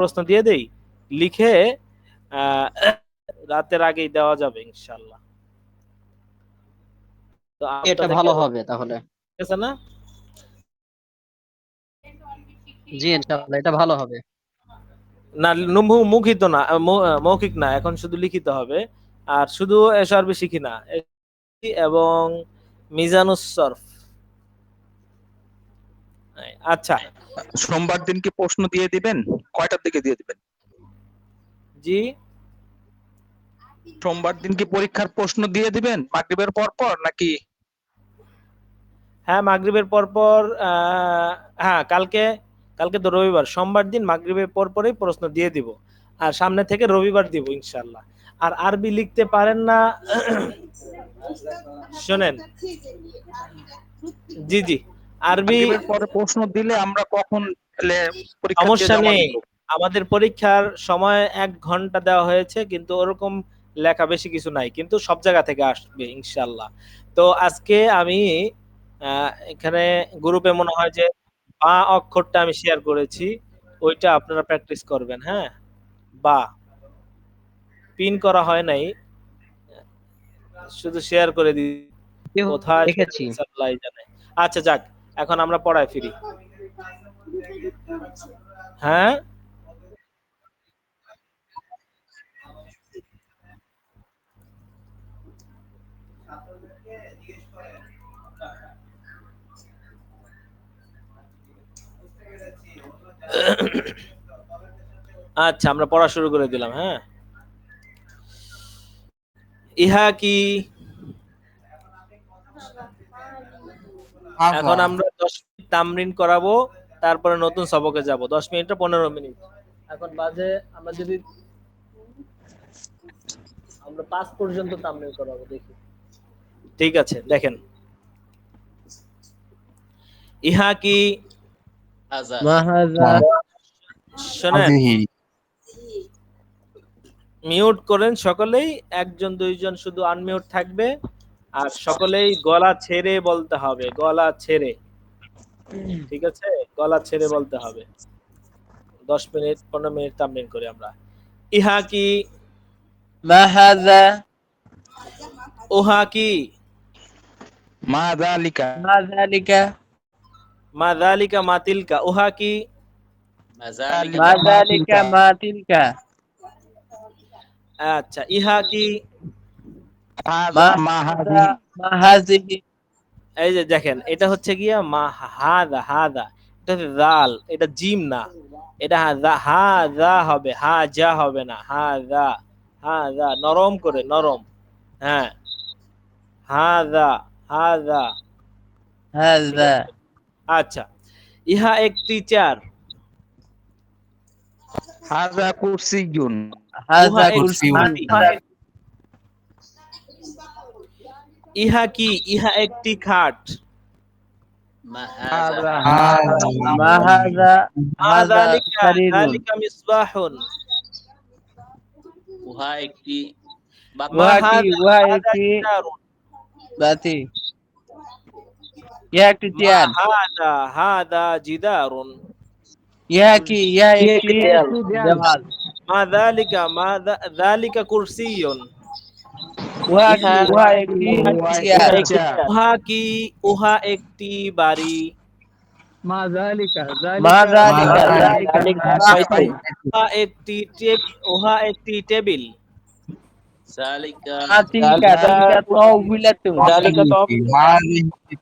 প্রশ্ন দিয়ে দেই, লিখে রাতের আগেই দেওয়া যাবে ইনশাল্লাহ। তো এটা ভালো হবে তাহলে। ঠিক আছে না? জি ইনশাআল্লাহ এটা ভালো হবে। না, মুখিত না, মৌখিক না, এখন শুধু লিখিত হবে। আর শুধু এশারবি শিখি না, এবং মিজানুস সরফ। আচ্ছা, সোমবার দিন কি প্রশ্ন দিয়ে দিবেন? কয়টার দিকে দিয়ে দিবেন? জি, সোমবার দিন কি পরীক্ষার প্রশ্ন দিয়ে দিবেন মাগরিবের পর পর নাকি? হ্যাঁ, মাগরিবের পর পর। হ্যাঁ, কালকে তো রবিবার, সোমবার দিন মাগরিবের পর পরই প্রশ্ন দিয়ে দিব, আর সামনে থেকে রবিবার দিব ইনশাল্লাহ। আর আরবি লিখতে পারেন না? শোনেন, জি জি, আরবি মাগরিবের পরে প্রশ্ন দিলে আমরা কখন পরীক্ষা দিয়ে সমস্যা জমা নেই। দিব? আমাদের পরীক্ষার সময় 1 ঘন্টা দেওয়া হয়েছে, কিন্তু ওরকম লেখা বেশি কিছু নাই, কিন্তু সব জায়গা থেকে আসবে ইনশাল্লাহ। তো আজকে আমি এখানে গ্রুপে মনে হয় যে বা অক্ষরটা আমি শেয়ার করেছি, ওইটা আপনারা প্র্যাকটিস করবেন। হ্যাঁ, বা পিন করা হয় নাই, শুধু শেয়ার করে দিই, কোথায় দেখেছি। আল্লাহ জানে। আচ্ছা যাক, এখন আমরা পড়ায় ফিরি। হ্যাঁ, আচ্ছা, আমরা পড়া শুরু করে দিলাম। হ্যাঁ, ইহা কি? এখন আমরা 10 মিনিট তামরিন করাবো, তারপরে নতুন সবকে যাব। 10 মিনিট 15 মিনিট। এখন বাজে, আমরা যদি আমরা 5 পর্যন্ত তামরিন করাবো, দেখি। ঠিক আছে, দেখেন। ইহা কি? শোনেন, মিউট করেন সকলেই, একজন দুইজন শুধু আনমিউট থাকবে, আর সকলেই গলা ছেড়ে বলতে হবে, গলা ছেড়ে। ঠিক আছে, গলা ছেড়ে বলতে হবে। 10 মিনিট 15 মিনিট তামরিন করি আমরা। ইহা কি? মাহাযা, উহা কি? মা যালিকা, মাযালিকা, মাযালিকা মাতিলকা। উহা কি? মাযালিকা মাতিলকা, আচ্ছা, ইহা কি? হাযা মা মাহাযা হাযিহি। মাহাযিহি, এই যে দেখেন, এটা হচ্ছে গিয়া মা হাদা হাদা, এটা হচ্ছে জাল, এটা জিম না, এটা হাজা হবে, হাজা হবে না, হাজা। হাজা নরম করে, নরম। হ্যাঁ, হাজা, হাজা। ঠিক হাযা, আছে। আচ্ছা, ইহা একটি চেয়ার। হাযা কুরসিয়্যুন। উহা হাযা একটি কুরসিয়্যুন, বাতি। ইহা কি? ইহা একটি খাট। হাযা মাহাযা, মা হাযা যালিকা, সারিরুন, যালিকা মিসবাহুন। উহা কি? মা উহা হাদা একটি জিদারুন। বাতি, ইহা একটি মা চেয়ার। হাদা জিদারুন। ইহা একটি দেওয়াল। মা যালিকা কুরসিয়ুন। উহা একটি চেয়ার। উহা কি? উহা একটি বাড়ি। মাযালিকা, যালিকা মিসবাহুন, উহা একটি উহা একটি টেবিল। মাতিলকা, তিলকা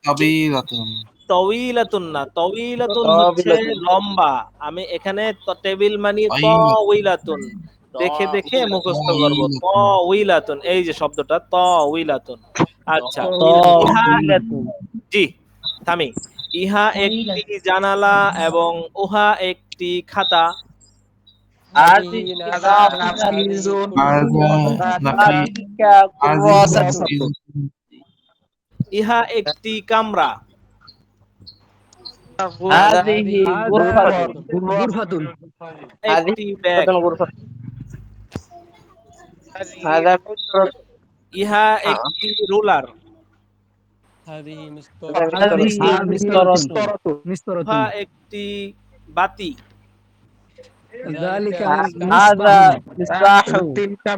তাওবিলাতুন, তওয়িলাতুন না, তওয়িলাতুন হচ্ছে লম্বা। আমি এখানে টেবিল মানি তওয়িলাতুন, দেখে দেখে মুখস্থ করব। তওয়িলাতুন, এই যে শব্দটা তওয়িলাতুন। আচ্ছা, ইহা, তাওবিলাতুন, জি, থামি। ইহা একটি জানালা এবং উহা একটি খাতা। হাযিহি নাফিযুন, মাতিলকা কুররাসাতুন, ইহা একটি কামরা। হাযিহি গুরফাতুন, একটি ব্যাগ। ইহা একটি রুলার। হাযিহি মিসতারাতুন, উহা একটি বাতি। ذلك هذا مصباح مصباح তিলকা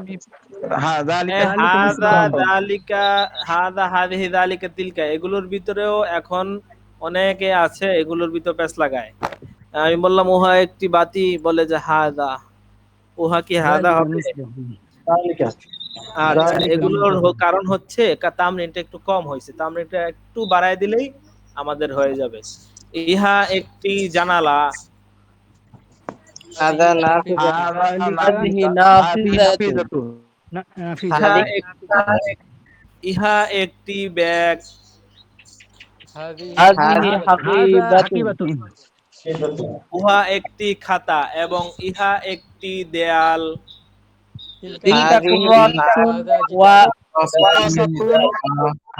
হ্যাঁ যালিকা হাদা مصباح দালিকা, হাদা হাদিহি দালিকা তিলকা, এগুলোর ভিতরেও এখন অনেকে আছে এগুলোর ভিতর প্যাচ লাগায়। আমি বললাম উহা একটি বাতি, বলে যে হাদা, উহা কি হাদা ذلك হবে? مصباح আচ্ছা, ذلك এগুলোর مصباح কারণ হচ্ছে তামরিনটা একটু কম হয়েছে, তামরিনটা একটু বাড়ায় দিলেই আমাদের হয়ে যাবে। ইহা একটি জানালা, هذا نافذة هذه হাদি نافذة নাফিজাতুন نافذة ইহা هذه ইহা একটি ব্যাগ, هذه هذا حقيبة حقيبة উহা একটি খাতা, এবং ইহা একটি দেয়াল, تلك هذه كرة রাসাতুন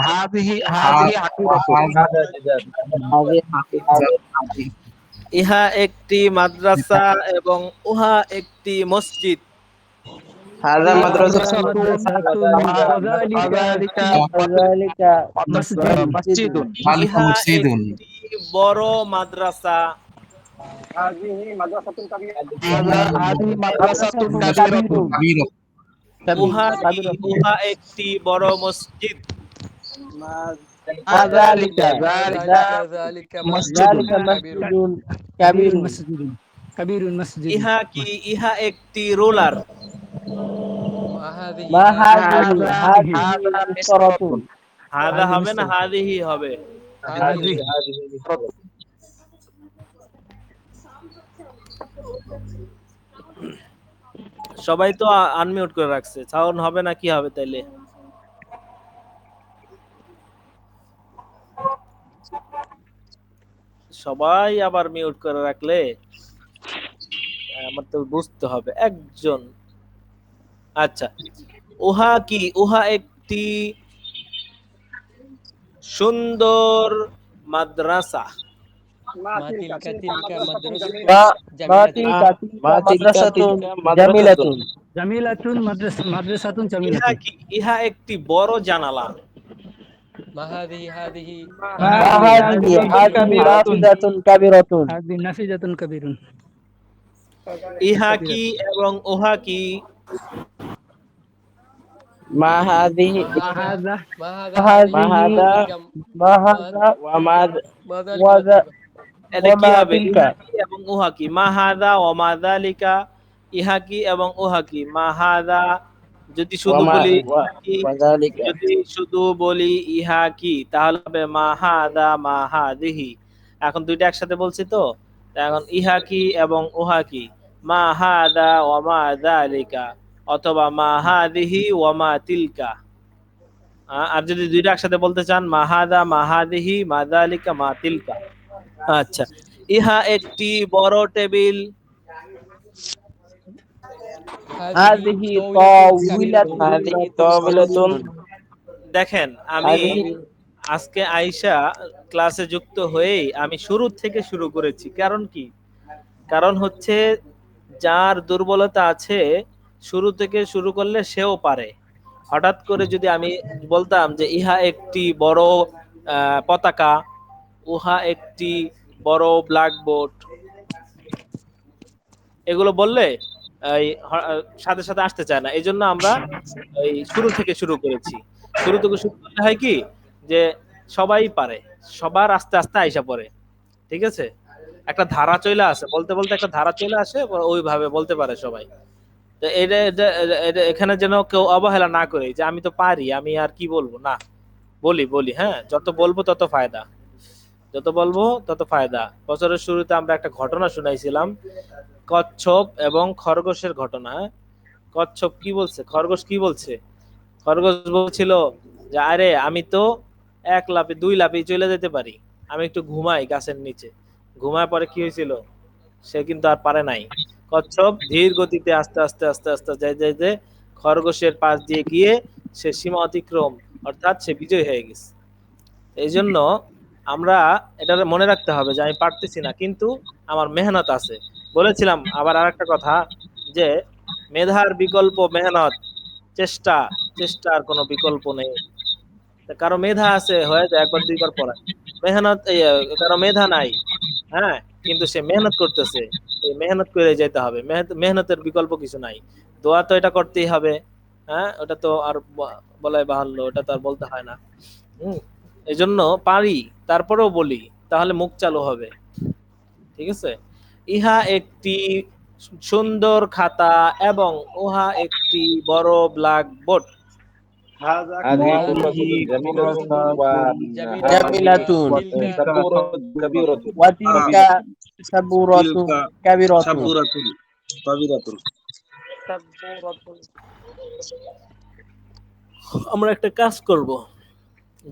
হাদিহি আকিবাতুন هذه حقيبة ইহা একটি মাদ্রাসা, এবং উহা একটি মসজিদ। هذا مدرسة وذلك وذلك মসজিদুন ইহা একটি বড় মাদ্রাসা, হাদিহি মাদ্রাসাতুন কাবীরাতুন উহা উহা একটি বড় মসজিদ। ذلك ذلك مسجد كبير مسجد كبير مسجد ইহা কি? ইহা একটি রোলার। ما هذه مسطرة হাদা হবে না, হাদিহি হবে। هذه সবাই তো আনমিউট করে রাখছে, সাউন্ড হবে না, কি হবে তাইলে? সবাই আবার মিউট করে রাখলে আমার তো বুঝতে হবে একজন। আচ্ছা, উহা কি? উহা একটি সুন্দর মাদ্রাসা। ما مدرسة جميلة جميلة مدرسة ইহা جميلة কি? ইহা একটি বড় জানালা। ما هذه نافذة كبيرة هذه نافذة كبير ইহা কি এবং উহা কি? ما هذه هذا ما هذا وذا এটা কি وما হবে? تلك ইহা কি এবং উহা কি? মা হাদা ওয়া মা যালিকা, ইহা কি এবং উহা কি? মা হাদা, যদি শুধু وما বলি ইহা কি, وذلك যদি শুধু বলি ইহা কি, তাহলে হবে মা হাদা মা হাদিহি। এখন দুইটা একসাথে বলছি তো, এখন ইহা কি এবং উহা কি? মা হাদা ওয়া মা যালিকা, অথবা মা হাদিহি ওয়া মা তিলকা। আর যদি দুইটা একসাথে বলতে চান, মা হাদা মা হাদিহি মা যালিকা মা তিলকা। আচ্ছা, ইহা একটি বড় টেবিল, هذه طاولة দেখেন আমি هذه আজকে আয়েশা ক্লাসে যুক্ত হয়েই আমি শুরু থেকে শুরু করেছি। কারণ কি? কারণ হচ্ছে যার দুর্বলতা আছে শুরু থেকে শুরু করলে সেও পারে। হঠাৎ করে যদি আমি বলতাম যে ইহা একটি বড় পতাকা, উহা একটি বড় ব্ল্যাকবোর্ড, এগুলো বললে সাথে সাথে আসতে চায় না। এই জন্য আমরা এই শুরু থেকে শুরু করেছি। শুরু থেকে শুরু করলে হয় কি যে সবাই পারে, সবার আস্তে আস্তে আইসা পড়ে। ঠিক আছে, একটা ধারা চলে আসে, বলতে বলতে একটা ধারা চলে আসে, ওইভাবে বলতে পারে সবাই। তো এখানে যেন কেউ অবহেলা না করে যে আমি তো পারি, আমি আর কি বলবো, না, বলি বলি, হ্যাঁ, যত বলবো তত ফায়দা, যত বলবো তত ফায়দা। বছরের শুরুতে আমরা একটা ঘটনা শুনাইছিলাম, কচ্ছপ এবং খরগোশের ঘটনা। কচ্ছপ কি বলছে, খরগোশ কি বলছে? খরগোশ বলছিল যে আরে আমি তো এক লাফে দুই লাফে চলে যেতে পারি, আমি একটু ঘুমাই গাছের নিচে। ঘুমায় পরে কি হয়েছিল? সে কিন্তু আর পারে নাই। কচ্ছপ ধীর গতিতে আস্তে আস্তে আস্তে আস্তে যাইতে খরগোশের পাশ দিয়ে গিয়ে সে সীমা অতিক্রম, অর্থাৎ সে বিজয় হয়ে গেছে। এই জন্য আমরা এটা মনে রাখতে হবে যে আমি পারতেছি না, কিন্তু আমার মেহনত আছে। বলেছিলাম আবার আরেকটা কথা, যে মেধার বিকল্প মেহনত, চেষ্টা, চেষ্টার কোনো বিকল্প নেই। কারো মেধা আছে, হয়ে যায় একবার দুইবার পড়ায়, মেহনত কারো মেধা নাই, হ্যাঁ, কিন্তু সে মেহনত করতেছে, এই মেহনত করে যেতে হবে, মেহনতের বিকল্প কিছু নাই। দোয়া তো এটা করতেই হবে, হ্যাঁ, ওটা তো আর বলাই বাহুল্য, ওটা তো আর বলতে হয় না। এই জন্য পারি, তারপরেও বলি, তাহলে মুখ চালু হবে। ঠিক আছে। ইহা একটি সুন্দর খাতা এবং উহা একটি বড় ব্ল্যাকবোর্ড। هذه كرة جميلة جميلة سبورة كبيرة وتلك كبيرة سبورة تلك كبيرة سبورة كبيرة আমরা একটা কাজ করব,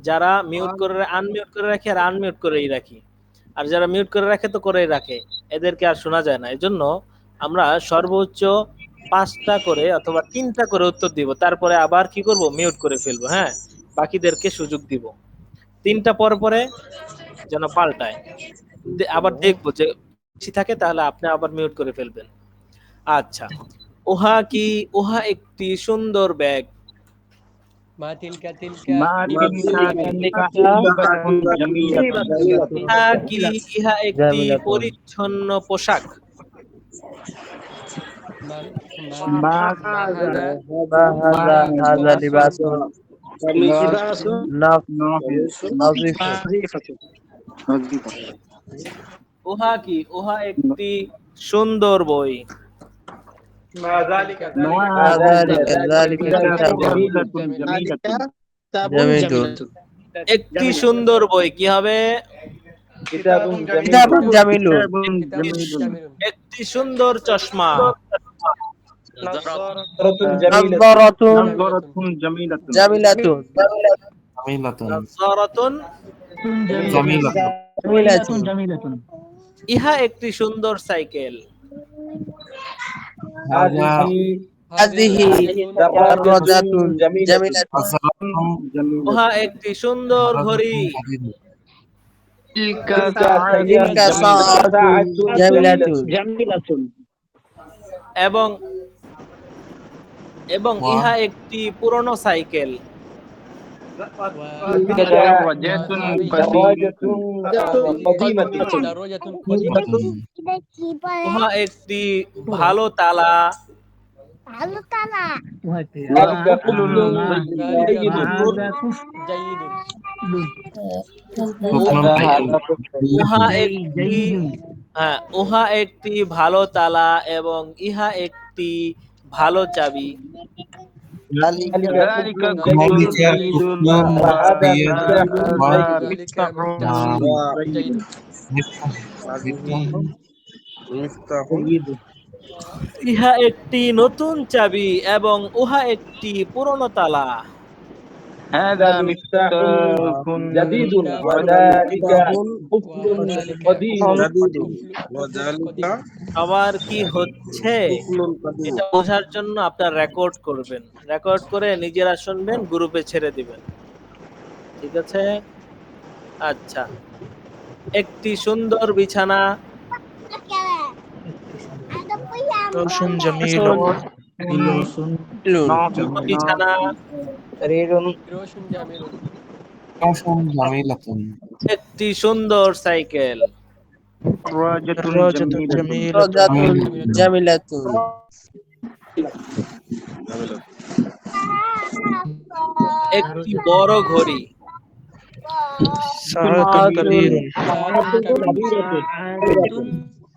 যারা মিউট করে আনমিউট করে রাখি আর আনমিউট করেই রাখি, আর যারা মিউট করে রাখে তো করেই রাখে, এদেরকে আর শোনা যায় না। এজন্য আমরা সর্বোচ্চ 5টা করে অথবা 3টা করে উত্তর দিব, তারপরে আবার কি করব, মিউট করে ফেলবো। হ্যাঁ, বাকিদেরকে সুযোগ দিব। 3টা পর পরে যেন পাল্টায়, আবার দেখবো যে বেশি থাকে তাহলে আপনি আবার মিউট করে ফেলবেন। আচ্ছা, ওহা কি, ওহা একটি সুন্দর ব্যাগ। ما تلك ما تلك حلبة جميلة ইহা কি, ইহা একটি جميلة পরিচ্ছন্ন পোশাক। ما ما هذا هذا لباس لباس نظيف نظيفة উহা কি, উহা একটি সুন্দর বই। ذلك ذلك كتاب جميلة جميلة كتاب جميل. جميلة একটি সুন্দর বই কি হবে? كتاب جميل একটি সুন্দর চশমা। نظارة نظارة جميلة جميلة নাযরাতুন جميلة جميلة جميلة ইহা একটি সুন্দর সাইকেল। هذه دراجة جميلة উহা একটি সুন্দর ঘড়ি। تلك تلك ساعة جميلة এবং এবং ইহা একটি পুরনো সাইকেল। دراجة قديمة উহা একটি ভালো তালা। উহা একটি, হ্যাঁ, উহা একটি ভালো তালা এবং ইহা একটি ভালো চাবি। ذلك كل جديد وهذا مفتاح جيد ইহা একটি নতুন চাবি এবং উহা একটি পুরনো তালা। هذا مفتاح جديد وذلك قفل قديم وذلك আবার কি হচ্ছে এটা বোঝার জন্য আপনার রেকর্ড করবেন, রেকর্ড করে নিজেরা শুনবেন, গ্রুপে ছেড়ে দিবেন। ঠিক আছে। আচ্ছা, একটি সুন্দর বিছানা। বিছানা। একটি সুন্দর সাইকেল। دراجة جميلة دراجة جميلة একটি বড় ঘড়ি।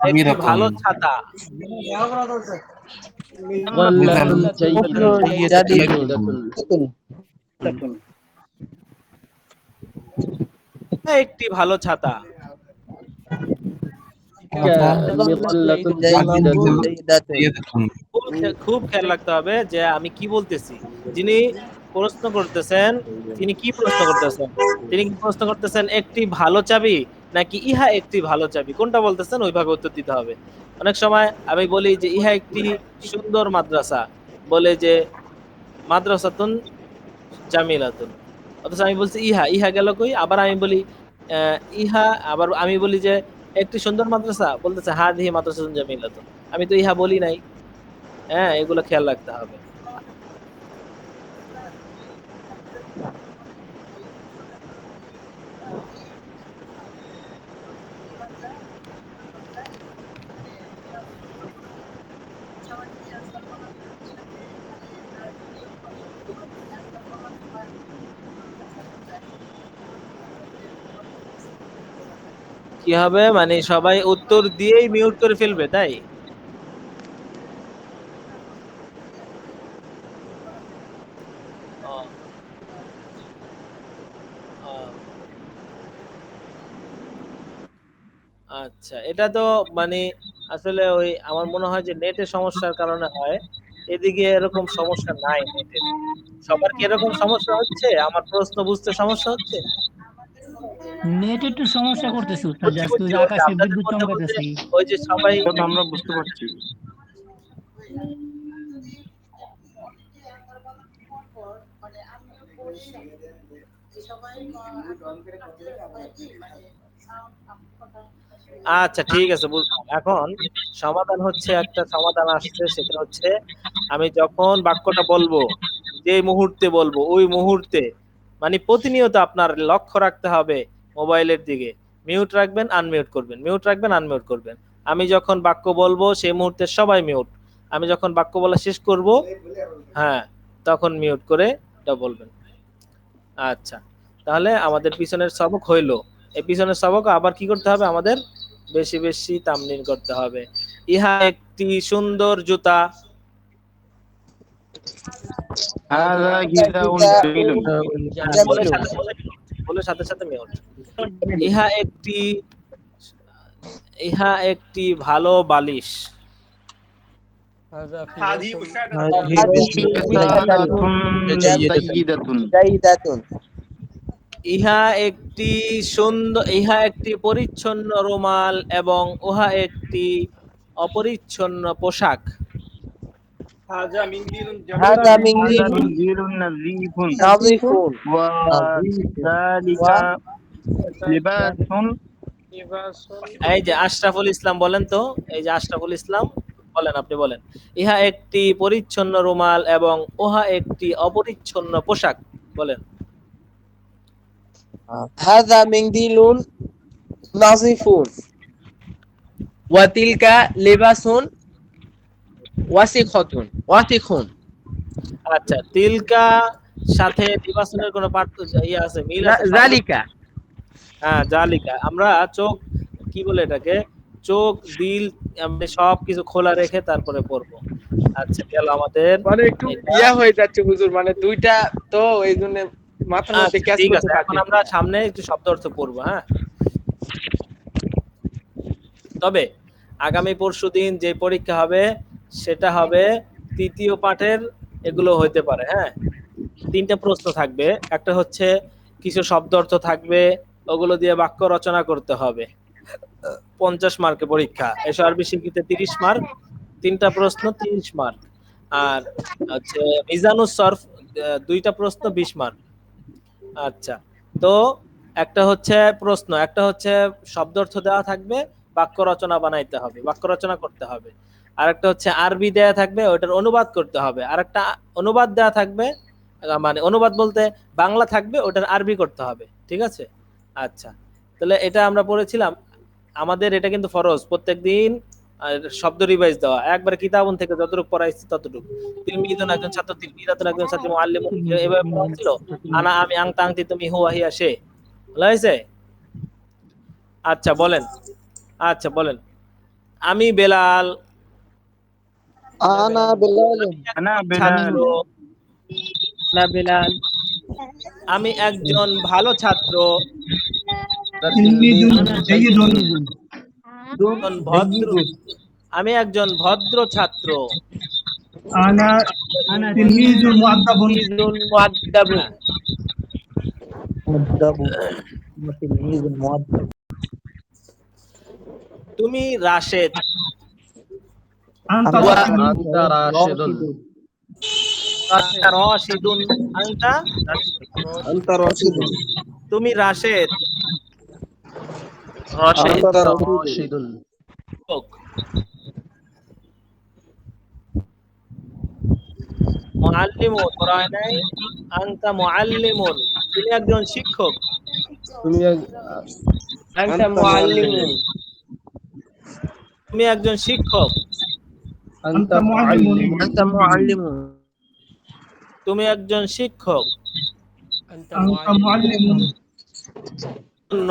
একটি ভালো ছাতা। একটি ভালো ছাতা। খুব খেয়াল রাখতে হবে যে আমি কি বলতেছি। যিনি প্রশ্ন করতেছেন তিনি কি প্রশ্ন করতেছেন? তিনি কি প্রশ্ন করতেছেন একটি ভালো চাবি নাকি ইহা একটি ভালো চাবি? কোনটা বলতেছেন ওইভাবে উত্তর দিতে হবে। অনেক সময় আমি বলি যে ইহা একটি সুন্দর মাদ্রাসা, বলে যে মাদ্রাসাতুন জামিলাতুন, অথচ আমি বলছি ইহা, ইহা গেল কই? আবার আমি বলি ইহা, আবার আমি বলি যে একটি সুন্দর মাদ্রাসা, বলতেছে হাদিহি মাদ্রাসাতুন জামিলাতুন। আমি তো ইহা বলি নাই। হ্যাঁ, এগুলো খেয়াল রাখতে হবে। কি হবে মানে সবাই উত্তর দিয়েই মিউট করে ফেলবে তাই? ও, ও, আচ্ছা এটা তো মানে আসলে ওই আমার মনে হয় যে নেটের সমস্যার কারণে হয়। এদিকে এরকম সমস্যা নাই নেটের। সবার কি এরকম সমস্যা হচ্ছে? আমার প্রশ্ন বুঝতে সমস্যা হচ্ছে? নেট একটু সমস্যা করতেছে উস্তাদ, বুঝছি আজকে ওই বুঝছি যে ওই যে আকাশে আপনাদের বিদ্যুৎ মধ্যে মধ্যে চমকাতেছে। ওই যে সবাই এটা তো আমরা বুঝতে পারছি। আচ্ছা ঠিক আছে বুঝলাম। এখন সমাধান হচ্ছে একটা সমাধান আসছে সেটা হচ্ছে আমি যখন বাক্যটা বলবো যে মুহূর্তে বলবো ওই মুহূর্তে মানে প্রতিনিয়ত আপনার লক্ষ্য রাখতে হবে মোবাইলের দিকে। মিউট রাখবেন আনমিউট করবেন, মিউট রাখবেন আনমিউট করবেন। আমি যখন বাক্য বলবো সেই মুহূর্তে সবাই মিউট। আমি যখন বাক্য বলা শেষ করব হ্যাঁ তখন মিউট করে এটা বলবেন। আচ্ছা তাহলে আমাদের পিছনের সবক হইলো। এই পিছনের সবক আবার কি করতে হবে আমাদের? বেশি বেশি তামরিন করতে হবে। ইহা একটি সুন্দর জুতা। হাযা গিযাউন জামিলুন। বলে জামিলুন। বলে সাথে সাথে মিউট। ইহা একটি ইহা একটি ভালো বালিশ। هذا فراش হাযিহি বিসাতাতুন সাইয়্যিদাতুন। জাইদাতুন। ইহা একটি পরিচ্ছন্ন রুমাল এবং উহা একটি অপরিচ্ছন্ন পোশাক। হাযা হাযা মিনদিলুন মিনজিলুন নাযীফুন নাযিফুন ওয়া যালিকা লিবাসুন। এই যে আশরাফুল ইসলাম বলেন তো, এই যে আশরাফুল ইসলাম বলেন, আপনি বলেন। ইহা একটি পরিচ্ছন্ন রুমাল এবং উহা একটি অপরিচ্ছন্ন পোশাক। বলেন। হাযা মিনদিলুন নাযিফুন ওয়া তিলকা লিবাসুন ওয়াসিখাতুন ওয়াতিখুন। আচ্ছা তিলকা সাথে লিবাসনের কোনো আছে মিল আছে? জালিকা হ্যাঁ জালিকা। আমরা চোখ কি বলে এটাকে চোখ দিল আমরা সবকিছু খোলা রেখে তারপরে পড়বো। আচ্ছা গেল আমাদের মানে একটু এটা। হয়ে যাচ্ছে হুজুর, মানে দুইটা তো এই জন্য মাথার মধ্যে আচ্ছা, ক্যাচ ঠিক করতে আছে এখন পারছি আমরা সামনে একটু শব্দ অর্থ পড়বো। হ্যাঁ তবে আগামী পরশুদিন যে পরীক্ষা হবে সেটা হবে তৃতীয় পাঠের। এগুলো হইতে পারে হ্যাঁ। তিনটা প্রশ্ন থাকবে, একটা হচ্ছে কিছু শব্দ অর্থ থাকবে, ওগুলো দিয়ে বাক্য রচনা করতে হবে। 50 মার্কের পরীক্ষা। এসো আরবি শিক্ষিতে 30 মার্ক, তিনটা প্রশ্ন 30 মার্ক। আর হচ্ছে মিজানুস সরফ দুইটা প্রশ্ন 20 মার্ক। আচ্ছা তো একটা হচ্ছে প্রশ্ন, একটা হচ্ছে শব্দ অর্থ দেওয়া থাকবে, বাক্য রচনা বানাইতে হবে, বাক্য রচনা করতে হবে। আর একটা হচ্ছে আরবি দেয়া থাকবে, ওটার অনুবাদ করতে হবে। আর একটা অনুবাদ দেয়া থাকবে, মানে অনুবাদ বলতে বাংলা থাকবে, ওটার আরবি করতে হবে। ঠিক আছে? আচ্ছা তাহলে এটা আমরা পড়েছিলাম। আমাদের এটা কিন্তু ফরজ প্রত্যেকদিন শব্দ রিভাইজ দেওয়া, একবার কিতাবুন থেকে যতটুকু পড়াইছি ততটুকু। তিলমিদুন একজন ছাত্র, তিলমিদাতুন একজন ছাত্রী, মুআল্লিমুন এভাবে পড়া ছিল। আনা আমি, আংতা আংতি, তুমি হুয়া হিয়া সে। বলা হয়েছে? আচ্ছা বলেন, আচ্ছা বলেন। আমি বেলাল। আনা বেলাল। আনা ছাত্র। বেলাল। না বেলাল। আমি একজন ভালো ছাত্র। ভদ্র, আমি একজন ভদ্র ছাত্র। তিলমিজুন মুআদ্দাবুন। তুমি রাশেদ। আনতা রাশিদুন। রাশিদুন। আনতা আনতা রাশিদুন। তুমি রাশেদ। আনতা রাশিদুন। রাশিদুন। মুআল্লিমুন পড়া হয় নাই? আনতা মুআল্লিমুন, তুমি একজন শিক্ষক। তুমি আনতা মুআল্লিমুন। তুমি একজন শিক্ষক। أنت معلم أنت معلم তুমি একজন শিক্ষক। أنت أنت معلم معلم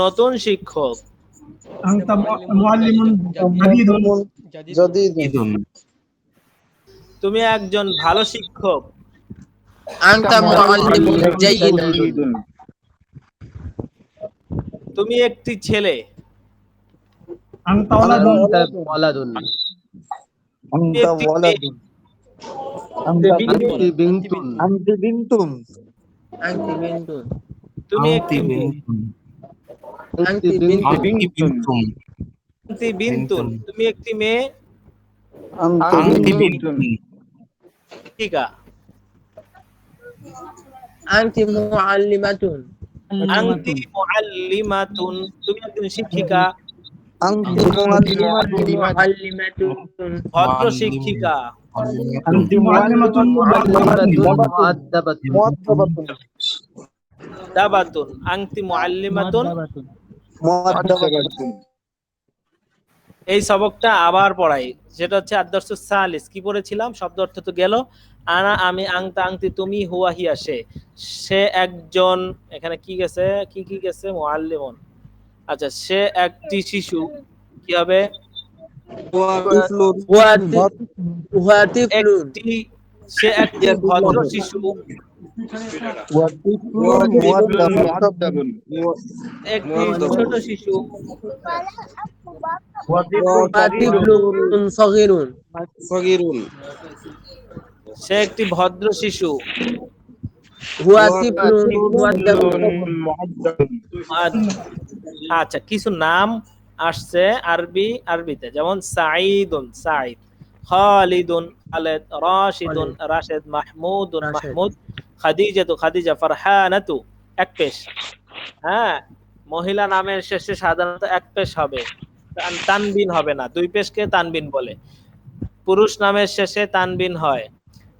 নতুন শিক্ষক। أنت معلم جديد جديد جديد তুমি একজন ভালো শিক্ষক। أنت معلم جيد তুমি একটি ছেলে। أنت أنت ولد ولد তুমি أنت একটি ولد মেয়ে। أنت أنت بنت أنت بنت أنت بنت তুমি একটি মেয়ে। أنت بنت আনতি বিনতুন, তুমি একটি মেয়ে। أنت بنت শিক্ষিকা। أنت معلمة আনতি মুআল্লিমাতুন, তুমি একজন শিক্ষিকা। أنت معلمة ভদ্র শিক্ষিকা। أنت معلمة مؤدبة مؤدبة দাবাতুন, আনতি মুআল্লিমাতুন। مؤدبة এই সবকটা আবার পড়াই, যেটা হচ্ছে আদ-দারসুস সালিস। কি পড়েছিলাম? শব্দ অর্থ তো গেল। আনা আমি, আংতা আংতি তুমি, হুয়া হিয়া সে। সে একজন, এখানে কি গেছে, কি গেছে? মুআল্লিমুন। আচ্ছা, সে একটি শিশু। কি হবে? هو طفل একটি, সে একটি ভদ্র শিশু। একটি ছোট শিশু। طفل صغير صغير সে একটি ভদ্র শিশু। هو طفل مؤدب আচ্ছা, কিছু নাম আসছে আরবিতে, যেমন সাঈদুন সাঈদ, খালিদুন খালেদ, রাশিদুন রাশেদ, মাহমুদুন মাহমুদ, খাদিজাতু খাদিজা, ফারহানাতু এক পেশ। হ্যাঁ, মহিলা নামের শেষে সাধারণত এক পেশ হবে, তানবিন হবে না। দুই পেশকে তানবিন বলে। পুরুষ নামের শেষে তানবিন হয়।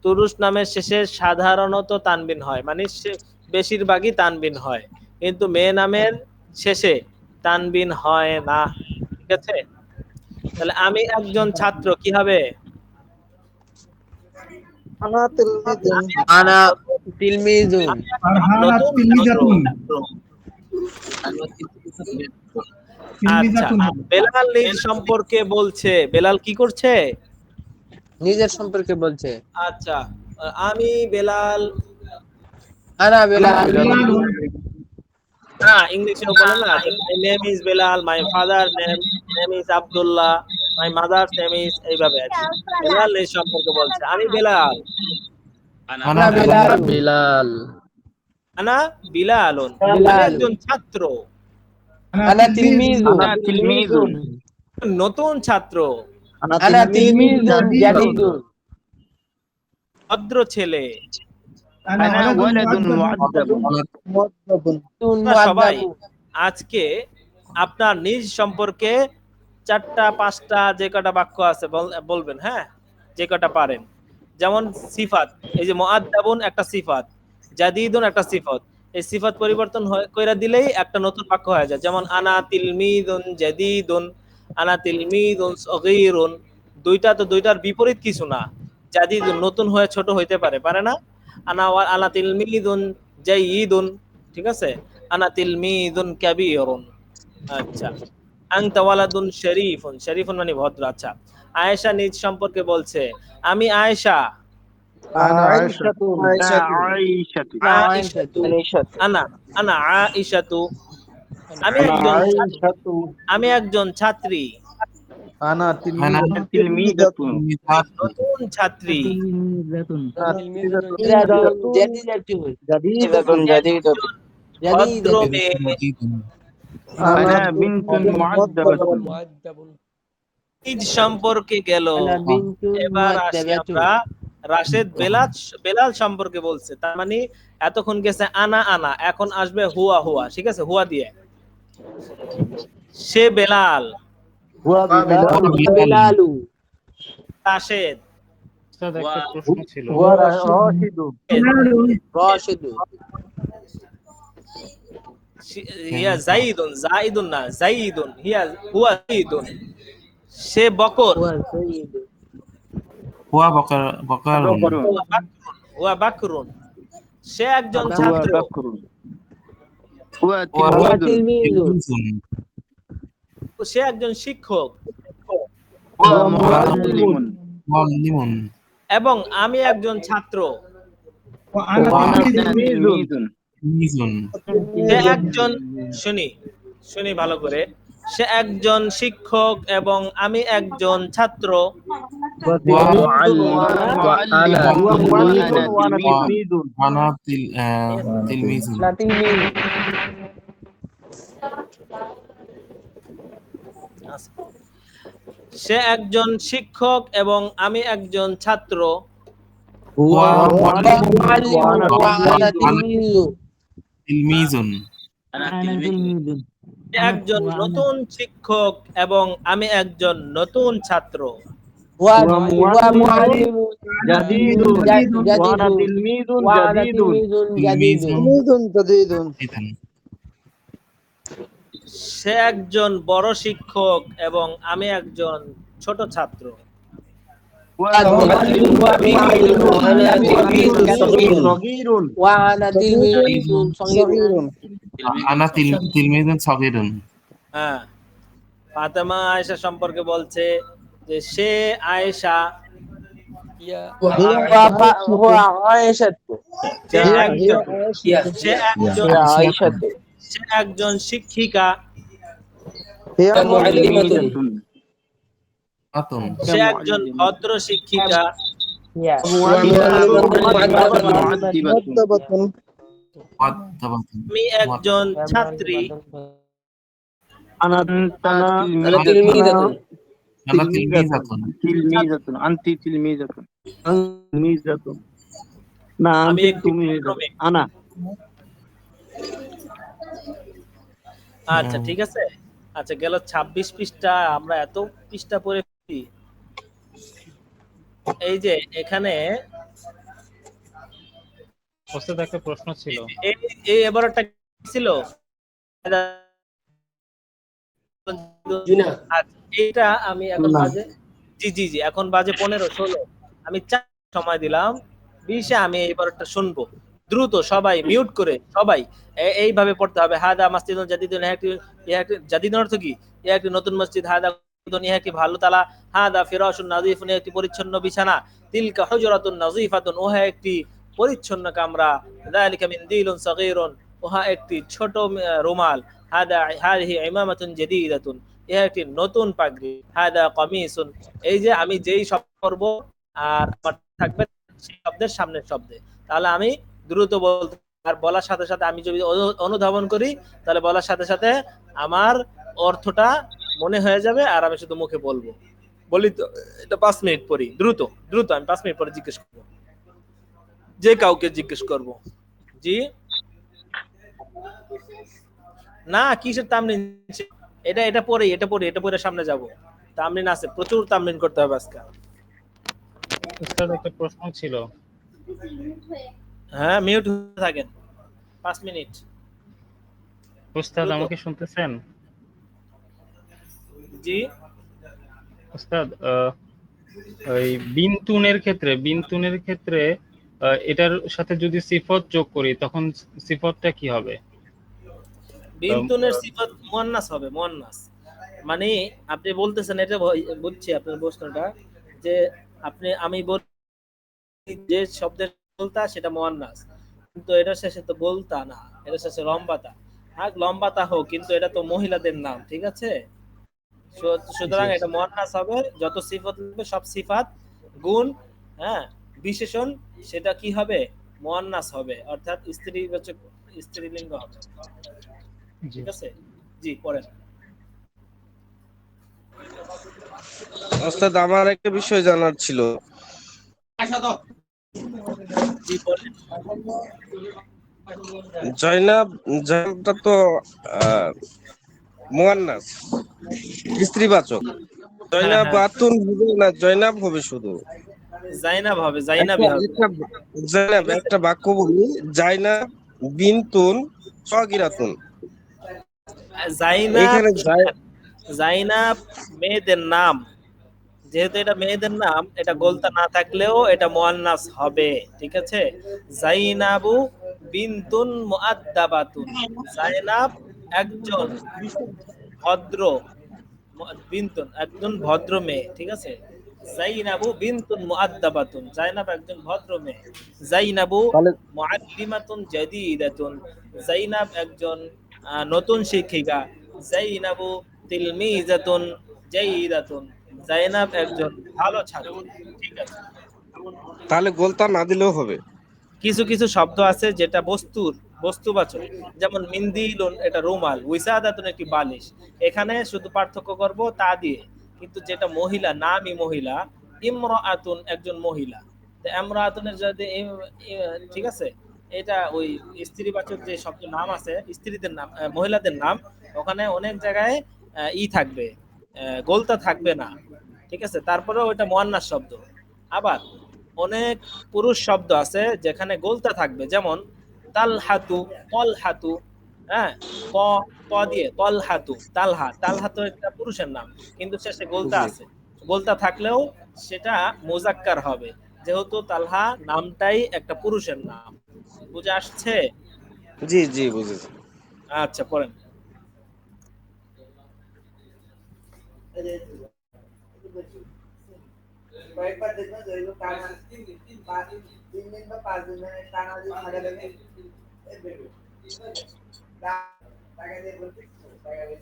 পুরুষ নামের শেষে সাধারণত তানবিন হয়, মানে বেশিরভাগই তানবিন হয়, কিন্তু মেয়ে নামের শেষে তানবিন হয় না। ঠিক আছে? তাহলে আমি একজন ছাত্র, কি হবে? أنا تلميذ أنا تلميذ فرحانة নতুন تلميذة ছাত্র। আচ্ছা, تلميذة বেলাল নিজ সম্পর্কে বলছে। বেলাল কি করছে? নিজের সম্পর্কে বলছে আচ্ছা, আমি বেলাল। أنا بلال হ্যাঁ, ইংলিশেও বলে না, my name is Belal, my father name is Abdullah, my mother name is, এইভাবে আর কি। বেলাল নিজ সম্পর্কে বলছে, আমি বেলাল। أنا بلال بلال আনা বিলালুন, আমি বিলাল। একজন ছাত্র, أنا تلميذ নতুন ছাত্র, أنا تلميذ جديد ভদ্র ছেলে। أنا ولد مؤدب مؤدب তোমরা সবাই مؤدب আজকে আপনার নিজ সম্পর্কে 4টা 5টা যে কটা বাক্য আছে বলবেন। হ্যাঁ, যে কটা পারেন। যেমন সিফাত, এই যে মুআদ্দাবুন একটা সিফাত, জাদিদুন একটা সিফাত। এই সিফাত পরিবর্তন কইরা দিলেই একটা নতুন বাক্য হয়ে যায়। যেমন আনা তিলমিদুন জাদিদুন, আনা তিলমিদুন সগীরুন। দুইটা তো দুইটার বিপরীত কিছু না। জাদিদুন নতুন হয়ে ছোট হইতে পারে না? আনা তিলমিদুন জাইয়িদুন, ঠিক আছে? আনা তিলমিদুন কাবীরুন। আচ্ছা, আনতা ওয়ালাদুন শরীফুন, শরীফুন মানে ভদ্র। আচ্ছা, আয়েশা নিজ সম্পর্কে বলছে, আমি আয়েশা। أنا عائشة আয়েশাতু, আনা আয়েশাতু, আমি একজন ছাত্রী। أنا تلميذة নতুন ছাত্রী। جديدة ভদ্র মেয়ে। أنا بنت مؤدبة مؤدب নিজ সম্পর্কে গেল। أنا بنت এবার আসি আমরা রাশেদ বেলাল সম্পর্কে বলছে। তার মানে এতক্ষণ গেছে আনা, এখন আসবে হুয়া। ঠিক আছে, হুয়া দিয়ে। সে বেলাল। هو بلال রাশেদ। هو راشد راشد হিয়া জাইদুন না, জাইদুন, হুয়া জাইদুন। সে বকর। هو سيد হুয়া বকারুন হুয়া বাকরুন, সে একজন হুয়া ছাত্র। বাকরুন হুয়া হুয়া Huwa তিলমিদুন tilmidun. তিলমিজুন সে একজন শিক্ষক। হুয়া হুয়া মুআল্লিমুন মুআল্লিমুন এবং আমি একজন ছাত্র। وأنا ওয়া আনা تلميذ তিলমিদুন তিলমিজুন সে একজন শুনি ভালো করে, সে একজন শিক্ষক এবং আমি একজন ছাত্র। হুয়া মুআল্লিমুন Huwa ওয়া আনা muallimun wa ana তিলমিদুন আনা তিলমিজুন Ana tilmidun. সে একজন শিক্ষক এবং আমি একজন ছাত্র। হুয়া Huwa muallimun wa ana tilmidun. তিলমিজুন আনা তিলমিদুন। সে একজন নতুন শিক্ষক এবং আমি একজন নতুন ছাত্র। Huwa huwa muallimun জাদিদুন ওয়া আনা jadidun. তিলমিদুন Wa ana জাদিদুন tilmidun jadidun. ইতান সে একজন বড় শিক্ষক এবং আমি একজন ছোট ছাত্র। হুয়া muallimun wa ana tilmidun saghirun. সগীরুন Wa ana tilmidun saghirun. আনা তিলমিজুন সগীরুন। হ্যাঁ, ফাতেমা আয়েশা সম্পর্কে বলছে যে সে আয়েশা يا Huwa Aishatu. সে একজন সে একজন Ya Aishatu. সে একজন শিক্ষিকা। মুআল্লিমাতুন আতুন সে একজন ভদ্র শিক্ষিকা। Ya. মুআদ্দিবাতুন ওয়াদাবাতুন আমি একজন ছাত্রী। আনা Tilmidun. আনা তিলমিজাতুন তিলমিজাতুন আনতি তিলমিজাতুন তিলমিজাতুন না আমি আনতি একটি তুমি শ্রমিক। আনা আচ্ছা ঠিক আছে। আচ্ছা গেল 26 পৃষ্ঠা, আমরা এত পৃষ্ঠা পড়ে ফেলি। এই যে এখানে ওস্তাদ একটা প্রশ্ন ছিল। এই এবারটা ছিল। আচ্ছা, এইটা আমি এখন বাজে জি এখন বাজে 15:16। আমি 4 সময় দিলাম, 20-এ আমি এবারটা শুনবো। দ্রুত সবাই মিউট করে সবাই এইভাবে পড়তে হবে। হাদা মাসজিদুন জাদিদুন, ইহা একটি জাদিদ অর্থ কি? ইহা একটি নতুন মসজিদ। হাদা কুতুন, ইহা একটি ভালো তালা। হাদা ফিরাশুন নাযীফুন, ইহা একটি পরিচ্ছন্ন বিছানা। তিলকা হুজরাতুন নাযীফাতুন, ওহা একটি পরিচ্ছন্ন কামরা। যালিকা মিনদিলুন সাগীরুন, ওহা একটি ছোট রুমাল। হাদিহি ইমামাতুন জাদীদাতুন, ইহা একটি নতুন পাগড়ি। হাদা কামিসুন, এই যে আমি যেই শব্দ করব আর আমার থাকবে সেই শব্দের সামনের শব্দে, তাহলে আমি দ্রুত বলতে আর বলার সাথে সাথে আমি যদি অনুধাবন করি তাহলে বলার সাথে সাথে আমার অর্থটা মনে হয়ে যাবে আর আমি শুধু মুখে বলবো। বলি তো, এটা 5 মিনিট পরে দ্রুত আমি 5 মিনিট পরে জিজ্ঞেস করবো, যে কাউকে জিজ্ঞেস করব। জি না, কিসের তামরিন? এটা পরে সামনে যাব। তামরিন আছে, প্রচুর তামরিন করতে হবে আজকে। ওস্তাদ একটা প্রশ্ন ছিল। হ্যাঁ, মিউট হয়ে থাকেন 5 মিনিট। ওস্তাদ আমাকে শুনতেছেন? জি ওস্তাদ ওই বিনতুনের ক্ষেত্রে এটার সাথে যদি সিফত যোগ করি তখন সিফতটা কি হবে? বিনতুনের সিফাত মুয়ান্নাস হবে, মুয়ান্নাস। মানে আপনি বলতেছেন, এটা বুঝছি আপনার প্রশ্নটা, যে আমি বলি যে শব্দের বলতা সেটা মুয়ান্নাস, কিন্তু এটা শেষে তো বলতা না, এটা শেষে লম্বাতা। হ্যাঁ, লম্বাতা হোক, কিন্তু এটা তো মহিলাদের নাম, ঠিক আছে? সুতরাং এটা মুয়ান্নাস হবে। যত সিফাত হবে সব সিফাত, গুণ, হ্যাঁ, বিশেষণ, সেটা কি হবে? মুয়ান্নাস হবে, অর্থাৎ স্ত্রীলিঙ্গ হবে। ঠিক আছে? জি পড়েন। ওস্তাদ আমার একটা বিষয় জানার ছিল। জি বলেন। জয়নাবটা তো মুয়ান্নাস, স্ত্রীবাচক। জয়নাবাতুন হবে না, জয়নাব হবে শুধু? জাইনাব হবে, জাইনাবই হবে। জয়নাব, একটা বাক্য বলি, জাইনাব বিনতুন সগীরাতুন। জাইনাব, এখানে জাইনাব মেয়েদের নাম, যেহেতু এটা মেয়েদের নাম, এটা গোলতা না থাকলেও এটা মুয়ান্নাস হবে, ঠিক আছে? জাইনাবু বিনতুন মুআদ্দাবাতুন, জাইনাব একজন ভদ্র, বিনতুন একজন ভদ্র মেয়ে, ঠিক আছে? জাইনাবু বিনতুন মুআদ্দাবাতুন, জাইনাব একজন ভদ্র মেয়ে। জাইনাবু তাহলে মুআল্লিমাতুন জাদীদাতুন, জাইনাব একজন নতুন শিক্ষিকা। জাইনাবু তিলমিজাতুন জাইদাতুন, জাইনাব একজন ভালো ছাত্রী, ঠিক আছে? তাহলে গোলতা না দিলেও হবে। কিছু কিছু শব্দ আছে যেটা বস্তুবাচক, যেমন মিন্দিলুন এটা রুমাল, উইসাদাতুন একটি বালিশ। এখানে শুধু পার্থক্য করব তা দিয়ে, কিন্তু যেটা মহিলা, নামই মহিলা, ইমরাআতুন একজন মহিলা। তো ইমরাআতুনের যদি ঠিক আছে, এটা ওই স্ত্রীবাচক যে শব্দ নাম আছে, স্ত্রীদের নাম, মহিলাদের নাম, ওখানে অনেক জায়গায় থাকবে, গোলতা থাকবে না, ঠিক আছে? তারপরে ওইটা মুয়ান্নাস শব্দ। আবার অনেক পুরুষ শব্দ আছে যেখানে গোলতা থাকবে, যেমন তালহাতু, তলহাতু, হ্যাঁ, ক ক দিয়ে তলহাতু, তালহা, তালহা তো একটা পুরুষের নাম, কিন্তু শেষে গোলতা জি আছে। গোলতা থাকলেও সেটা মুজাক্কার হবে, যেহেতু তালহা নামটাই একটা পুরুষের নাম। বুঝে আসছে? জি জি বুঝেছি। আচ্ছা, পড়েন। কয়েকবার দেখবেন যে এগুলো টানা 3 দিন বা 5 দিন ধরে টানা দিয়ে থাকা লাগে এই বেরো টাকা দিয়ে বলতে টাকা দিয়ে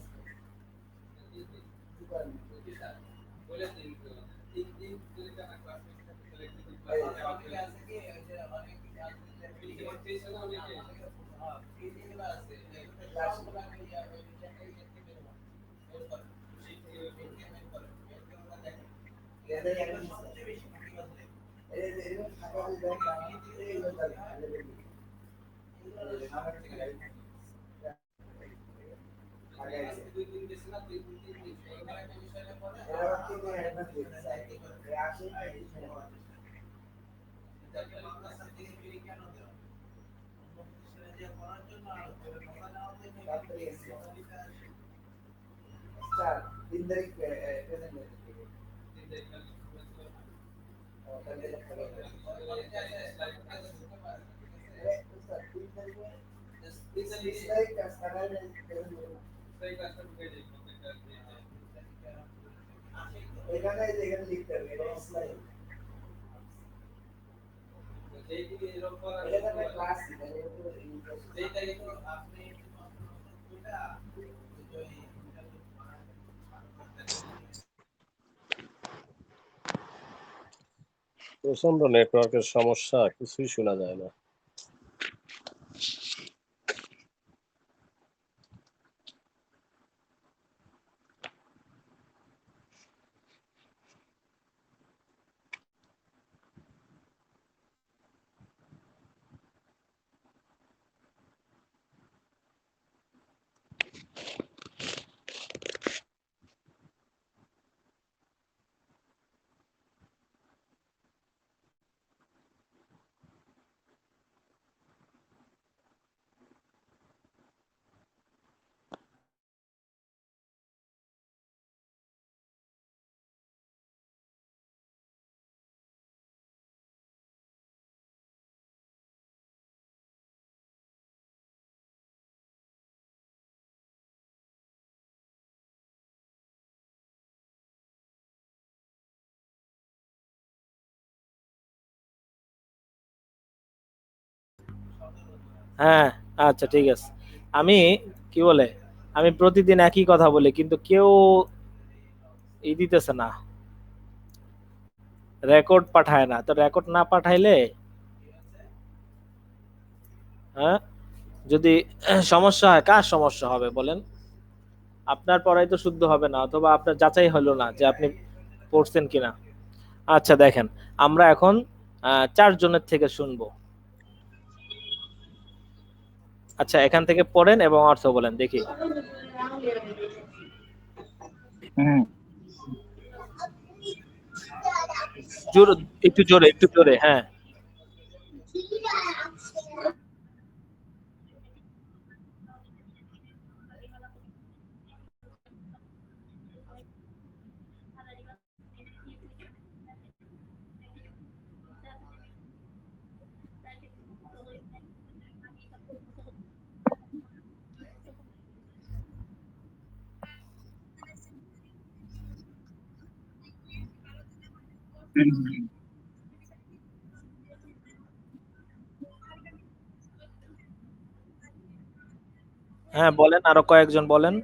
এখানে লিখতে হবে, এটা স্লাইড এটা একটা ক্লাস এইটা কিন্তু আপনি প্রচন্ড নেটওয়ার্কের সমস্যা, কিছুই শোনা যায় না। হ্যাঁ, আচ্ছা, ঠিক আছে। আমি কি বলে, আমি প্রতিদিন একই কথা বলি, কিন্তু কেউ দিতেছে না, রেকর্ড পাঠায় না। তো রেকর্ড না পাঠাইলে, হ্যাঁ, যদি সমস্যা হয়, কার সমস্যা হবে বলেন? আপনার পড়াই তো শুদ্ধ হবে না, অথবা আপনার যাচাই হলো না যে আপনি পড়ছেন কিনা। আচ্ছা, দেখেন, আমরা এখন 4 জনের থেকে শুনবো। আচ্ছা, এখান থেকে পড়েন এবং অর্থ বলেন, দেখি। জোরে, একটু জোরে, একটু জোরে, হ্যাঁ। হ্যাঁ বলেন, আরো কয়েকজন বলেন,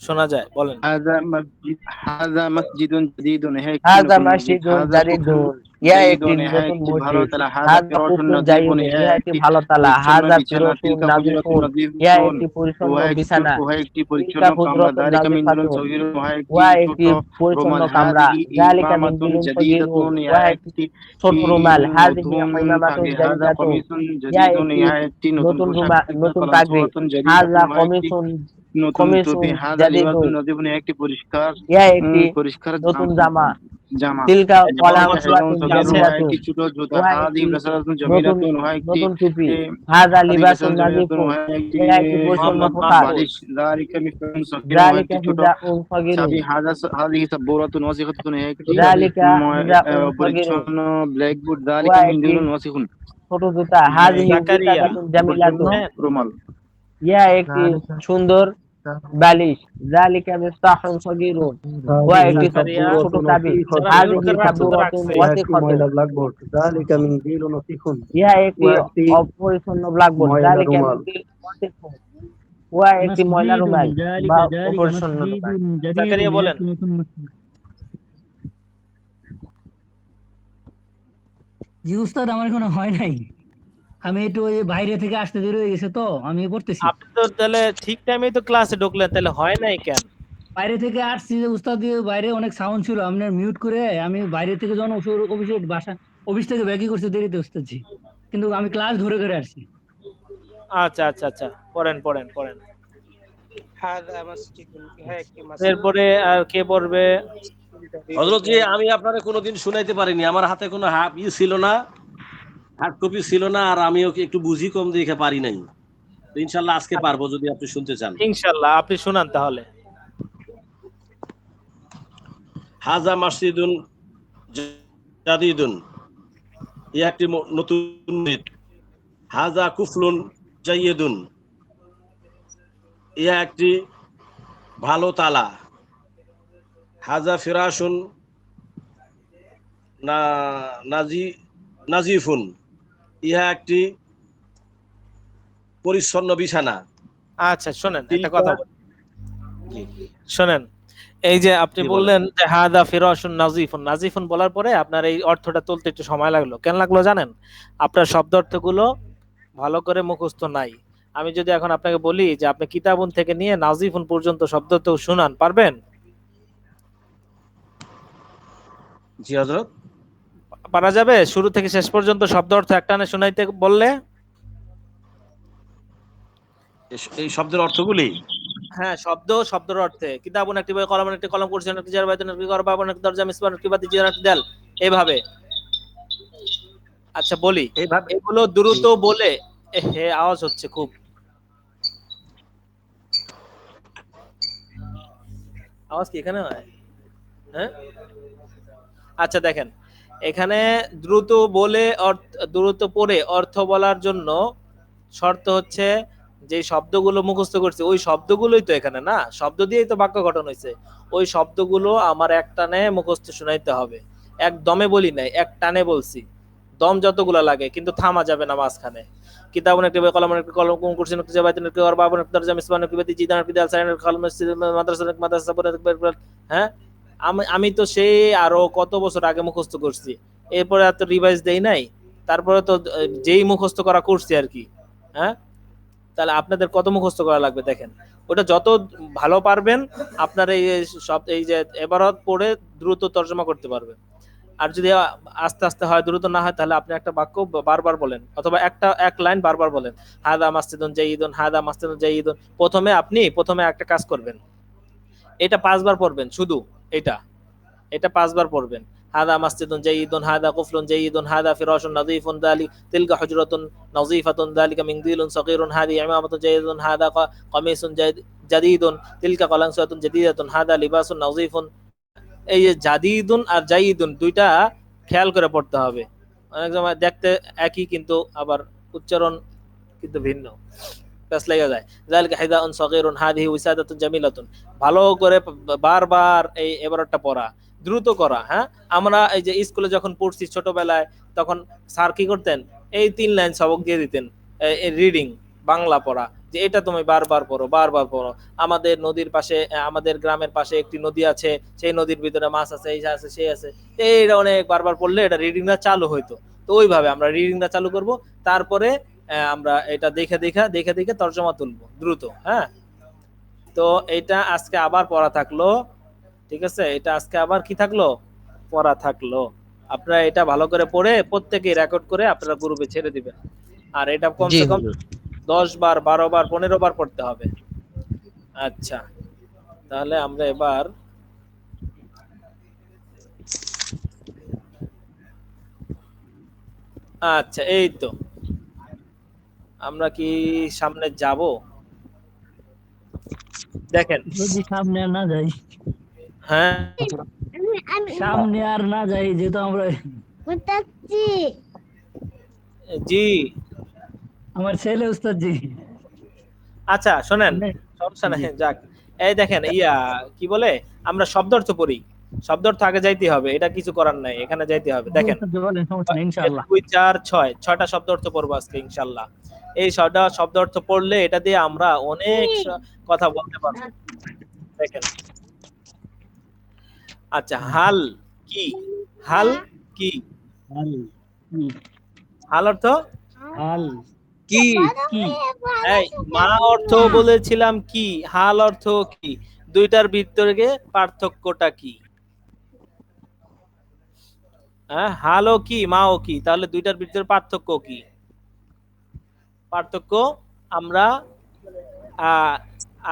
শোনা যায়, বলেন। হাযা মসজিদুন জাদীদুন, হ্যাঁ একটি হাযা নতুন মসজিদ। মাসজিদুন হাযা জাদীদুন, কুফরুন ইয়া একটি জাদীদুন, হ্যাঁ নতুন একটি ভালো মসজিদ। তালা। হাযা হাযা ফিরাশুন কুফরুন নাযীফুন, জাইয়ুন, হ্যাঁ ইহা একটি একটি ভালো তালা। পরিচ্ছন্ন হাযা বিছানা। ফিরাশুন তিলকা হুজরাতুন নাযীফুন, ইহা নাযীফুন, একটি পরিচ্ছন্ন বিছানা। ওহা একটি তিলকা পরিচ্ছন্ন কামরা। হুজরাতুন যালিকা মিনদুন নাযীফাতুন, সগীরুন, ওহা একটি উহা ছোট একটি পরিচ্ছন্ন রুমাল। কামরা। হাযিহি যালিকা ইমামাতুন মিনদিলুন সগীরুন, জাদীদাতুন, ইহা উহা একটি একটি ছোট রুমাল। হাযিহি নতুন ইমামাতুন পাগড়ি। হাযা জাদীদাতুন, কমিসুন ইহা জাদীদুন, একটি ইহা একটি নতুন নতুন পোশাক। তিলকা নতুন পাগড়ি। কালানসুওয়াতুন হাযা জাদীদাতুন, ওহা একটি কমিসুন নতুন কমিসুন টুপি। হাযা লিবাসুন জাদীদুন, নাযীফুন, একটি পরিষ্কার ইহা একটি পরিষ্কার নতুন জামা। জামা। তিলকা এটা মোহাম্মদ হেলুন কলানসুওয়াতুন সুন্নাহ আছে। সগীরুন, ওহা জামিলাতুন, একটি ছোট জুতা। উহা হাযিহি একটি বাসারাতুন নতুন জামিলাতুন, ওহা একটি নতুন টুপি। হাযা হাযিহি লিবাসুন বাসারাতুন জামিলাতুন, নাযীফুন, ওহা একটি ইহা একটি পরিচ্ছন্ন মোহাম্মদ পোশাক। মাহফুজ। বালিশ। যালিকা মিফতাহুন সগীরুন, ওহা যালিকা একটি ছোট হিজাউন সগীরুন, চাবি। হাযিহি সাব্বুরাতুন ওয়াসিখাতুন, ওহা একটি যালিকা হিজাউন সগীরুন, পরিচ্ছন্ন ব্ল্যাকবোর্ড। যালিকা উহা একটি মিনদিলুন ওয়াসিখুন, ছোট জুতা। হাযিহি জাকারিয়া, বিতাদাতুন পরিচ্ছন্ন জামিলাতুন, রুমাল। ইহা একটি সুন্দর বালিশ। যালিকা মিফতাহুন সগীরুন, উহা একটি জাকারিয়া, ছোট চাবি। যারা মিউট হাযিহি করে রাখছে তো সাব্বুরাতুন রাখছে। ওয়াসিখাতুন, ইহা একটি অপরিচ্ছন্ন ব্ল্যাকবোর্ড। যালিকা মিনদিলুন ওয়াসিখুন, উহা একটি ময়লা রুমাল বা অপরিচ্ছন্ন রুমাল। জাকারিয়া বলেন। একটি নতুন মসজিদ। জি উস্তাদ, আমার এখনো হয় নাই। আমি একটু ওই বাইরে থেকে আসতে দেরি হয়ে গেছে, তো আমি পড়তেছি। আপনি তো তাহলে ঠিক টাইমেই তো ক্লাসে ঢুকলেন, তাহলে হয় নাই কেন? বাইরে থেকে আসছি যে উস্তাদ, বাইরে অনেক সাউন্ড ছিল, আপনার মিউট করে আমি বাইরে থেকে যখন অফিসে অফিস থেকে ব্যাকই করতে দেরিতে উস্তাদজি, কিন্তু আমি ক্লাস ধরে করে আসছি। আচ্ছা আচ্ছা আচ্ছা, পড়েন পড়েন পড়েন। হাযা মাসজিদুন, ইহা একটি মসজিদ। এরপরে আর কে পড়বে? হযরত জি, আমি আপনারে কোনোদিন শুনাইতে পারিনি। আমার হাতে কোনো ছিল না, হার্ড কপি ছিল না, আর আমিও একটু বুঝি কম দেখে পারি নাই। তো ইনশাআল্লাহ আজকে পারবো, যদি আপনি শুনতে চান। ইনশাআল্লাহ, আপনি শুনান তাহলে। হাযা মসজিদুন জাদীদুন, ইহা একটি নতুন মসজিদ। হাযা কুফলুন জাইয়্যিদুন, ইহা একটি ভালো তালা। হাযা ফিরাশুন নাযীফুন, ইহা একটি পরিচ্ছন্ন বিছানা। আচ্ছা শোনেন, একটা কথা বলি, শোনেন। এই যে আপনি বললেন যে হাদা ফিরাশুন নাযীফুন, নাযীফুন বলার পরে আপনার এই অর্থটা তুলতে একটু সময় লাগলো। কেন লাগলো জানেন? আপনার শব্দ অর্থগুলো ভালো করে মুখস্থ নাই। আমি যদি এখন আপনাকে বলি যে আপনি কিতাবুন থেকে নিয়ে নাযীফুন পর্যন্ত শব্দ তো শুনান, পারবেন? জি হযরত। পারা যাবে? শুরু থেকে শেষ পর্যন্ত শব্দ অর্থ একটানে শুনাইতে বললে? এই শব্দের অর্থগুলি? হ্যাঁ, শব্দের অর্থে। কিতাবুন একটি বই, কলম একটি কলম, কুরসিউন একটি চেয়ার, বাইতুন একটি ঘর, বাবুন একটি দরজা, মিসবাহুন একটি বাতি, জিরান একটি দেয়াল, এইভাবে। আচ্ছা বলি, এইভাবে এগুলো দ্রুত বলে, হে আওয়াজ হচ্ছে খুব, আওয়াজ কি এখানে হয়? হ্যাঁ, আচ্ছা দেখেন, এখানে দ্রুত বলে দ্রুত পড়ে অর্থ বলার জন্য শর্ত হচ্ছে যে শব্দগুলো মুখস্থ করছে ওই শব্দগুলোই তো এখানে, না শব্দ দিয়েই তো বাক্য গঠন হয়েছে, ওই শব্দগুলো আমার এক টানে মুখস্থ শোনাইতে হবে। এক দমে বলি নাই, এক টানে বলছি। দম যতগুলো লাগে, কিন্তু থামা যাবে না মাঝখানে। কিতাবুন একটি বই, কলম একটি কলম, কুরসিউন একটি চেয়ার, বাইতুন একটি ঘর, বাবুন একটি দরজা, মিসবাহুন একটি বাতি, জিরান একটি দেয়াল, সাইরান একটি কলম, মাদ্রাসা একটি মাদ্রাসা, হ্যাঁ। আমি তো সেই আরো কত বছর আগে মুখস্থ করছি, এরপরে এত রিভাইজ দেই নাই, তারপরে তো যেই মুখস্থ করা করছি আর কি। হ্যাঁ, তাহলে আপনাদের কত মুখস্থ করা লাগবে দেখেন। ওটা যত ভালো পারবেন আপনার এই সব এই যে এবারত পড়ে দ্রুত তর্জমা করতে পারবেন। আর যদি আস্তে আস্তে হয়, দ্রুত না হয়, তাহলে আপনি একটা বাক্য বারবার বলেন, অথবা এক লাইন বারবার বলেন। হাদা মাসজিদুন জাইয়্যিদুন, হাদা মাসজিদুন জাইয়্যিদুন। প্রথমে একটা কাজ করবেন, এটা 5 বার পড়বেন, শুধু এটা 5 বার পড়বেন। হাদা মাসজিদুন জাইয়্যিদুন, হাদা কুফলুন জাইয়্যিদুন, হাদা ফিরাশুন নাযীফুন, তিলকা হুজরাতুন নাযীফাতুন, যালিকা মিনদিলুন সগীরুন, হাযিহি ইমামাতুন জাইয়্যিদুন, হাদা কামিসুন জাদীদুন, তিলকা কালানসুওয়াতুন জাদীদাতুন, হাদা লিবাসুন নাযীফুন। এই যে জাদীদুন আর জাইয়্যিদুন দুইটা খেয়াল করে পড়তে হবে। অনেক সময় দেখতে একই কিন্তু আবার উচ্চারণ কিন্তু ভিন্ন, প্যাস লেগে যায়। যালিকা হিদাউন সগীরুন, হাযিহি উসাদাতুন জামিলাতুন। ভালো করে বারবার এই এবারটা পড়া। দ্রুত করা। হ্যাঁ, আমরা এই যে স্কুলে যখন পড়ছি ছোটবেলায়, তখন স্যার কি করতেন, এই 3 লাইন সবক দিয়ে দিতেন, রিডিং, বাংলা পড়া, যে এটা তুমি বারবার পড়ো, বারবার পড়ো। আমাদের নদীর পাশে, আমাদের গ্রামের পাশে একটি নদী আছে, সেই নদীর ভিতরে মাছ আছে, এই আছে, সেই আছে, এইটা অনেক বারবার পড়লে এটা রিডিংটা চালু হইতো। তো ওইভাবে আমরা রিডিংটা চালু করব, তারপরে আমরা এটা দেখে দেখে দেখে দেখে তর্জমা তুলবো দ্রুত। হ্যাঁ, তো এটা আজকে আবার পড়া থাকলো, ঠিক আছে, এটা আজকে আবার কি থাকলো, পড়া থাকলো। আপনারা এটা ভালো করে পড়ে প্রত্যেকেই রেকর্ড করে আপনারা গ্রুপে ছেড়ে দিবেন। আর এটা জি কমসে কম হুজুর। 10 বার, 12 বার, 15 বার পড়তে হবে। আচ্ছা, তাহলে আমরা এবার আচ্ছা, এই তো আমরা কি সামনে যাব? দেখেন, যদি সামনে আর না যাই, হ্যাঁ, সামনে আর না যাই, যেহেতু আমরা জি, আমার ছেলে উস্তাদ জি। আচ্ছা শোনেন, সমস্যা জি। নাই, যাক। এই দেখেন, কি বলে, আমরা শব্দার্থ পড়ি, শব্দার্থ আগে যাইতে হবে, এটা কিছু করার নাই, এখানে যাইতে হবে। দেখেন, উস্তাদ জি বলেন, সমস্যা নেই, ইনশাআল্লাহ। 2 4 6 6টা শব্দ অর্থ পড়বো আজকে ইনশাআল্লাহ। এই 6টা শব্দ অর্থ পড়লে এটা দিয়ে আমরা অনেক কথা বলতে পারবো। দেখেন, আচ্ছা, হাল কি? হাল কি? হাল কি? হাল অর্থ হাল কি? কি? এই মা অর্থ বলেছিলাম কি, হাল অর্থ কি, দুইটার ভিতরে পার্থক্যটা কি? হ্যাঁ, হালও কি, মাও কি, তাহলে দুইটার ভিতরে পার্থক্য কি? পার্থক্য আমরা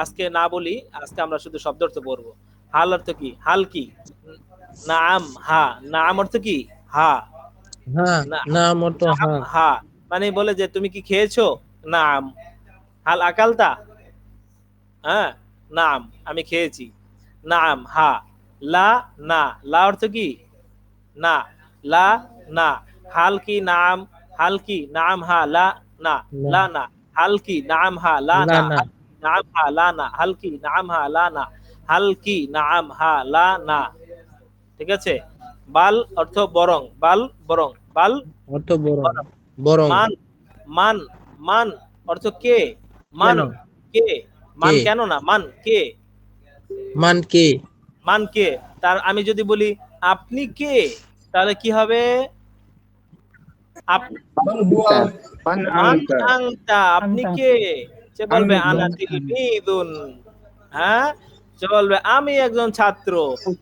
আজকে না বলি, আজকে আমরা শুধু শব্দ অর্থ পড়বো। হাল অর্থ কি? হাল কি? নাম, হা। নাম অর্থ কি? হা। হ্যাঁ, নাম অর্থ নাম, হ্যাঁ। হা, মানে বলে যে তুমি কি খেয়েছো? নাম। হাল আকালতা? হ্যাঁ, নাম, আমি খেয়েছি। নাম, হা। লা, না। লা অর্থ কি? না। লা, না। হাল কি, নাম, হাল কি, নাম, হা, লা, না। না, লা, না। হাল কি, নাম, হা, লা, না না। না। হাল কি, নাম, হা, লা, না। হাল কি, নাম, হা, লা, না। হাল কি, নাম, হা, লা, না। ঠিক আছে? বাল অর্থ বরং, বাল বরং, বাল অর্থ বরং। বরং। বরং। মান, মান, মান অর্থ কে? মান কেন? কে? মান কে? কেন না, মান কে? মান কে? মান কে? তার আমি যদি বলি আপনি কে, তাহলে কি হবে? من মান أنت আনতা, আপনি আনতা। কে? সে বলবে أنت আনা তিলমিদুন। হ্যাঁ, সে বলবে আমি একজন ছাত্র।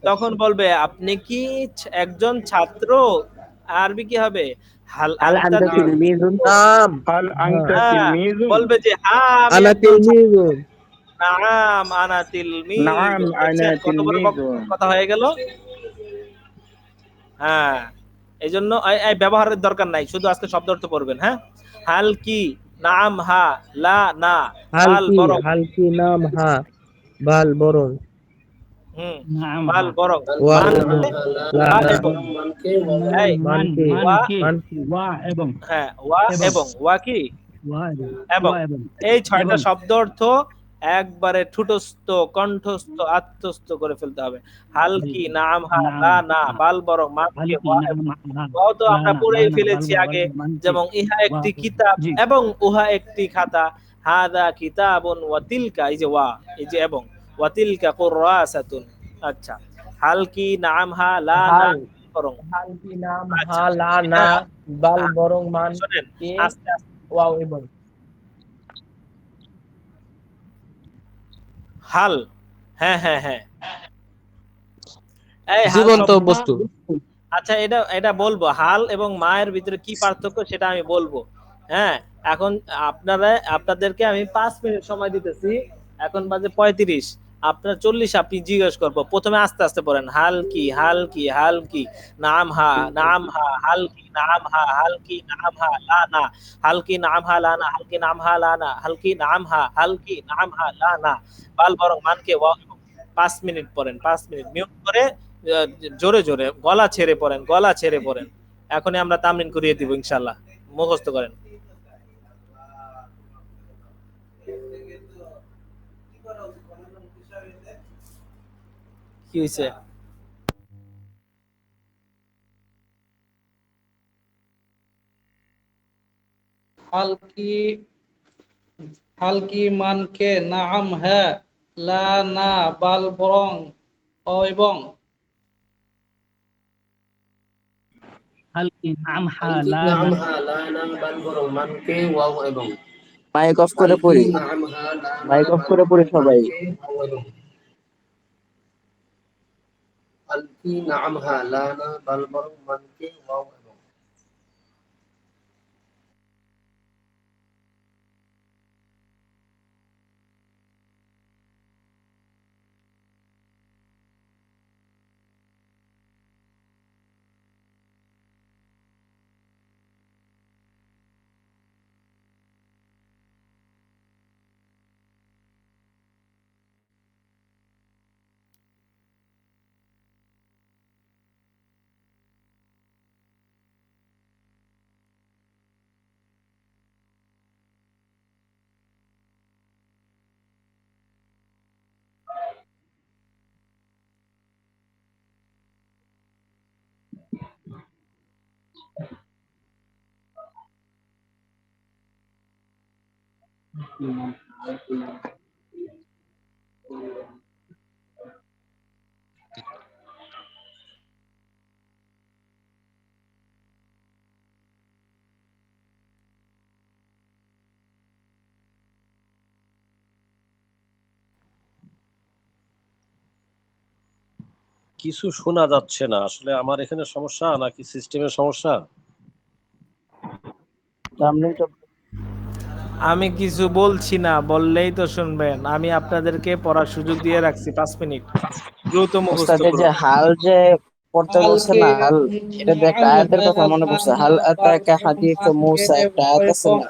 তখন বলবে আপনি কি একজন ছাত্র? আরবি কি হবে? হাল হাল আনতা আনতা তিল- তিলমিজুন? নাম। هل أنت হ্যাঁ। হ্যাঁ, تلميذ؟ বলবে যে হ্যাঁ আমি আনা একজন ছাত্র। তিলমিজুন। নাম আনা তিলমিদ। نعم أنا দেখছেন কত বড় تلميذ। কথা হয়ে গেল? হ্যাঁ, এই জন্য এই ব্যবহারের দরকার নাই, শুধু আজকে শব্দ অর্থ পড়বেন। হ্যাঁ, হাল কি, নাম, হা, লা, না। হাল বাল কি? বরং, হাল কি, নাম হা, বাল বরং। হুম, নাম বাল হা। বরং, ওয়া মান এবং লা ওয়া না। এবং, মান এই মান মান কি? মান ওয়া, কি? মান কি? ওয়া এবং, হ্যাঁ, ওয়া এবং, এবং, ওয়া কি, ওয়া এবং, এবং, ওয়া এবং, এই 6টা এবং। শব্দ অর্থ একবারে ঠুটস্থ, কণ্ঠস্থ, আত্মস্থ করে ফেলতে হবে। হাল জি। কি, নাম, হা, নাম লা, না। হা। বাল বরং, মান হাল কে, কি, ওয়া নাম এবং। হা, ওয়াও তো লা আমরা না, লা পড়েই না, বাল ফেলেছি বরং, আগে, মান কি? যেমন ইহা ওয়া। একটি কিতাব জি। এবং উহা একটি খাতা। হাদা কিতাবুন ওয়া তিলকা, এই যে ওয়া, এই যে এবং, ওয়া তিলকা কুররাসাতুন। আচ্ছা, হাল কি, নাম, হা, লা, না, হাল। বরং। হাল কি, নাম হা, আচ্ছা, লা না, সেটা বাল বরং, মান শোনেন, কে, আস্তে আস্তে। ওয়াও এবং। হাল, হ্যাঁ হ্যাঁ হ্যাঁ, এই হাল জীবন্ত শব্দ, বস্তু। আচ্ছা, এটা এটা বলবো, হাল এবং মায়ের ভিতরে কি পার্থক্য সেটা আমি বলবো। হ্যাঁ, এখন আপনাদেরকে আমি 5 মিনিট সময় দিতেছি, এখন বাজে 35, আপনার 40 আপনি জিজ্ঞেস করবো। প্রথমে আস্তে আস্তে পড়েন, হাল কি, হাল কি, হাল কি, নাম, হা, নাম, হা, হাল কি, নাম, হা, হাল কি, নাম, হা, লা, না। হাল কি, নাম, হা, লা, না। হাল কি, নাম, হা, লা, না। হাল কি, নাম, হা, হাল কি, নাম, হা, লা, না। বাল বরং, মান কে, ওয়া এবং। 5 মিনিট পড়েন, 5 মিনিট মিউট করে আহ, জোরে জোরে গলা ছেড়ে পড়েন, গলা ছেড়ে পড়েন। এখনই আমরা তামরিন করিয়ে দিব ইনশাআল্লাহ, মুখস্থ করেন। কি হয়েছে? হাল কি মানকে নাম হ্যাঁ লা না বাল বরং এবং হাল কি নাম হা লা না মাইক অফ করে পড়ি, মাইক অফ করে পড়ি সবাই। কিছু শোনা যাচ্ছে না, আসলে আমার এখানে সমস্যা নাকি সিস্টেমের সমস্যা? আমি কিছু বলছি না, বললেই তো শুনবেন। আমি আপনাদেরকে পড়ার সুযোগ দিয়ে রাখছি 5 মিনিট, দ্রুত মুখস্থ ওস্তাদের যে করুন। হাল যে পড়তে বলছে না, হাল এটা দিয়ে একটা আয়াতের কথা মনে পড়ছে। হাল আতাকা হাদিসু মূসা, একটা আয়াত আছে না,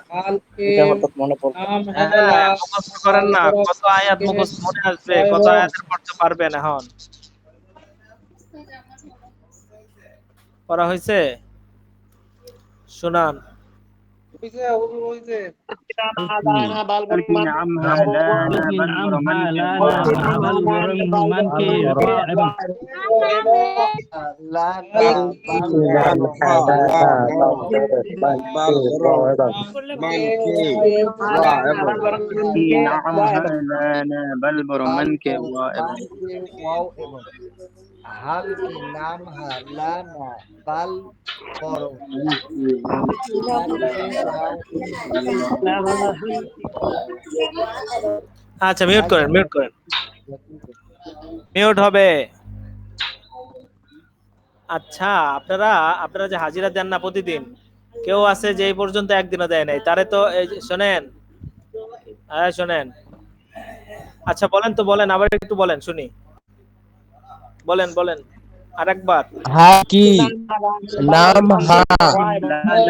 এটা হঠাৎ মনে পড়লো। হ্যাঁ, মুখস্থ করেন না। কত আয়াত মুখস্থ মনে আসবে, কত আয়াতের পড়তে পারবেন এখন? পড়া হয়েছে? শোনান। হাল কি নাম হা লা হাল না কি বাল নাম বরং হা মানকে লা ওয়া না এবং বাল বরং মানকে ওয়া এবং কি নাম হা লা না বাল বরং মানকে ওয়া এবং হাল কি নাম হা লা না বাল বরং আচ্ছা, মিউট করেন, মিউট করেন, মিউট হবে। আচ্ছা, আপনারা আপনারা যে হাজিরা দেন না প্রতিদিন, কেউ আছে যে এই পর্যন্ত একদিনও দেয় নাই, তারে তো এই যে শোনেন, শোনেন। আচ্ছা বলেন তো, বলেন, আবার একটু বলেন শুনি, বলেন বলেন আরেকবার। হাল কি নাম হা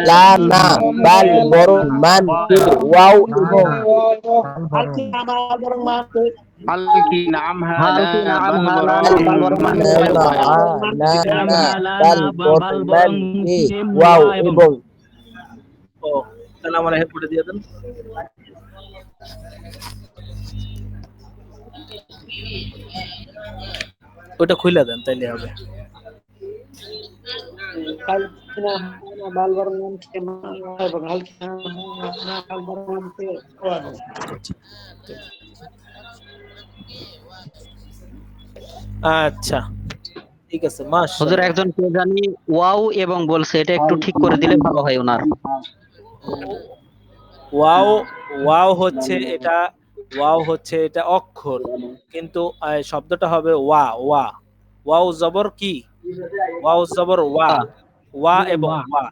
লা না বাল বরং মানকে ওয়াও এবং হাল কি নাম হা লা না বাল বরং মানকে ওয়া এবং বাল বরং মানকে ওয়াও এবং। ও, তাহলে আমার হেডফোনে দিয়ে দেন। ওটা খুলে দেন, তাইলে হবে। আচ্ছা, ঠিক আছে, হুজুর মাশাআল্লাহ। একজন কে জানি ওয়াও এবং বলছে, এটা একটু ঠিক করে দিলে ভালো হয় ওনার। ওয়াও, ওয়াও হচ্ছে এটা, ওয়াও হচ্ছে এটা অক্ষর, কিন্তু শব্দটা হবে ওয়া। ওয়া, ওয়াও জবর কি? ওয়াও জবর ওয়া, ওয়া এবং ওয়া।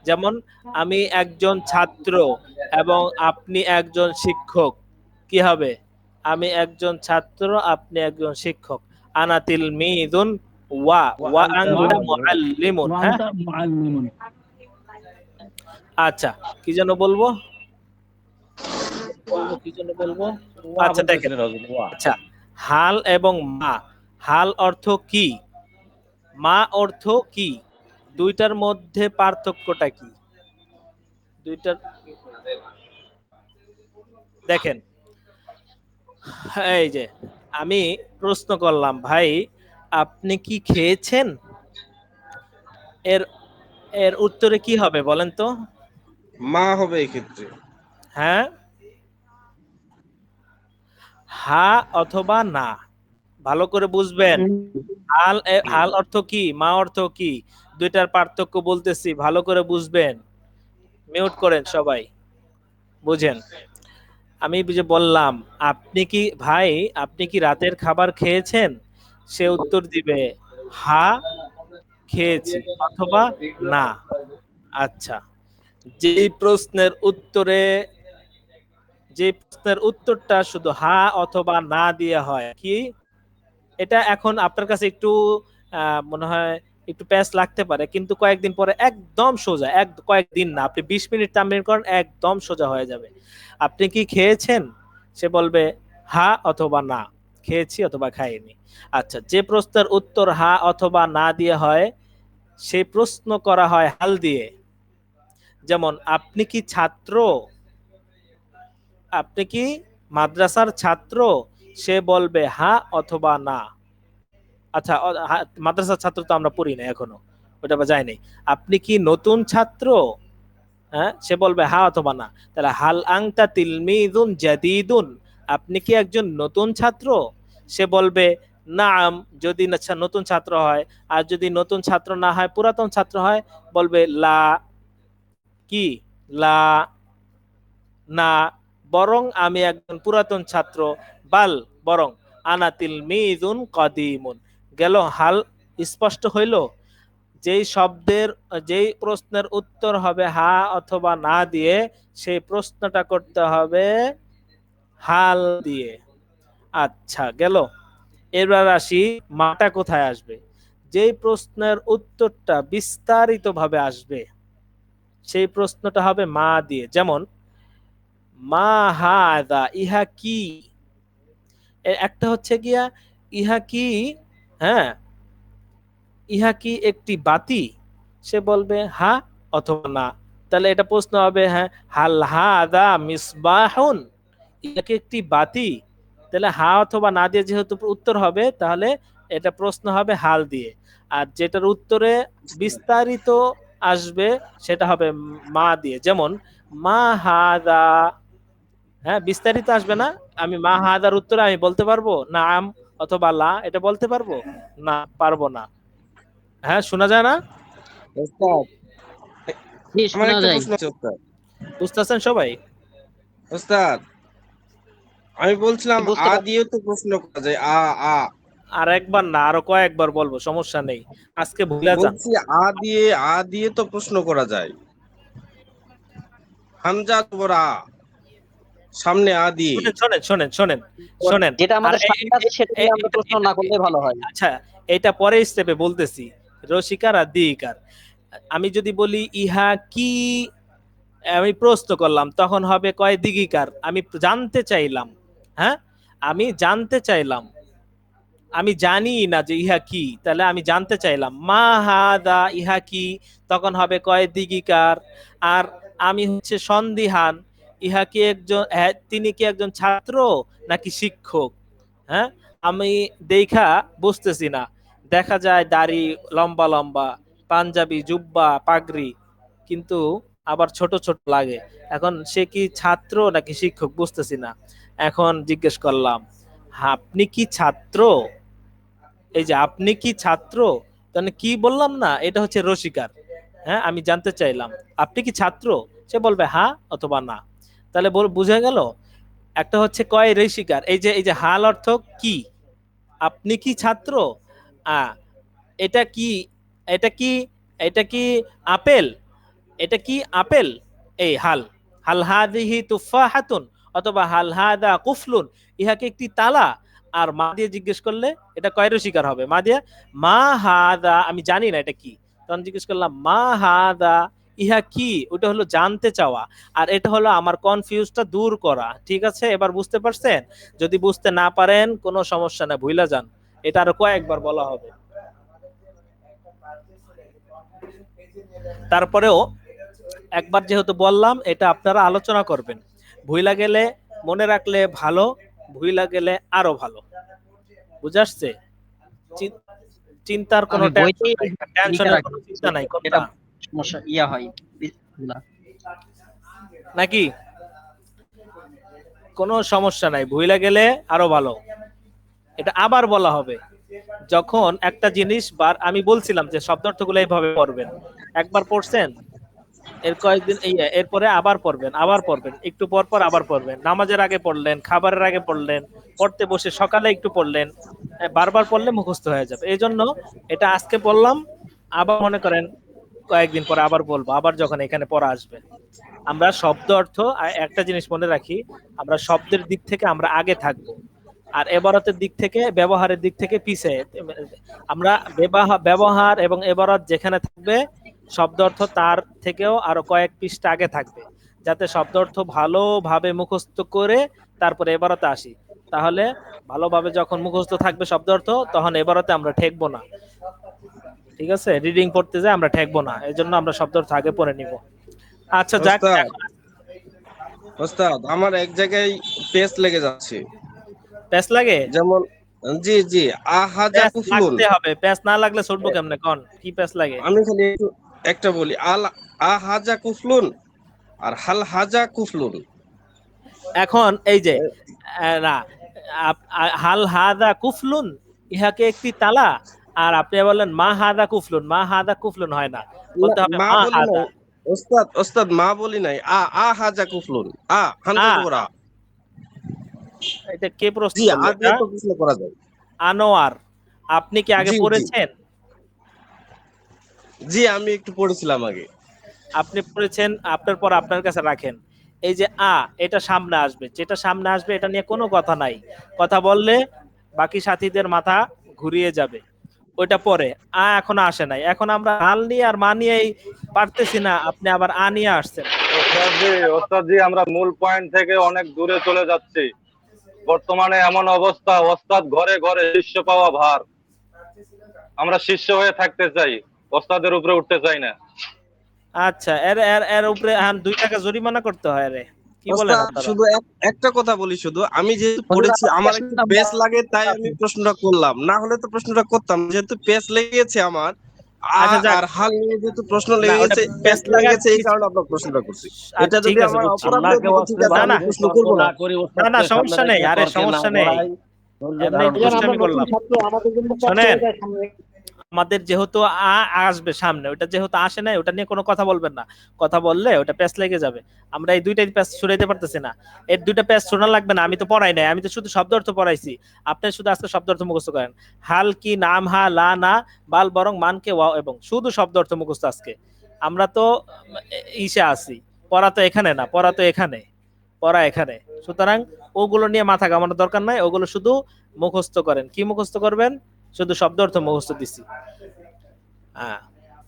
যেমন আমি একজন ছাত্র এবং আপনি একজন শিক্ষক, কি হবে? আমি একজন ছাত্র, আপনি একজন শিক্ষক। আনা তিলমিযুন ওয়া ওয়া আনতা মুআল্লিমুন। হ্যাঁ, আচ্ছা, কি যেন বলবো, কি যেন বলবো। আচ্ছা দেখেন, আচ্ছা, হাল এবং মা। হাল অর্থ কি, মা অর্থ কি, দুইটার মধ্যে পার্থক্যটা কি? দুইটার দেখেন, এই যে আমি প্রশ্ন করলাম, ভাই আপনি কি খেয়েছেন? এর এর উত্তরে কি হবে বলেন তো? মা হবে এই ক্ষেত্রে। হ্যাঁ, হা অথবা না, ভালো করে বুঝবেন। হাল অর্থ কি, মা অর্থ কি, দুইটার পার্থক্য বলতেছি, ভালো করে বুঝবেন। মিউট করেন সবাই, বুঝেন। আমি যে বললাম আপনি কি ভাই, আপনি কি রাতের খাবার খেয়েছেন, সে উত্তর দিবে হা খেয়েছি অথবা না। আচ্ছা, যে প্রশ্নের উত্তরটা শুধু হা অথবা না দিয়ে হয় কি, এটা এখন আপনার কাছে একটু মনে হয় একটু প্যাচ লাগতে পারে, কিন্তু কয়েকদিন পরে একদম সোজা, কয়েকদিন না, আপনি 20 মিনিট তামরিন করেন, একদম সোজা হয়ে যাবে। আপনি কি খেয়েছেন, সে বলবে হা অথবা না, খেয়েছি অথবা খাইনি। আচ্ছা, যে প্রশ্নের উত্তর হা অথবা না দিয়ে হয় সেই প্রশ্ন করা হয় হাল দিয়ে। যেমন আপনি কি ছাত্র, আপনি কি মাদ্রাসার ছাত্র, সে বলবে হা অথবা না। আচ্ছা, মাদ্রাসার ছাত্র তো আমরা পড়ি না এখনো, ওটা বা যায়নি। আপনি কি নতুন ছাত্র, হ্যাঁ, সে বলবে হা অথবা না। তাহলে হাল আংতা তিলমিদুন জাদিদুন, আপনি কি একজন নতুন ছাত্র, সে বলবে নাম, যদি নতুন ছাত্র হয়। আর যদি নতুন ছাত্র না হয়, পুরাতন ছাত্র হয়, বলবে লা, কি লা, না, বরং আমি একজন পুরাতন ছাত্র, বাল, বরং আনা তিলমিদুন কদিমুন। গেল, হাল স্পষ্ট হইল। যেই প্রশ্নের উত্তর হবে হা অথবা না দিয়ে, সেই প্রশ্নটা করতে হবে হাল দিয়ে। আচ্ছা, গেল। এবার আসি মাটা কোথায় আসবে। যেই প্রশ্নের উত্তরটা বিস্তারিত ভাবে আসবে সেই প্রশ্নটা হবে মা দিয়ে। যেমন মা হাদা, ইহা কি। একটা হচ্ছে গিয়া ইহা কি, হ্যাঁ, ইহা কি একটি বাতি, সে বলবে হা অথবা না। তাহলে এটা প্রশ্ন হবে, হ্যাঁ, হাল হাদা মিসবাহুন, ইহা কি একটি বাতি। তাহলে হা অথবা না দিয়ে যেহেতু উত্তর হবে, তাহলে এটা প্রশ্ন হবে হাল দিয়ে। আর যেটার উত্তরে বিস্তারিত আসবে সেটা হবে মা দিয়ে। যেমন মা হাদা, হ্যাঁ, বিস্তারিত আসবে না। আমি মা হাদার উত্তরে আমি বলতে পারবো নাম অথবা লা, এটা বলতে পারবো না, পারবো না। হ্যাঁ, শোনা যায় না? ওস্তাদ, জি, আমার শোনা একটা যায়। প্রশ্ন আছে ওস্তাদ। বুঝতেছেন সবাই? ওস্তাদ, আমি বলছিলাম বুঝতে আ পারছি। দিয়েও তো প্রশ্ন করা যায়, আ আ আর একবার না, আরো কয়েকবার বলবো, সমস্যা নেই, আজকে ভুলে যান। বলছি আ দিয়ে তো প্রশ্ন করা যায়। হামজা বড় আ, সামনে আ দিয়ে। শোনেন শোনেন শোনেন শোনেন শোনেন। যেটা আর আমাদের সামনে আছে সেটা দিয়ে আমরা প্রশ্ন না করলে ভালো হয়। আচ্ছা, এটা পরে স্টেপে বলতেছি, রসিকার আর দিকার। আমি যদি বলি ইহা কি, আমি প্রশ্ন করলাম, তখন হবে কয় দিগিকার, আমি জানতে চাইলাম। হ্যাঁ, আমি জানতে চাইলাম, আমি জানি না যে ইহা কি, তাহলে আমি জানতে চাইলাম। মা হাদা, ইহা কি, তখন হবে কয় দিগিকার। আর আমি হচ্ছে সন্দিহান, ইহা কি একজন, হ্যাঁ, তিনি কি একজন ছাত্র নাকি শিক্ষক। হ্যাঁ, আমি দেখা বুঝতেছি না, দেখা যায় দাড়ি লম্বা লম্বা, পাঞ্জাবি, জুব্বা, পাগড়ি, কিন্তু আবার ছোট ছোট লাগে। এখন সে কি ছাত্র নাকি শিক্ষক বুঝতেছি না। এখন জিজ্ঞেস করলাম, আপনি কি ছাত্র, এই যে আপনি কি ছাত্র, তাহলে কি বললাম না, এটা হচ্ছে রসিকার। হ্যাঁ, আমি জানতে চাইলাম আপনি কি ছাত্র, সে বলবে হ্যাঁ অথবা না। তাহলে বুঝে গেল। একটা হচ্ছে কয় রসিকার, এই যে হাল অর্থ কি, আপনি কি ছাত্র, এটা কি, এটা কি, এটা কি আপেল, এটা কি আপেল, এই হাল। হাল হাদিহি তুফাহাতুন, অথবা হাল হাদা কুফলুন, ইহাকে একটি তালা। আর মা দিয়ে জিজ্ঞেস করলে এটা কয়ের শিকার হবে, মা দিয়ে মা হাদা, আমি জানি না এটা কি, তখন জিজ্ঞেস করলাম মা হাদা, ইহা কি, ওটা হলো জানতে চাওয়া। আর এটা হলো আমার কনফিউজটা দূর করা। ঠিক আছে, এবার বুঝতে পারছেন? যদি বুঝতে না পারেন কোনো সমস্যা না, ভুলে যান, এটা আরো কয়েকবার বলা হবে। তারপরেও একবার যেহেতু বললাম, এটা আপনারা আলোচনা করবেন, ভুইলা গেলে মনে রাখলে ভালো, ভুইলা গেলে আরো ভালো। বুঝে আসছে? চিন্তার কোনো আমি বইতেই লিখে টেনশনের রাখি, কোনো চিন্তা নাই, এটা কোনটা সমস্যা ইয়া হয়। বিসমিল্লাহ। নাকি? কোনো সমস্যা নাই, ভুইলা গেলে আরো ভালো। এটা আবার বলা হবে যখন একটা জিনিস আমি বলছিলাম যে শব্দ অর্থগুলো এইভাবে পড়বেন, একবার পড়ছেন, এর কয়েকদিন এরপরে আবার পড়বেন, একটু পর পর আবার পড়বেন, নামাজের আগে পড়লেন, খাবারের আগে পড়লেন, পড়তে বসে সকালে একটু পড়লেন, বারবার পড়লে মুখস্থ হয়ে যাবে। এই জন্য এটা আজকে বললাম, আবার মনে করেন কয়েকদিন পরে আবার বলবো, আবার যখন এখানে পড়া আসবে। আমরা শব্দ অর্থ একটা জিনিস মনে রাখি, আমরা শব্দের দিক থেকে আমরা আগে থাকবো, আর এবারতের দিক থেকে, ব্যবহারের দিক থেকে পিছে। আমরা ব্যবহার এবং এবারত যেখানে থাকবে, শব্দ অর্থ তার থেকেও আরো কয়েক পৃষ্ঠা আগে থাকবে, যাতে শব্দ অর্থ ভালোভাবে মুখস্থ করে তারপরে এবারতে আসি। তাহলে ভালোভাবে যখন মুখস্থ থাকবে শব্দ অর্থ, তখন এবারতে আমরা ঠেকবো না। ঠিক আছে, রিডিং পড়তে যায় আমরা ঠেকবো না, এই জন্য আমরা শব্দ অর্থ আগে পড়ে নিব। আচ্ছা যাক, ওস্তাদ আমার এক জায়গায় পেস্ট লেগে যাচ্ছে। প্যাস লাগে? যেমন জি জি, আহাজা কুফলুন। লাগতে হবে, প্যাস না লাগলে ছুটবো কেমনে? কোন কি প্যাস লাগে? আমি খালি একটা বলি, আহাজা কুফলুন আর হাল হাজা কুফলুন। এখন এই যে না, হাল হাদা কুফলুন, ইহাকে একটি তালা, আর আপনি বললেন মা হাদা কুফলুন, মা হাদা কুফলুন হয় না, বলতে হবে মা মা বলি হাদা। নাই ওস্তাদ, ওস্তাদ মা বলি নাই, আহাজা কুফলুন, হামজা জবরা। এটা কে প্রশ্ন জি, করলো? আগে তো প্রশ্ন করা যায়। আনোয়ার, আপনি কি আগে জি, জি। পড়েছেন? জি, আমি একটু পড়েছিলাম আগে। আপনি পড়েছেন, আপনার পর আপনার কাছে রাখেন। এই যে এটা সামনে আসবে, যেটা সামনে আসবে এটা নিয়ে কোনো কথা নাই, কথা বললে বাকি সাথীদের মাথা ঘুরিয়ে যাবে। ওইটা পরে, এখনো আসে নাই। এখন আমরা হাল নিয়ে আর মা নিয়েই পারতেছি না, আপনি আবার নিয়ে আসছেন। ওস্তাদ জি, আমরা মূল পয়েন্ট থেকে অনেক দূরে চলে যাচ্ছি। বর্তমানে এমন অবস্থা, ওস্তাদ ঘরে ঘরে শিষ্য পাওয়া ভার। আমরা শিষ্য হয়ে থাকতে চাই, ওস্তাদের উপরে উঠতে চাই না। আচ্ছা, এর এর এর উপরে 2 টাকা জরিমানা করতে হয় রে, কি বলেন ওস্তাদ আপনারা? শুধু একটা কথা বলি, শুধু আমি যেহেতু পড়েছি আমার একটু পেস লাগে, তাই আমি প্রশ্নটা করলাম, না হলে তো প্রশ্নটা করতাম। যেহেতু পেস লেগেছে আমার, আচ্ছা যাক, আর হাল নিয়ে যেহেতু প্রশ্ন না, লেগে ওটা গেছে, পেস পেস লেগে লাগার গেছে, এই কারণে আপনার প্রশ্নটা করছি। এটা ঠিক যদি আছে, আমার বুঝছি। অপরাধ হয়ে থাকে, ঠিক আছে, না, আমি না, প্রশ্ন করবো না। না, সমস্যা নেই, আরে সমস্যা নেই, এমনি দুষ্টামি করলাম। শোনেন, আমাদের যেহেতু আসবে সামনে, ওটা যেহেতু আসে নাই, ওটা নিয়ে কোনো কথা বলবেন না। কথা বললে ওটা প্যাচ লেগে যাবে। আমরা এই দুইটাই প্যাচ ছুড়াইতে পারতেছি না, এর দুইটা প্যাচ শোনা লাগবে না। আমি তো পড়াই নাই, আমি তো শুধু শব্দ অর্থ পড়াইছি। আপনি শুধু আজকে শব্দ অর্থ মুখস্থ করেন। হাল কি, নাম, হা, লা, না, বাল, বরং, মানকে, ওয়াও এবং, শুধু শব্দ অর্থ মুখস্থ আজকে। আমরা তো ইসে আছি, পড়া তো এখানে না, পড়া তো এখানে, পড়া এখানে। সুতরাং ওগুলো নিয়ে মাথা ঘামানোর দরকার নাই, ওগুলো শুধু মুখস্থ করেন। কি মুখস্থ করবেন? শুধু শব্দ অর্থ মুখস্থ দিছি।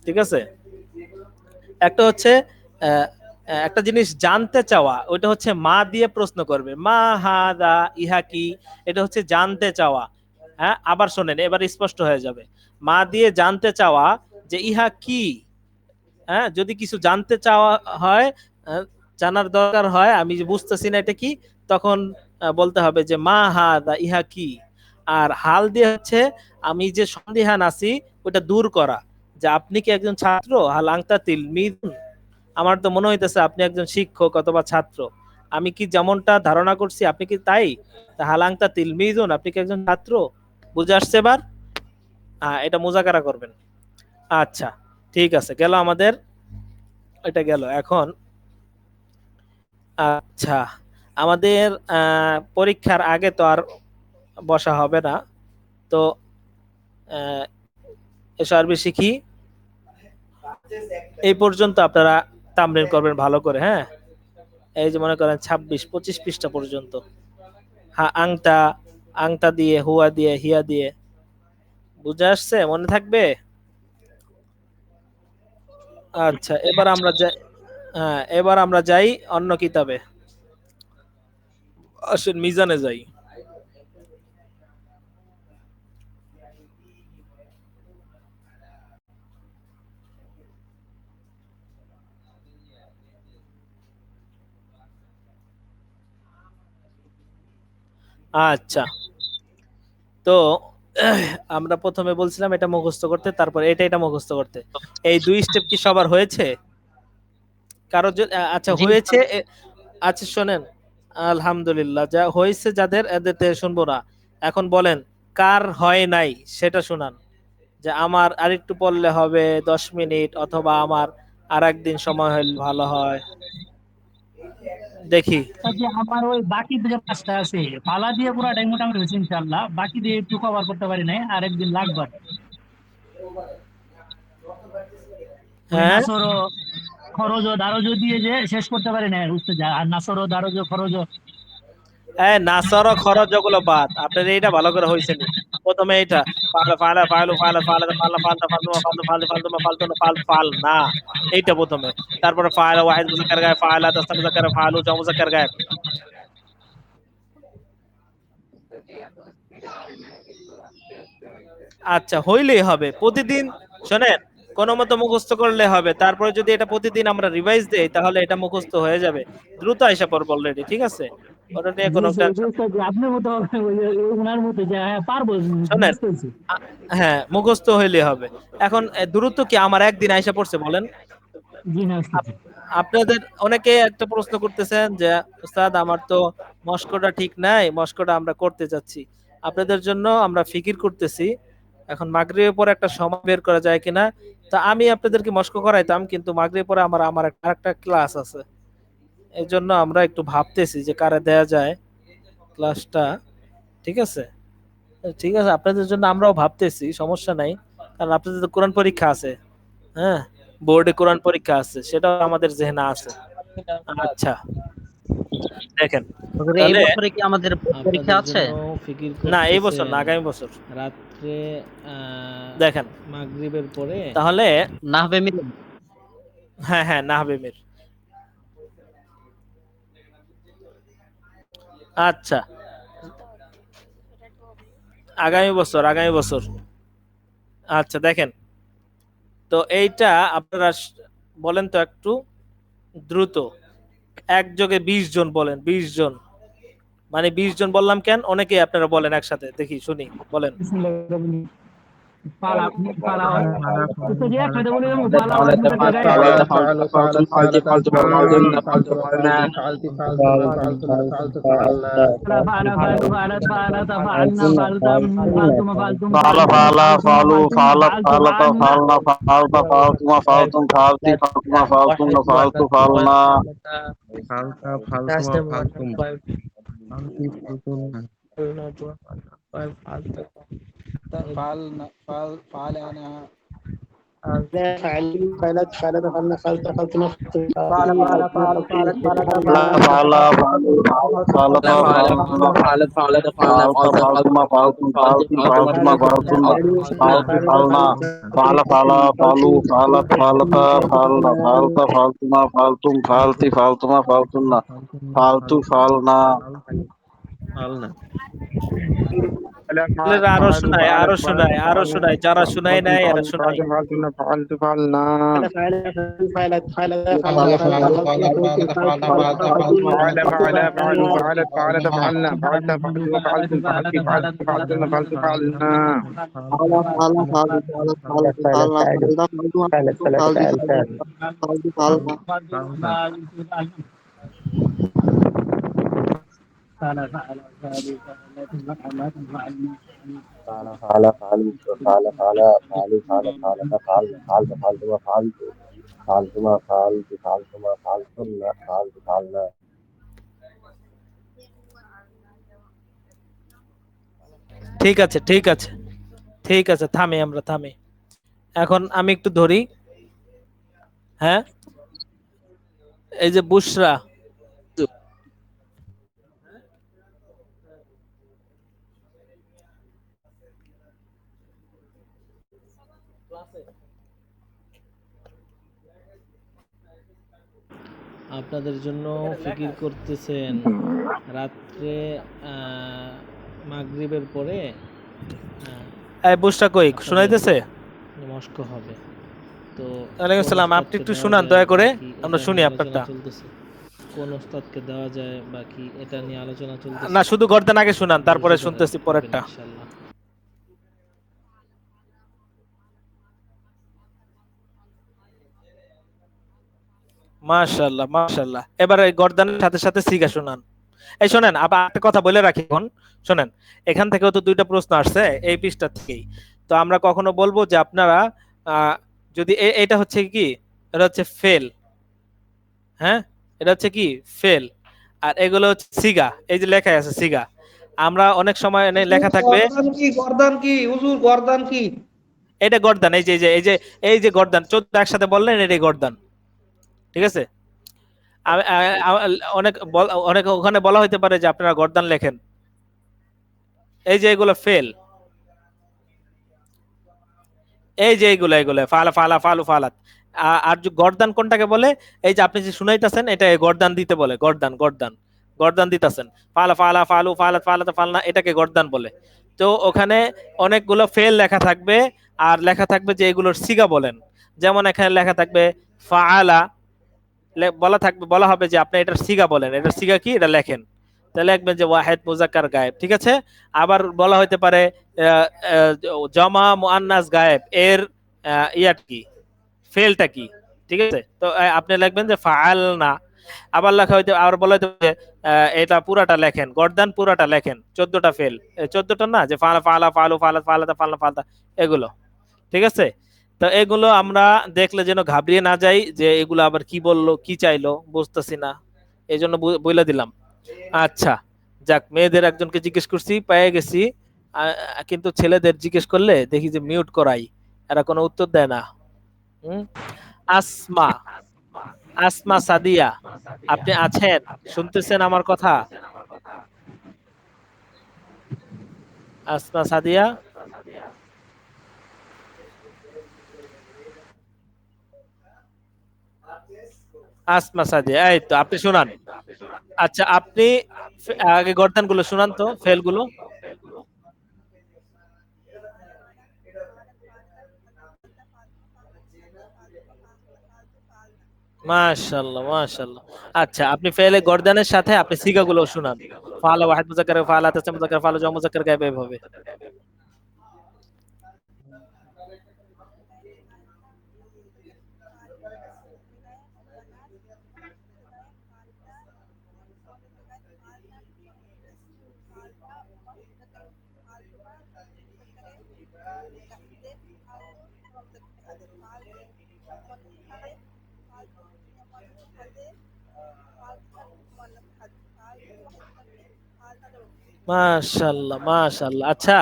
ঠিক আছে। একটা হচ্ছে একটা জিনিস জানতে চাওয়া, ওইটা হচ্ছে মা দিয়ে প্রশ্ন করবে, মা হাদা, ইহা কি, এটা হচ্ছে জানতে চাওয়া। হ্যাঁ, আবার শোনেন, এবার স্পষ্ট হয়ে যাবে। মা দিয়ে জানতে চাওয়া যে ইহা কি। হ্যাঁ, যদি কিছু জানতে চাওয়া হয়, জানার দরকার হয়, আমি যে বুঝতেছি না এটা কি, তখন বলতে হবে যে মা হাদা, ইহা কি। আর হাল দিয়ে হচ্ছে আমি যে সন্দিহান আছি ওটা দূর করা, যে আপনি কি একজন ছাত্র, হাল আংতা তিলমিদুন, আমার তো মনে হইতেছে আপনি একজন শিক্ষক অথবা ছাত্র। আমি কি যেমনটা ধারণা করছি আপনি কি তাই? হাল আংতা তিলমিদুন, আপনি কি একজন ছাত্র? বুঝে আসছে এবার? এটা মুজাকারা করবেন। আচ্ছা ঠিক আছে, গেল আমাদের, এটা গেল। এখন আচ্ছা, আমাদের পরীক্ষার আগে তো আর বসা হবে না, তো এসো আরবি শিখি এই পর্যন্ত আপনারা তামরিন করবেন ভালো করে। হ্যাঁ, এই যে মনে করেন 26-25 পৃষ্ঠা পর্যন্ত। হ্যাঁ, আংটা, আংটা দিয়ে, হুয়া দিয়ে, হিয়া দিয়ে। বুঝে আসছে? মনে থাকবে? আচ্ছা, এবার আমরা যাই, এবার আমরা যাই অন্য কিতাবে। আসেন মিজানে যাই। আচ্ছা, তো আমরা প্রথমে বলছিলাম এটা মুখস্থ করতে, তারপর এটা মুখস্থ করতে। এই 2 স্টেপ কি সবার হয়েছে? কারো আচ্ছা জি হয়েছে আচ্ছা শোনেন, আলহামদুলিল্লাহ, যা হয়েছে যাদের এদের থেকে শুনবো না। এখন বলেন কার হয় নাই সেটা শুনান, যে আমার আরেকটু পড়লে হবে 10 মিনিট, অথবা আমার আর একদিন সময় হলে ভালো হয়। দেখি। যে আমার ওই বাকি যে কাজটা আছে পালা দিয়ে পুরাটাই মোটামুটি হয়েছে ইনশাল্লাহ, বাকি দিয়ে একটু কভার করতে পারি নাই, আর একদিন লাগবে। ওই হ্যাঁ নাসর ও খরচ ও দারজ দিয়ে যে শেষ করতে পারি না উস্তাদ, আর নাসর ও দারজ ও খরচ ও নাসর ও খরচ যেগুলো বাদ, আপনার এইটা ভালো করে হয়েছে নি। প্রথমে এইটা ফালা ফালা ফালু ফালা ফালা ফালা ফালতা ফালতু ফালতু ফালতু ফালতু ফালতু ফাল ফাল না, এইটা প্রথমে। তারপরে ফালা ওয়াহিদ মুজাক্কার গায়েব, ফালা তাসনিয়া মুজাক্কার, ফালু জামু মুজাক্কার গায়েব। আচ্ছা হইলেই হবে প্রতিদিন। শোনেন, কোনো মতো মুখস্থ করলে হবে, তারপরে যদি এটা প্রতিদিন আমরা রিভাইজ দেই তাহলে এটা মুখস্থ হয়ে যাবে, দ্রুত আইসা পড়বো অলরেডি। ঠিক আছে, ওটা নিয়ে কোনো টেনশন। আপনার মতো ওনার মতো যে হ্যাঁ পারবো, শোনেন, বুঝতে পারছি। হ্যাঁ মুখস্থ হইলে হবে। এখন দূরত্ব কি আমার একদিন আইসা পড়ছে বলেন? জি না উস্তাদ। আপনাদের অনেকে একটা প্রশ্ন করতেছেন যে উস্তাদ আমার তো মস্কোটা ঠিক নাই, মস্কোটা আমরা করতে যাচ্ছি, আপনাদের জন্য আমরা ফিকির করতেছি এখন মাগরিবের পর একটা সময় বের করা যায় কিনা। তা আমি আপনাদেরকে মস্কো করাইতাম, কিন্তু মাগরিবের পরে আমার আমার একটা ক্লাস আছে, এই জন্য আমরা একটু ভাবতেছি যে কারে দেয়া যায় ক্লাসটা। ঠিক আছে, ঠিক আছে, আপনাদের জন্য আমরাও ভাবতেছি, সমস্যা নাই। কারণ আপনাদের তো কোরআন পরীক্ষা আছে, হ্যাঁ বোর্ডে কোরআন পরীক্ষা আছে, সেটাও আমাদের জেহনা আছে। আচ্ছা দেখেন হুজুর, এই তাহলে, বছরে কি আমাদের পরীক্ষা আছে? না এই বছর না, আগামী বছর রাত্রে দেখেন মাগরিবের পরে তাহলে। নাহবে মিলে হ্যাঁ হ্যাঁ নাহবে মির। আচ্ছা আগামী বছর, আগামী বছর। আচ্ছা দেখেন, তো এইটা আপনারা বলেন তো একটু দ্রুত, একযোগে 20 জন বলেন, 20 জন, মানে 20 জন বললাম কেন, অনেকে আপনারা বলেন একসাথে, দেখি শুনি, বলেন। পালা পালা উস্তাদ যে একসাথে বলে দেবো, পালা فعل ওয়াহিদ মুজাক্কার فعل গায়েব। فعل فعل فعل فعل فعلنا فعلت فعلنا فعلت فعلنا فعل فعل فعلت فعلت فعلنا فعلتم فعلتم فعلتم فعل فعل فعلوا فعلت فعلت فعلت فعلنا فعلت فعلتم فعلتم فعلتي فعلتم فعلتن فعلت فعلنا فعل فعلت فعلت فعلت فعلتم فعلتم فعلتي فعلتم فعلتن فعلت فعلنا فعل فعل فعلوا فعلت فعلت فعلنا فعلت فعلتما فعلتم فعلتي فعلتما فعلتن فعلت فعلنا আরো শোনায়, আরো শোনায়, আরো শোনায়, যারা শোনায় নাই এরা শোনায়। فعلت فعلنا فعل فعل فعلوا فعلت فعلت فعلنا فعلت فعلوا فعلتم فعلتي فعلت فعلتن فعلت فعلنا فعل فعلوا فعل فعل فعلوا فعل فعلت فعل فعلت فعلتما فعلت فعلتما فعلت فعلتما فعلتن فعلت فعلنا ঠিক আছে ঠিক আছে ঠিক আছে, থামি, আমরা থামি। এখন আমি একটু ধরি। হ্যাঁ এই যে বুশরা, আপনাদের জন্য ফিকির করতেছেন রাত্রে মাগরিবের পরে এই বুশরা কই শোনাইতেছে? মস্ক হবে। তো ওয়ালাইকুম আসসালাম, আপনি একটু শুনান দয়া করে, আমরা শুনি আপনারটা। চলতেছে কোন ওস্তাদকে দেওয়া যায় বাকি এটা নিয়ে আলোচনা চলতেছে। না শুধু গর্দান আগে শুনান, তারপরে শুনতেছি পরেরটা। ইনশাআল্লাহ। মাশাআল্লাহ মাশাআল্লাহ। এবার এই গর্দানের সাথে সাথে সিগা শোনান। এই শোনেন, আবার একটা কথা বলে রাখি এখন শোনেন, এখান থেকেও তো 2টা প্রশ্ন আসছে এই পৃষ্ঠা থেকেই। তো আমরা কখনো বলবো যে আপনারা যদি এটা হচ্ছে কি, এটা হচ্ছে ফেল, হ্যাঁ এটা হচ্ছে কি ফেল, আর এগুলো হচ্ছে সিগা, এই যে লেখা আছে সিগা। আমরা অনেক সময় লেখা থাকবে গর্দান কি হুজুর, গর্দান কি? এটা গর্দান, এই যে গর্দান 14 একসাথে বললেন, এটাই গর্দান, ঠিক আছে? অনেক অনেক ওখানে বলা হতে পারে যে আপনারা গর্দান লেখেন, এই যে এগুলো ফেল, এই যে এগুলো ফালা ফালা ফালু ফালাত। আর যে গর্দান কোনটাকে বলে, এই যে আপনি যে শুনাইতেছেন এটা গর্দান দিতে বলে, গর্দান গর্দান গর্দান দিতেছেন, ফালা ফালা ফালু ফালাত ফালাত ফালনা, এটাকে গর্দান বলে। তো ওখানে অনেকগুলো ফেল লেখা থাকবে, আর লেখা থাকবে যে এগুলোর সিগা বলেন। যেমন এখানে লেখা থাকবে ফাআলা, বলা হবে যে আপনি এটার সিগা বলেন, এটার সিগা কি এটা লেখেন, তাহলে লিখবেন যে ওয়াহিদ মুজাক্কার গায়েব, ঠিক আছে? আবার বলা হতে পারে জমা মুআন্নাস গায়েব, এর ইয়াট কি, ফেলটা কি, ঠিক আছে? তো আপনি লিখবেন যে ফাআলনা। আবার লেখা হইতে, আবার বলা হতে পারে এটা পুরাটা লেখেন, গর্দান পুরাটা লেখেন, 14টা ফেল, 14টা না, যে ফালা ফালা ফালু ফালাত ফালাতা ফালনা ফালতা, এগুলো, ঠিক আছে? তো এগুলো আমরা দেখলে যেন ঘাবড়িয়ে না যাই যে এগুলো আবার কি বললো, কি চাইলো, বুঝতেছি না, এই জন্য বলে দিলাম। আচ্ছা যাক, মেয়েদের একজনকে জিজ্ঞেস করছি, পেয়ে গেছি, কিন্তু ছেলেদের জিজ্ঞেস করলে দেখি যে মিউট করাই, এরা কোনো উত্তর দেয় না। আসমা, আসমা সাদিয়া, আপনি আছেন, শুনতেছেন আমার কথা? আসমা সাদিয়া, আসমা সাদিয়া, এই তো আপনি শুনান। আচ্ছা আপনি আগে গর্দান গুলো শুনান তো, ফেল গুলো। মাশাআল্লাহ মাশাআল্লাহ। আচ্ছা আপনি ফেলে গর্দানের সাথে আপনি সিগা গুলো শুনান, ফালা ওয়াহিদ মুজাক্কার, ফালা তাসনিয়া মুজাক্কার, ফালা জামা মুজাক্কার গায়েব, এভাবে। মাশাআল্লাহ মাশাআল্লাহ। আচ্ছা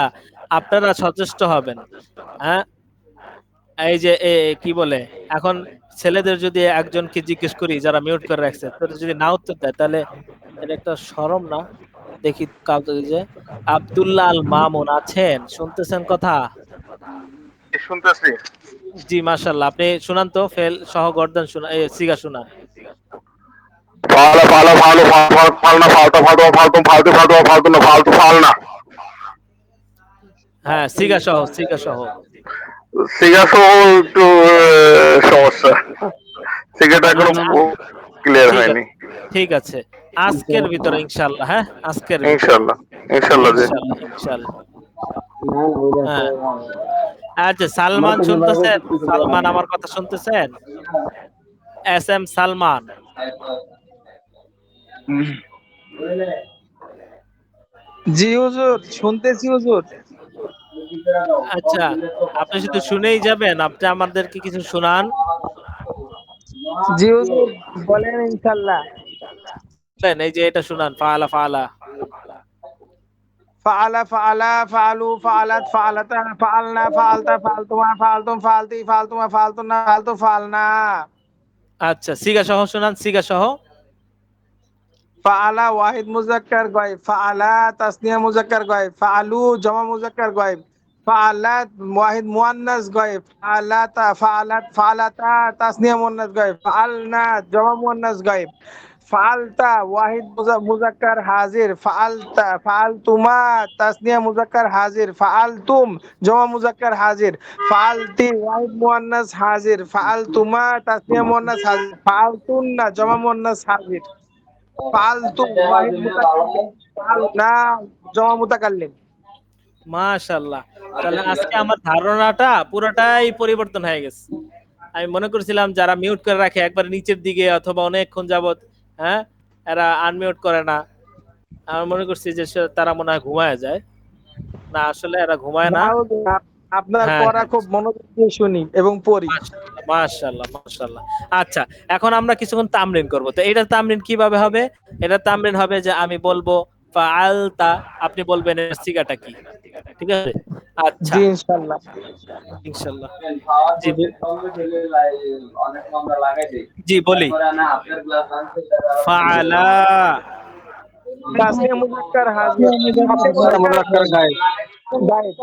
আপনারা সচেষ্ট হবেন, হ্যাঁ? এই যে কি বলে, এখন ছেলেদের যদি একজনকে জিজ্ঞেস করি যারা মিউট করে রাখছে, তারা যদি না উত্তর দেয়, তাহলে এটা একটা শরম না? দেখি কাউকে, যে আব্দুল্লাহ আল মামুন আছেন, শুনতেছেন কথা? শুনতেছি। জি মাশাআল্লাহ, আপনি শুনান তো ফেল সহ গর্দান শুনা, সিগা শুনান। ফালা ফালা ফালু ফালনা ফালতা ফালতু ফালতু ফালতু ফালতু ফালতু না ফালতু ফালনা। হ্যাঁ সিগা সহ, সিগা সহ। সিগা সহ একটু সমস্যা, সিগাটা এখনো ক্লিয়ার হয়নি। ঠিক আছে, আজকের ভিতরে ইনশাআল্লাহ, হ্যাঁ আজকের ইনশাআল্লাহ ইনশাআল্লাহ ইনশাআল্লাহ। আচ্ছা সালমান শুনতেছেন? সালমান আমার কথা শুনতেছেন? S M Salman. জি হুজুর, শুনতেছি হুজুর। আচ্ছা আপনি শুধু শুনেই যাবেন, আপনি আমাদেরকে কিছু শুনান। জি হুজুর বলেন ইনশাআল্লাহ। এই যে এটা শুনান, ফাআলা ফাআলা ফাআলা ফাআলা ফাআলু ফাআলাত ফাআলাতা ফাআলনা ফাআলতা ফাআলতুমা ফাআলতুম ফাআলতি ফাআলতুমা ফাআলতুনা ফাআলতু ফাআলনা। আচ্ছা সিগা সহ শুনান, সিগা সহ। ফাআলা ওয়াহিদ মুজাক্কার গায়েব, ফাআলা তাসনিয়া মুজাক্কার গায়েব, ফাআলু জামা মুজাক্কার গায়েব, ফাআলাত ওয়াহিদ মুয়ান্নাস গায়েব, ফাআলাতা ফাআলাত ফাআলাতা তাসনিয়া মুয়ান্নাস গায়েব, ফাআলনা জামা মুয়ান্নাস গায়েব, ফাআলতা ওয়াহিদ মুজাক্কার হাজির, ফাআলতা ফাআলতুমা তাসনিয়া মুজাক্কার হাজির, ফাআলতুম জামা মুজাক্কার হাজির, ফাআলতি ওয়াহিদ মুয়ান্নাস হাজির, ফাআলতুমা তাসনিয়া মুয়ান্নাস হাজির, ফাআলতুন্না জামা মুয়ান্নাস হাজির, ফালতু ওয়াহিদ মুতাকাল্লিম, ফালনা জামা মুতাকাল্লিম। মাশাআল্লাহ, তাহলে আজকে আমার ধারণাটা পুরোটাই পরিবর্তন হয়ে গেছে। আমি মনে করছিলাম যারা মিউট করে রাখে একবার নিচের দিকে অথবা অনেকক্ষণ যাবত, হ্যাঁ, এরা আনমিউট করে না। আমি মনে করছি যে তারা মনে হয় ঘুমায় যায়। না, আসলে এরা ঘুমায় না। আপনার হ্যাঁ, পড়া হ্যাঁ। খুব মনোযোগ দিয়ে শুনি এবং পড়ি। মাশাআল্লাহ, মাশাআল্লাহ। আচ্ছা, এখন আমরা কিছুক্ষণ তামরিন করব। তো এটা তামরিন কিভাবে হবে? এটা তামরিন হবে যে আমি বলবো ফাআলতা, আপনি বলবেন এর সিগাটা কি। ঠিক আছে? আচ্ছা, জি ইনশাআল্লাহ। ইনশাআল্লাহ। জি বলি। ফাআলা, তাসনিয়া মুজাক্কার হাজির। মুজাক্কার গায়েব। গায়েব।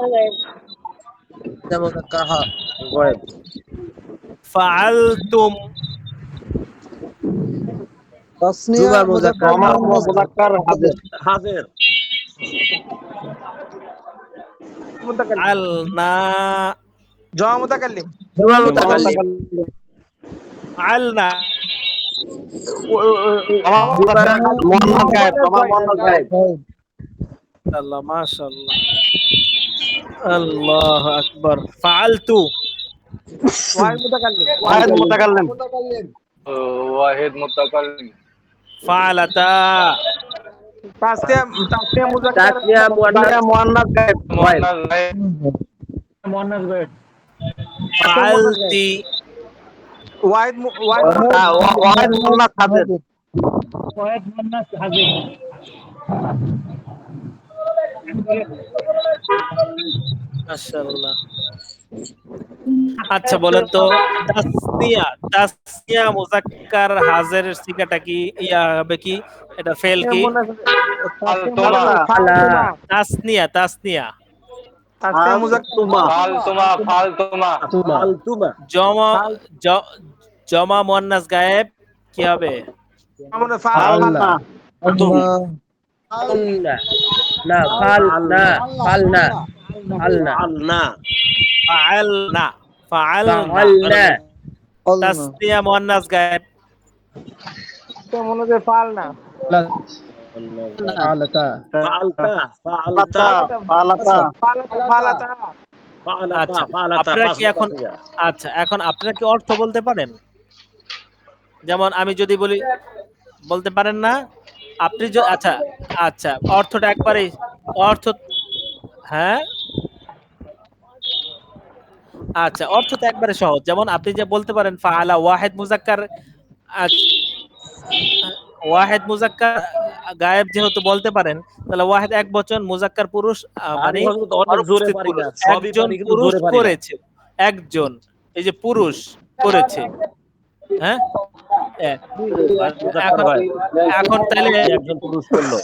মুজাক্কার গায়েব। ফাআলতুম, তাসনিয়া মুজাক্কার মুজাক্কার হাজির। হাজির। আলনা, জমা মুতাকাল্লিম। আলনা, আল্লাহ, মাশাআল্লাহ, আল্লাহু আকবার। ফাআলতু, ওয়াহিদ মুতাকাল্লিম। ওয়াহিদ মুতাকাল্লিম। ওয়াহিদ মুতাকাল্লিম। ফাআলাতা, তাসনিয়া মুজাক্কার মুয়ান্নাস গায়েব। মুয়ান্নাস গায়েব। ফাআলতি, ওয়াহিদ মুয়ান্নাস হাজির। ওয়াহিদ মুয়ান্নাস হাজির। মাশাআল্লাহ। আচ্ছা বলেন তো, তাসনিয়া মুজাক্কার হাজিরের সিগাটা কি, ইয়া হবে কি, এটা ফেল কি? তাসনিয়া, তাসনিয়া জমা মুয়ান্নাস গায়েব কি হবে? ফাআলনা। তাসনিয়া মুয়ান্নাস গায়েব মনে হয় ফালনা। আচ্ছা, আপনারা কি এখন, আচ্ছা এখন আপনারা কি অর্থ বলতে পারেন? যেমন আমি যদি বলি, বলতে পারেন না আপনি? আচ্ছা, আচ্ছা, অর্থটা একবারে অর্থ, হ্যাঁ, আচ্ছা, অর্থ তো একবারে সহজ। যেমন আপনি যে বলতে পারেন ফাআলা ওয়াহিদ মুজাক্কার, ওয়াহিদ মুজাক্কার গায়েব যেহেতু বলতে পারেন, তাহলে ওয়াহিদ এক বচন, মুজাক্কার পুরুষ, মানে একজন পুরুষ করেছে, একজন, এই যে পুরুষ করেছে, হ্যাঁ, এখন তাহলে একজন পুরুষ করলো,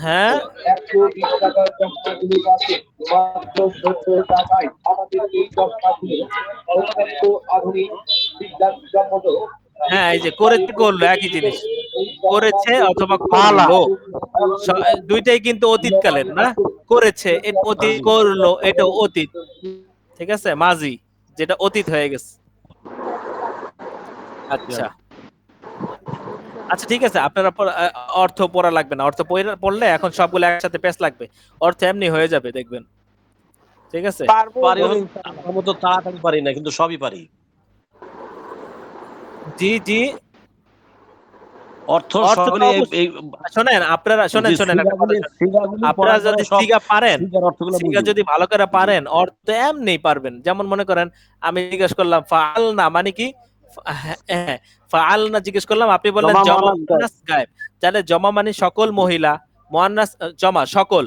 হ্যাঁ, হ্যাঁ, এই যে করেছে করলো একই জিনিস, করেছে অথবা করলো, দুইটাই কিন্তু অতীতকালের না। করেছে অতীত, করলো এটা অতীত, ঠিক আছে, মাজি যেটা অতীত হয়ে গেছে। আচ্ছা, আচ্ছা ঠিক আছে, আপনারা অর্থ পড়া লাগবে না, অর্থ পড়লে এখন সবগুলো একসাথে পেশ লাগবে, অর্থ এমনি হয়ে যাবে দেখবেন। ঠিক আছে, আমার মতো তাড়াতাড়ি পারি না, কিন্তু সবই পারি। জি জি, অর্থ শোনেন, আপনারা শোনেন, আপনারা যদি সিগা পারেন, সিগা যদি ভালো করে পারেন, অর্থ এমনি পারবেন। যেমন মনে করেন আমি জিজ্ঞেস করলাম ফাআলনা মানে কি, ফাআলনা জিজ্ঞেস করলাম, আপনি বললেন জমা মুয়ান্নাস গায়েব, তাহলে জমা মানে সকল মহিলা, মুয়ান্নাস জমা সকল,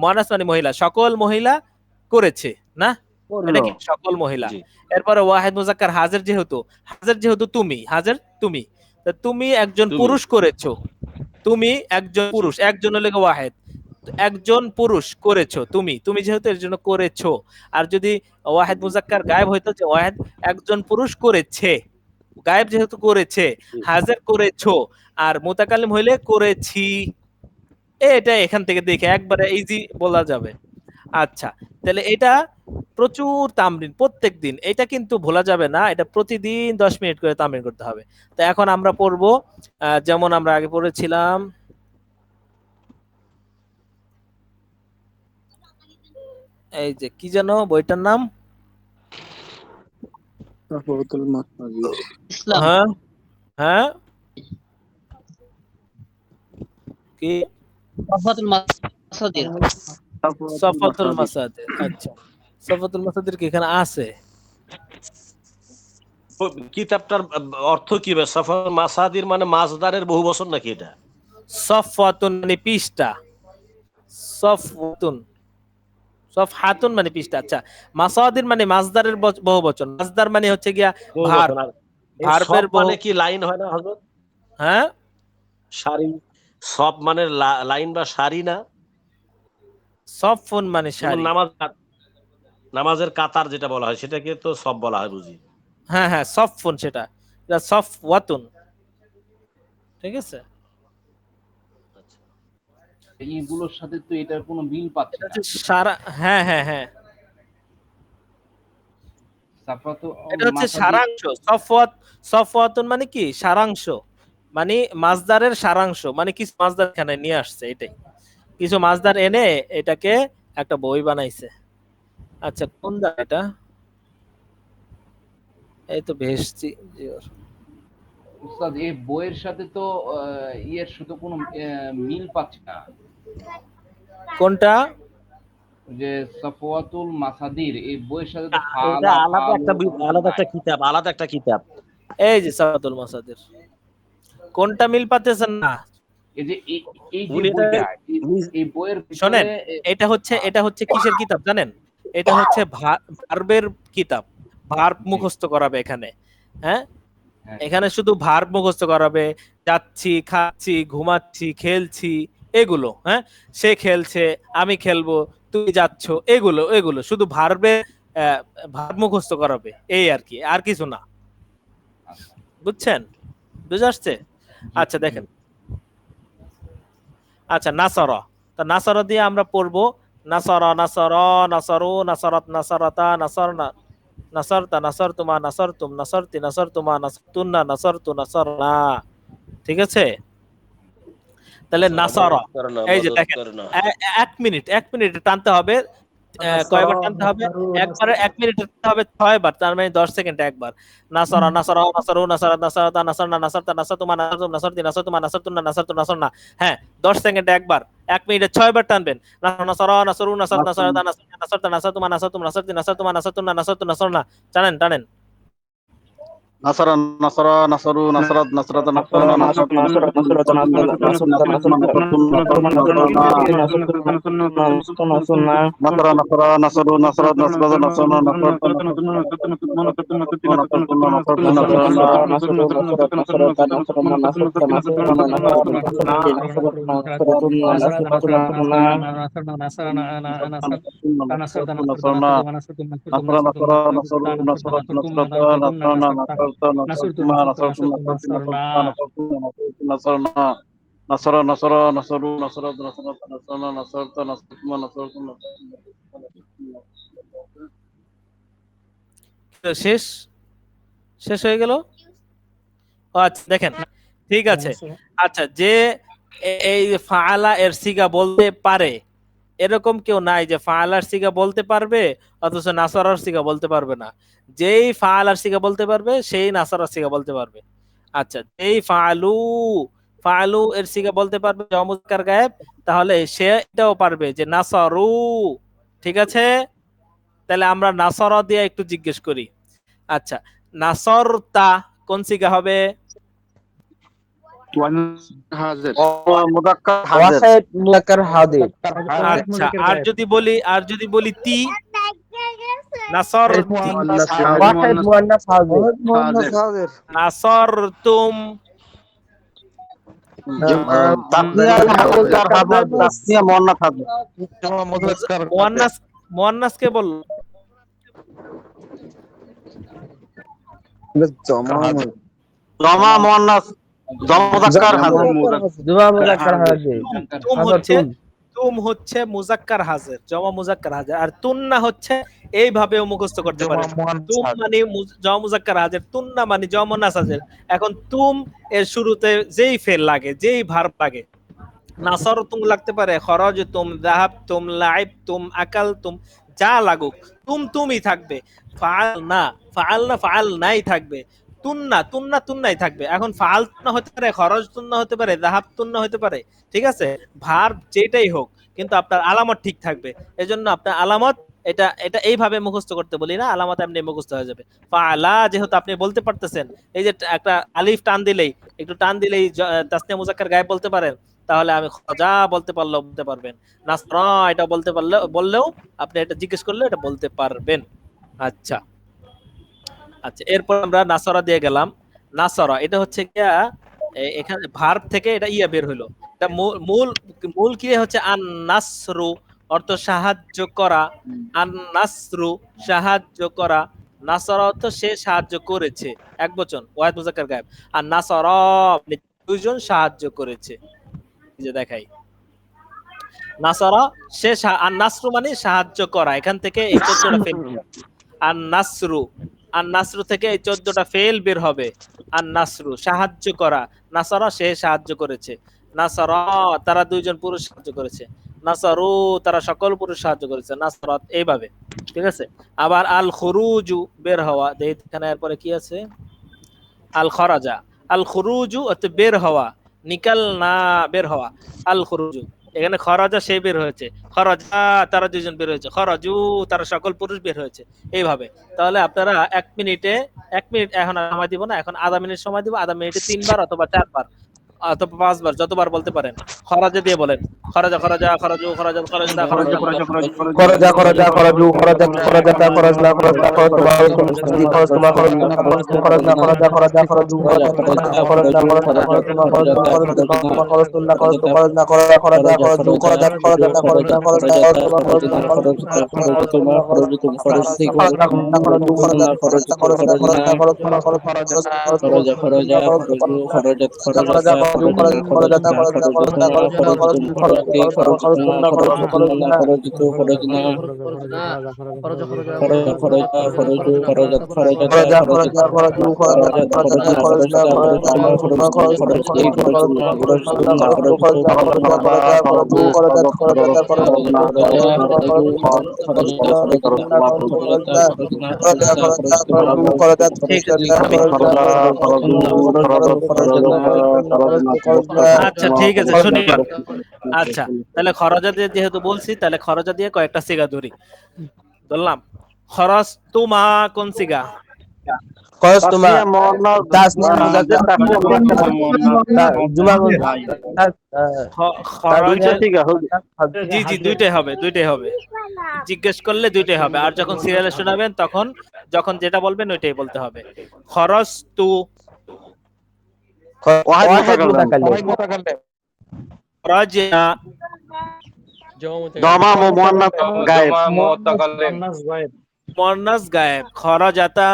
মুয়ান্নাস মানে মহিলা, সকল মহিলা করেছে না, এটা কি সকল মহিলা। এরপরে ওয়াহিদ মুজাক্কার হাজির যেহেতু তুমি, হাজির তুমি, তুমি একজন পুরুষ করেছো, তুমি একজন পুরুষ, একজন হলে ওয়াহিদ, একজন পুরুষ করেছো তুমি যেহেতু এর জন্য করেছো। আর যদি ওয়াহিদ মুজাক্কার গায়েব হইতো, যে ওয়াহিদ একজন পুরুষ করেছে, গায়েব যেহেতু করেছে, হাজির করেছো, আর মুতাকাল্লিম হইলে করেছি। এটা এখান থেকে দেখে একবারে ইজি বলা যাবে। আচ্ছা, তাহলে এটা প্রচুর তামরিন প্রত্যেক দিন, এটা কিন্তু ভোলা যাবে না, এটা প্রতিদিন 10 মিনিট করে তামরিন করতে হবে। তো এখন আমরা পড়বো যেমন আমরা আগে পড়েছিলাম, এই যে কি যেন বইটার নাম, সাফওয়াতুল মাসাদির। ইসলাম হ্যাঁ হ্যাঁ কি সাফওয়াতুল মাসাদির। সফাতুল মাসাদির। আচ্ছা, সফাতুল মাসাদির কি এখানে আছে? কিতাবটার অর্থ কি ভাই? সফর মাসাদির মানে মাসদারের বহু বছর নাকি এটা? সফওয়াতুন মানে পৃষ্ঠা, সফওয়াতুন সফহাতুন মানে পৃষ্ঠা। আচ্ছা, মাসাদির মানে মাজদারের বহুবচন। মাজদার মানে হচ্ছে গিয়া বহু ভার, বছর। আর এই ভার্বের সব মানে কি লাইন হয় না হযরত? হ্যাঁ সারি। সব মানে লাইন বা সারি না? সফুন মানে যেমন সারি। নামাজের কাতার যেটা বলা হয় সেটাকে তো সব বলা হয় বুঝি। হ্যাঁ হ্যাঁ সফুন, সেটা সফওয়াতুন। ঠিক আছে, এইগুলোর সাথে তো এটার কোনো মিল পাচ্ছে না। সারা। হ্যাঁ হ্যাঁ হ্যাঁ, এটা হচ্ছে সারাংশ। সফওয়াতুন মানে কি? সারাংশ, মানে মাজদারের সারাংশ, মানে কিছু মাজদার এখানে নিয়ে আসছে, এটাই কিছু মাজদার এনে এটাকে একটা বই বানাইছে। আচ্ছা, কোন দা এটা? এই তো ভেস্টি। উস্তাদ এই বইয়ের সাথে তো ইয়ের সাথে কোনো মিল পাচ্ছে না। কোনটা? যে সাফওয়াতুল মাসাদির এই বইয়ের সাথে তো এটা আলাদা একটা কিতাব। এই যে সাফাতুল মাসাদির, কোনটা মিল পাচ্ছেন না? এই যে এই বইটা, এই বইয়ের শোনেন, এটা হচ্ছে কিসের কিতাব জানেন? এটা হচ্ছে ভার্বের কিতাব। ভার্ব মুখস্থ করাবে এখানে। হ্যাঁ, এখানে শুধু ভার্ব মুখস্থ করাবে। যাচ্ছি, খাচ্ছি, ঘুমাচ্ছি, খেলছি, এগুলো। হ্যাঁ, সে খেলছে, আমি খেলবো, তুই যাচ্ছ, এগুলো শুধু ভার্বে ভার্ব মুখস্থ করাবে, এই আর কি, আর কিছু না। বুঝছেন? বুঝে আসছে? আচ্ছা দেখেন, আচ্ছা নাসরা, তা নাসরা দিয়ে আমরা পড়বো নাসরা, নাসরা, নাসরু, নাসরাত, নাসরাতা, নাসরনা, নাসরতা, নাসরতুমা, নাসরতুম, নাসরতি, নাসরতুমা, নাসরতুন্না, নাসরতু, নাসরনা। ঠিক আছে? তাহলে নাসরা, এই যে দেখেন, 1 মিনিট টানতে হবে। কয়বার টানতে হবে? একবারে 1 মিনিট টানতে হবে 6 বার, তার মানে 10 সেকেন্ডে একবার। নাসরা, নাসরা, নাসরু, নাসরাত, নাসরাতা, নাসরনা, নাসরতা, নাসরতুমা, নাসরতুম, নাসরতি, নাসরতুমা, নাসরতুন্না, নাসরতু, নাসরনা। হ্যাঁ, 10 সেকেন্ডে একবার, 1 মিনিটে 6 বার টানবেন। নাসরা, নাসরু, নাসরাত, নাসরাতা, নাসরনা, নাসরতা, নাসরতুমা, নাসরতুম, নাসরতি, নাসরতুমা, নাসরতুন্না, নাসরতু, নাসরনা। টানেন। নাসরা, নাসরা, নাসরু, নাসরাত, নাসরাতা, নাসরনা, নাসরতু, নাসরতা, নাসরনা, নাসরা, নাসরু, নাসরাত, নাসরাতা, নাসরনা, শেষ হয়ে গেল। আচ্ছা দেখেন, ঠিক আছে। আচ্ছা, যে এই ফাআলা এর সিগা বলতে পারে, এরকম কেউ নাই যে ফাআলার সিগা বলতে পারবে অথচ নাসরার সিগা বলতে পারবে না। যেই ফাআলার সিগা বলতে পারবে সেই নাসরার সিগা বলতে পারবে। আচ্ছা, যেই ফাআলু এর সিগা বলতে পারবে জমা মুযাক্কার গায়েব, তাহলে সে এটাও পারবে যে নাসরু। ঠিক আছে, তাহলে আমরা নাসরা দিয়ে একটু জিজ্ঞেস করি। আচ্ছা, নাসরতা কোন সিগা হবে? আচ্ছা, আর যদি বলি তি, নাসরতি, নাসরতুম, মুয়ান্নাস কে বলল? জমা মুয়ান্নাস, জমা মুযাক্কার হাজির। তুম হচ্ছে মুযাক্কার হাজির, জমা মুযাক্কার হাজির। আর তুন্না হচ্ছে এইভাবেও মুখস্থ করতে পারে। তুম মানে জমা মুযাক্কার হাজির, তুন্না মানে জমা মুয়ান্নাস হাজির। এখন তুম এর শুরুতে যেই ফেল লাগে, যেই ভার্ব লাগে, নাসরতুম লাগতে পারে, খরাজতুম, যাহাবতুম, লাইবতুম, আকালতুম, যা লাগুক, তুমি থাকবে, ফাল না ফাল নাই থাকবে, তুন্নাই থাকবে। এখন ফাল তুন্না হতে পারে, খরচ তুন্না হতে পারে, যাহাব তুন্না হতে পারে, ঠিক আছে, ভার্ব যেটাই হোক, কিন্তু আপনার আলামত ঠিক থাকবে। এজন্য আপনার আলামত এটা এটা এইভাবে মুখস্থ করতে বলি না, আলামত এমনি মুখস্থ হয়ে যাবে। ফালা যেহেতু আপনি বলতে পারতেছেন, এই যে একটা আলিফ টান দিলেই, একটু টান দিলেই তাসনিয়া মুজাক্কার গায়েব বলতে পারেন, তাহলে আমি খজা বলতে পারলেও বলতে পারবেন, নাসরা এটা বলতে বললেও আপনি এটা জিজ্ঞেস করলে এটা বলতে পারবেন। আচ্ছা আচ্ছা, এরপর আমরা নাসরা দিয়ে গেলাম। নাসরা এটা হচ্ছে গিয়া এখানে ভার্ব থেকে এটা ইয়া বের হলো, এটা মূল মূল কি হচ্ছে আন নাসরু, অর্থ সাহায্য করা, আন নাসরু সাহায্য করা, নাসরা অর্থ সে সাহায্য করেছে, এক বচন ওয়াহিদ মুজাক্কার গায়েব। আর নাসরা দুইজন সাহায্য করেছে, এই যে দেখাই নাসরা সে, আর নাসরু মানে সাহায্য করা, এখান থেকে এই 14টা ফেল, আর নাসরু, আর নাসরু থেকে এই 14টা ফেল বের হবে। আর নাসরু সাহায্য করা, নাসরা সে সাহায্য করেছে, নাসরা তারা দুইজন পুরুষ সাহায্য করেছে, নাসারু তারা সকল পুরুষ সাহায্য করেছে, নাসরাত এইভাবে, ঠিক আছে। আবার আল খুরুজু বের হওয়া, এখানে এরপরে কি আছে, আল খরাজা, আল খুরুজু অর্থ বের হওয়া, নিকাল না বের হওয়া, আল খুরুজু এখানে খরাজা সে বের হয়েছে, খরাজা তারা দুইজন বের হয়েছে, খরাজু তারা সকল পুরুষ বের হয়েছে, এইভাবে। তাহলে আপনারা 1 মিনিট এখন সময় দিব না, এখন আধা মিনিট সময় দিব, আধা মিনিটে 3 বার অথবা 4 বার অথবা 5 বার যতবার বলতে পারেন খরাজা দিয়ে বলেন, খরাজা খরাজা খরাজু খরাজা খরাজা খরাজা খরাজা খরজা খরজা খরজু খরজা খরজাতা খরজনা খরজনা খরজতুমা খরজতুমা খরজনা খরজনা খরজা খরজা খরজু খরজা খরজনা খরজনা খরজতুমা খরজতুমা খরজতুমা খরজনা খরজা খরজা খরজু খরজা খরজাতা খরজনা খরজনা খরজতুমা খরজতুমা খরজতুমা খরজতুমা খরজতি খরজনা খরজু খরজা খরজা খরজনা খরজনা খরজতুমা খরজা খরজা খরজা খরজু খরজত খরজা খরজু খরজাতা খরজনা খরজনা খরজতুমা খরজতি খরজতি খরজতুমা খরজতুমা খরজতু খরজনা খরজা খরজা খরজু খরজত খরজা খরজা খরজু খরজত খরজা খরজনা খরজতুমা খরজতি খরজতুমা খরজতুমা খরজতু খরজনা খরজা খরজু খরজত খরজতা খরজনা খরজু খরজা খরজনা খরজা খরজা খরজু খরজত আচ্ছা ঠিক আছে, শুনি। আচ্ছা তাহলে খরজা দিয়ে যেহেতু বলছি, তাহলে খরজা দিয়ে কয়েকটা সিগা ধরি। বললাম খরচ তুমা কোন সিগা? খরজতুমা তাসনিয়া মুজাক্কার জুমা জি জি দুইটাই হবে, দুইটাই হবে, জিজ্ঞেস করলে দুইটাই হবে, আর যখন সিরিয়ালে শোনাবেন তখন যখন যেটা বলবেন ওইটাই বলতে হবে। খরচ তু ওয়াহিদ মুতাকাল্লিম রাজা দমা মুয়ান্নাস গায়েব মুয়ান্নাস গায়েব, খরাজাতা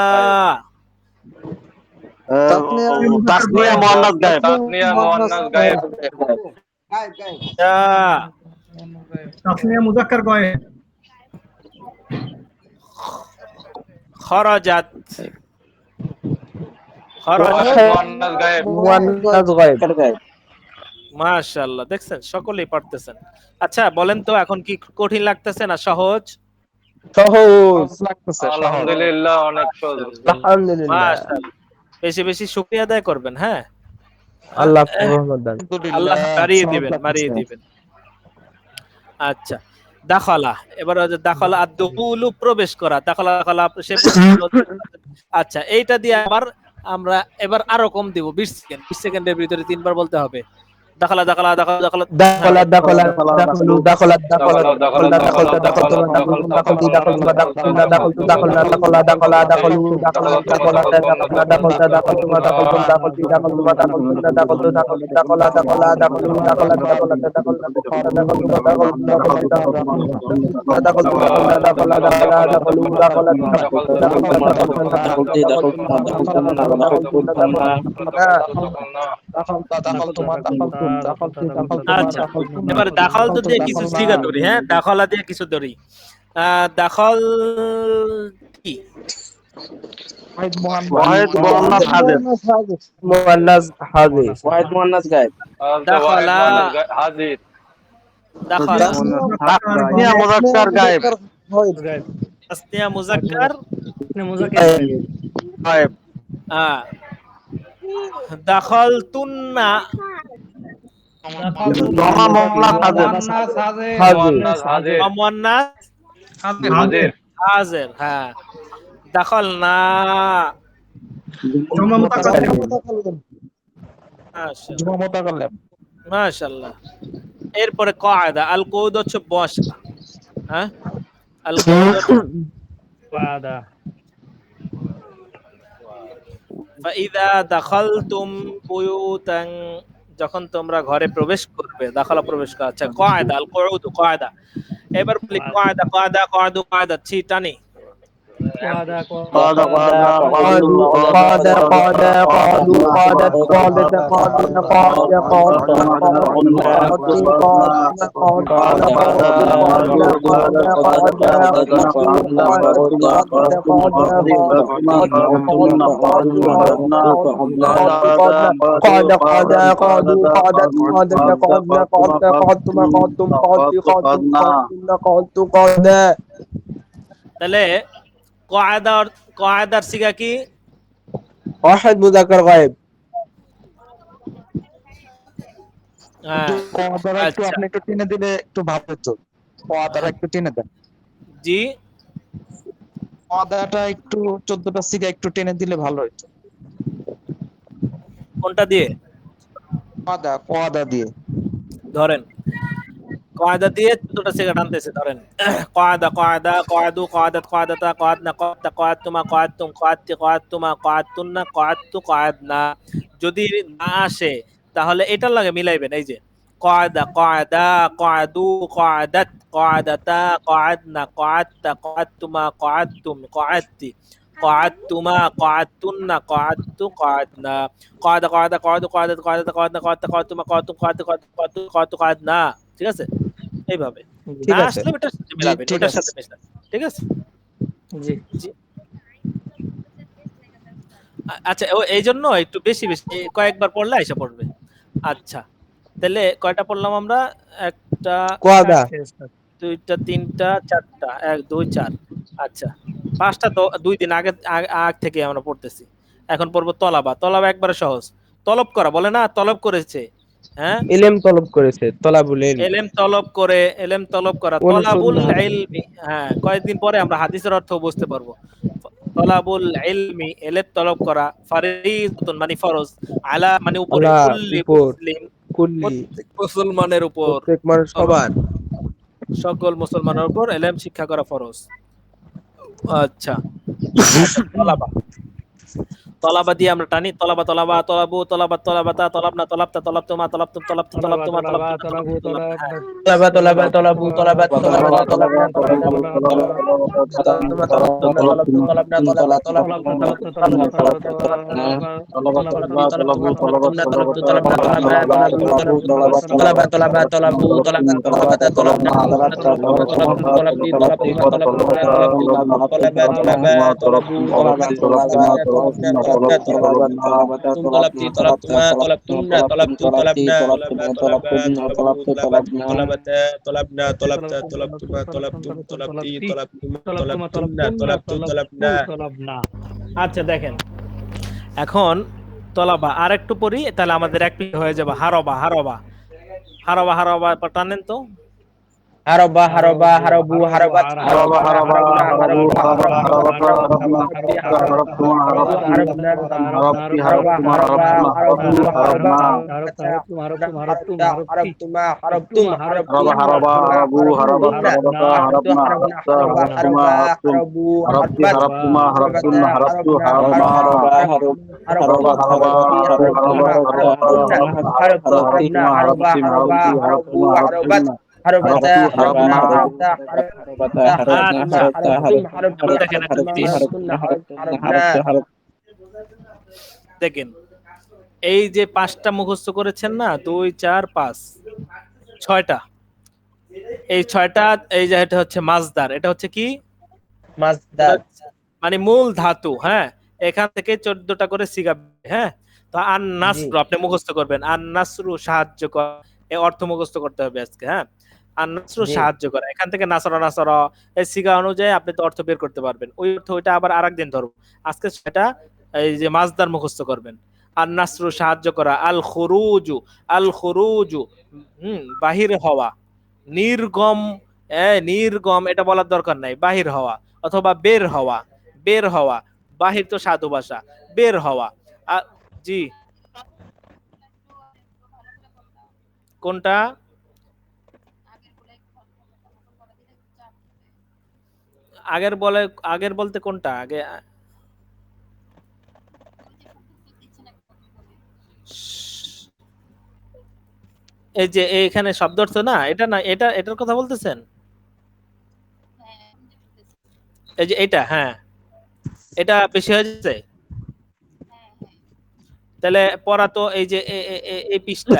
তাসনিয়া মুয়ান্নাস গায়েব তাসনিয়া মুজাক্কার গায়েব খরাজাত মুয়ান্নাস গায়েব। মাশাআল্লাহ, দেখছেন সকলেই পারতেছেন। আচ্ছা বলেন তো এখন কি কঠিন লাগতেছে না সহজ? সহজ লাগতেছে, আলহামদুলিল্লাহ অনেক সহজ, আলহামদুলিল্লাহ। মাশাআল্লাহ, বেশি বেশি শুকরিয়া আদায় করবেন। হ্যাঁ, আল্লাহ রহমত দান, আল্লাহ বাড়িয়ে দিবেন, বাড়িয়ে দিবেন। আচ্ছা দাখালা, এবার দাখালা আদ-দুখুলু প্রবেশ করা, দাখালা দাখালা সে। আচ্ছা এইটা দিয়ে আবার আমরা এবার আরো কম দিব, 20 সেকেন্ড, 20 সেকেন্ডের ভিতরে 3 বার বলতে হবে। দাখালা দাখালা দাখালা দাখালা দাখালা দাখালা দাখালু দাখালা দাখালা দাখালা দাখালা দাখালা দাখালতু দাখালতু দাখালতু দাখালনা দাখালা দাখালা দাখালু দাখালা দাখালা দাখালা দাখালতা দাখালতু দাখালতু দাখালতু দাখালতু দাখালতু দাখালতু দাখালা দাখালা দাখালু দাখালা দাখালা দাখালা দাখালতু দাখালতু দাখালতু দাখালা দাখালা দাখালু দাখালা দাখালতু আচ্ছা এবার দাখাল তো দিয়ে কিছু সিগা ধরি। হ্যাঁ, দাখালা দিয়ে কিছু ধরি। দাখাল কি? ওয়াহিদ মুয়ান্নাস হাজির, মুয়ান্নাস হাজির, ওয়াহিদ মুয়ান্নাস গায়েব, দাখালা হাজির, দাখালা তাসনিয়া মুজাক্কার গায়েব, তাসনিয়া মুজাক্কার গায়েব। দাখালতুন্না জমা মামলা হাজির। মুয়ান্নাস হাজির। হাজির। হ্যাঁ, দাখালনা জমা মুতাকাল্লিম। মাশাআল্লাহ মাশাআল্লাহ। এরপরে কায়দা, আল কৌদ হচ্ছে বসা। হ্যাঁ, আল কৌদ ফাইদা দাখালতুম বুয়ুতান, যখন তোমরা ঘরে প্রবেশ করবে, দাখালা প্রবেশ করা। আচ্ছা, কায়দা আল কউদ কায়দা। এবার বলি কায়দা কায়দা কায়দু কায়দা, ছি টানি। তাহলে কায়দার সিগা কি? ওয়াহিদ মুজাক্কার গায়েব। আপনি একটু টেনে দিলে একটু ভালো হতো। পদাটা একটু টেনে দেন। জি, পদাটা একটু 14টা সিগা একটু টেনে দিলে ভালো হতো। কোনটা দিয়ে? পদা দিয়ে ধরেন, কায়দা দিয়ে দুটো সিগা টানতেছে। ধরেন কায়দা কায়দা কায়দু কায়দাত কায়দাতা কায়দনা কায়দা কায়দতুমা কায়দতুম কায়দতি কায়দতুমা কায়দতুন্না কায়দতু কায়দনা। যদি না আসে তাহলে এটার লাগে মিলাইবেন। এই যে কায়দা কায়দা কায়দু কায়দাত কায়দাতা কায়দনা কায়দতা কায়দতুমা কায়দতুম কায়দতি কায়দতুমা কায়দতুন্না কায়দতু কায়দনা। কায়দা কায়দা কায়দু কায়দাত কায়দাতা কায়দনা কায়দতা কায়দতুমা কায়দতুম কায়দতু কায়দতু কায়দতু কায়দনা। ঠিক আছে, এইভাবে না আসলে এটার সাথে মিলাবেন, ওটার সাথে মিশাবেন। ঠিক আছে জি জি। আচ্ছা, এই জন্য একটু বেশি বেশি কয়েকবার পড়লে আইসা পড়বে। আচ্ছা, তাহলে কয়টা পড়লাম আমরা? একটা, দুইটা, তিনটা, চারটা, 1 2 4। আচ্ছা, 5টা তো 2 দিন আগে থেকে আমরা পড়তেছি। এখন পড়বো তলাবা। তলাবা একবারে সহজ। তলব করা বলে না, তলব করেছে। হ্যাঁ, ইলম তলব করেছে, তলাবুল ইলম। এলেম তলব করে, এলেম তলব করা, তলাবুল ইলমি। হ্যাঁ, কয়েকদিন পরে আমরা হাদিসের অর্থ বুঝতে পারবো। তলাবুল ইলমি, এলেম তলব করা, ফরিদাতুন মানে ফরজ, আলা মানে উপরে, কুল্লি মুসলিম প্রত্যেক মুসলমানের উপর, প্রত্যেক মানুষ সবার, সকল মুসলমানের উপর এলেম শিক্ষা করা ফরজ। আচ্ছা, তলাবা তলাবা দিয়ে আমরা টানি। তলাবা তলাবা তলাবু তলাবা তলাবাতা তলাবনা তলাবতা তলাবতুমা তলাবতুম তলাবতু তলাবতুমা তলাবতুনা তলাবা তলাবা তলাবু তলাবা তলাবা তলাবনা তলাবতুমা তলাবতুমা তলাবনা তলাবা তলাবতুমা তলাবা তলাবু তলাবা তলাবাতা তলাবনা আচ্ছা, দেখেন এখন তলাবা আর একটু পড়ি, তাহলে আমাদের এক পিঠ হয়ে যাবে। হারবা হারবা হারবা হারবা টানেন তো। হারবা হারবা হারবু হারবাত হারবা হারবা দেখেন, এই যে 5টা মুখস্থ করেছেন না, 2 4 5 6টা, এই 6টা, এই যে এটা হচ্ছে মাজদার, এটা হচ্ছে কি মাজদার মানে মূল ধাতু। হ্যাঁ, এখান থেকে 14টা করে সিগা। হ্যাঁ, তো আন নাসরু আপনি মুখস্থ করবেন। আন নাসরু সাহায্য করা, এই অর্থ মুখস্থ করতে হবে আজকে। হ্যাঁ, আর নাসরু জি। সাহায্য করা, এখান থেকে নাসরা নাসরা এই সিগা অনুযায়ী আপনি তো অর্থ বের করতে পারবেন। ওই অর্থ ওইটা আবার আরেকদিন ধরবো। আজকে সেটা এই যে মাজদার মুখস্থ করবেন। আর নাসরু সাহায্য করা, আল খুরুজু, আল খুরুজু বাহির হওয়া, নির্গম, নির্গম এটা বলার দরকার নাই, বাহির হওয়া অথবা বের হওয়া, বের হওয়া, বাহির তো সাধু ভাষা, বের হওয়া। জি কোনটা? আগের বলতে কোনটা আগে? এই যে এখানে শব্দ অর্থ না, এটা না, এটার কথা বলতেছেন? এই যে এটা, হ্যাঁ এটা বেশি হয়ে যাচ্ছে। তাহলে পড়া তো এই যে এই পৃষ্ঠা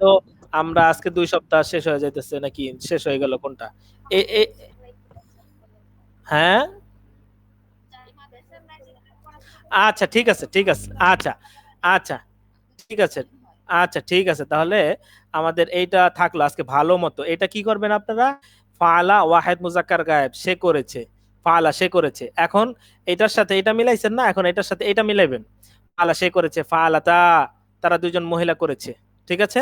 তো আমরা আজকে 2 সপ্তাহ শেষ হয়ে যাইতেছে নাকি শেষ হয়ে গেল কোনটা? হ্যাঁ আচ্ছা ঠিক আছে, ঠিক আছে, আচ্ছা আচ্ছা ঠিক আছে, আচ্ছা ঠিক আছে। তাহলে আমাদের এইটা থাকলো আজকে ভালো মতো। এটা কি করবেন আপনারা? ফাআলা ওয়াহিদ মুজাক্কার গায়েব, সে করেছে, ফাআলা সে করেছে। এখন এটার সাথে এটা মিলাইছেন না, এখন এটার সাথে এটা মিলাইবেন। ফাআলা সে করেছে, ফাআলাতা তারা দুজন মহিলা করেছে, ঠিক আছে?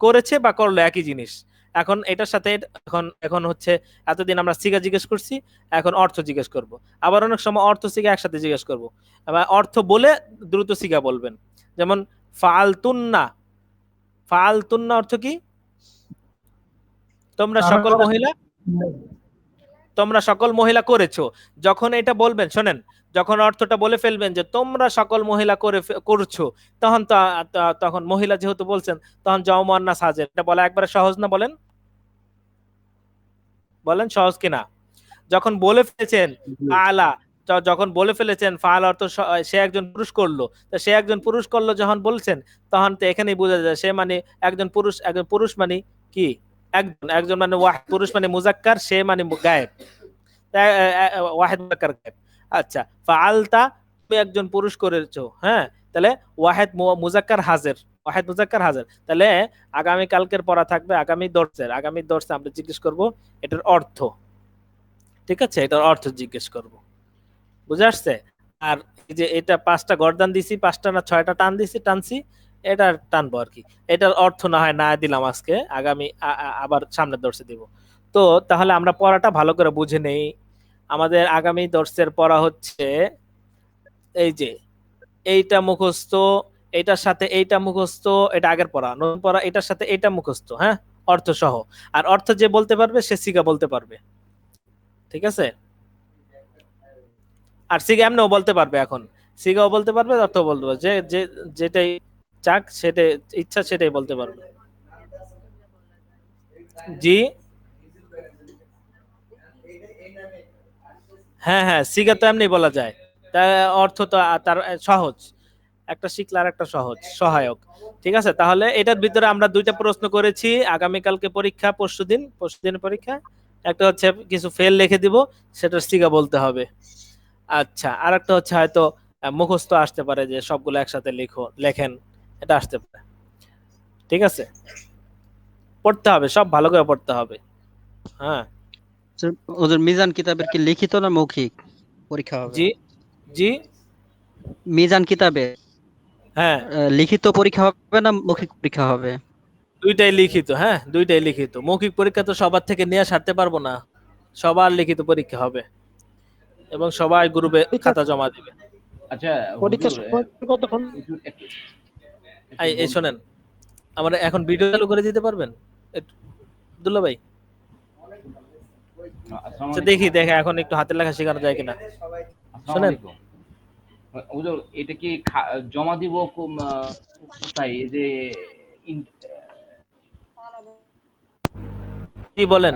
করেছে বা করলো একই জিনিস। এখন এটার সাথে এখন এখন হচ্ছে এতদিন আমরা সিগা জিজ্ঞেস করছি, এখন অর্থ জিজ্ঞেস করব। আবার অনেক সময় অর্থ সিগা একসাথে জিজ্ঞেস করব। আবার অর্থ বলে দ্রুত সিগা বলবেন। যেমন ফালতুন্না, ফালতুন্না অর্থ কি? তোমরা সকল মহিলা করেছো। যখন এটা বলবেন, শোনেন, যখন অর্থটা বলে ফেলবেন যে তোমরা সকল মহিলা করছো, তখন তখন মহিলা যেহেতু বলছেন, তখন জমা মুয়ান্নাস হাজির। এটা বলা একবারে সহজ না? বলেন বলেন সহজ কিনা? যখন বলে ফেলেছেন ফাআলা, যখন বলে ফেলেছেন ফাআল অর্থ সে একজন পুরুষ করলো, তো সে একজন পুরুষ করলো যখন বলছেন, তখন তো এখানেই বোঝা যায় সে মানে একজন পুরুষ। একজন পুরুষ মানে কি? একজন মানে ওয়াহিদ, পুরুষ মানে মুজাক্কার, সে মানে গায়েব, ওয়াহিদ মুজাক্কার গায়েব। আচ্ছা, ফাআলতা তুমি একজন পুরুষ করেছো, হ্যাঁ, তাহলে ওয়াহিদ মুজাক্কার হাজির, ওয়াহিদ মুজাক্কার হাজির। তাহলে আগামী কালকের পড়া থাকবে, আগামী দর্শে আমরা জিজ্ঞেস করব এটার অর্থ, ঠিক আছে? এটার অর্থ জিজ্ঞেস করব, বুঝে আসছে? আর এই যে এটা 5টা গর্দান দিছি, 5টা না 6টা টানছি, এটা টানবো আর কি। এটার অর্থ না হয় না দিলাম আজকে, আগামী আবার সামনের দর্শে দিব। তো তাহলে আমরা পড়াটা ভালো করে বুঝে নেই। আমাদের আগামী দর্শের পড়া হচ্ছে এই যে এইটা মুখস্থ, এটার সাথে এইটা মুখস্থ, এটা আগের পড়া, নতুন পড়া এটার সাথে এইটা মুখস্থ, হ্যাঁ, অর্থ সহ। আর অর্থ যে বলতে পারবে সে সিগা বলতে পারবে, ঠিক আছে? আর সিগা এমনিও বলতে পারবে, এখন সিগাও বলতে পারবে, অর্থ বলতে পারবে, যে যেটাই চাক, সেটাই ইচ্ছা সেটাই বলতে পারবে। জি হ্যাঁ হ্যাঁ, সিগা তো এমনি বলা যায়, তার অর্থ তো তার সহজ, একটা শিখলে আর একটা সহজ সহায়ক, ঠিক আছে? তাহলে এটার ভিতরে আমরা 2টা প্রশ্ন করেছি। আগামীকালকে পরীক্ষা, পরশুদিন পরীক্ষা। একটা হচ্ছে কিছু ফেল লিখে দিব, সেটা সিগা বলতে হবে। আচ্ছা, আর একটা হচ্ছে হয়তো মুখস্থ আসতে পারে, যে সবগুলো একসাথে লেখেন, এটা আসতে পারে, ঠিক আছে? পড়তে হবে, সব ভালো করে পড়তে হবে, হ্যাঁ। ওদের মিজান কিতাবের কি লিখিত না মৌখিক পরীক্ষা হবে? জি জি মিজান কিতাবে হ্যাঁ, লিখিত পরীক্ষা হবে না মৌখিক পরীক্ষা হবে? দুইটাই লিখিত, হ্যাঁ দুইটাই লিখিত। মৌখিক পরীক্ষা তো সবার থেকে নিয়ে সারতে পারবো না, সবার লিখিত পরীক্ষা হবে এবং সবাই গ্রুপে খাতা জমা দিবে। আচ্ছা পরীক্ষা কতক্ষণ? এই শোনেন, আমরা এখন ভিডিও চালু করে দিতে পারবেন আব্দুল্লাহ ভাই? আচ্ছা দেখি এখন একটু হাতের লেখা শেখানো যায় কিনা, শোনেন। হুজুর এটা কি জমা দিব কোথায়? এই যে কি বলেন?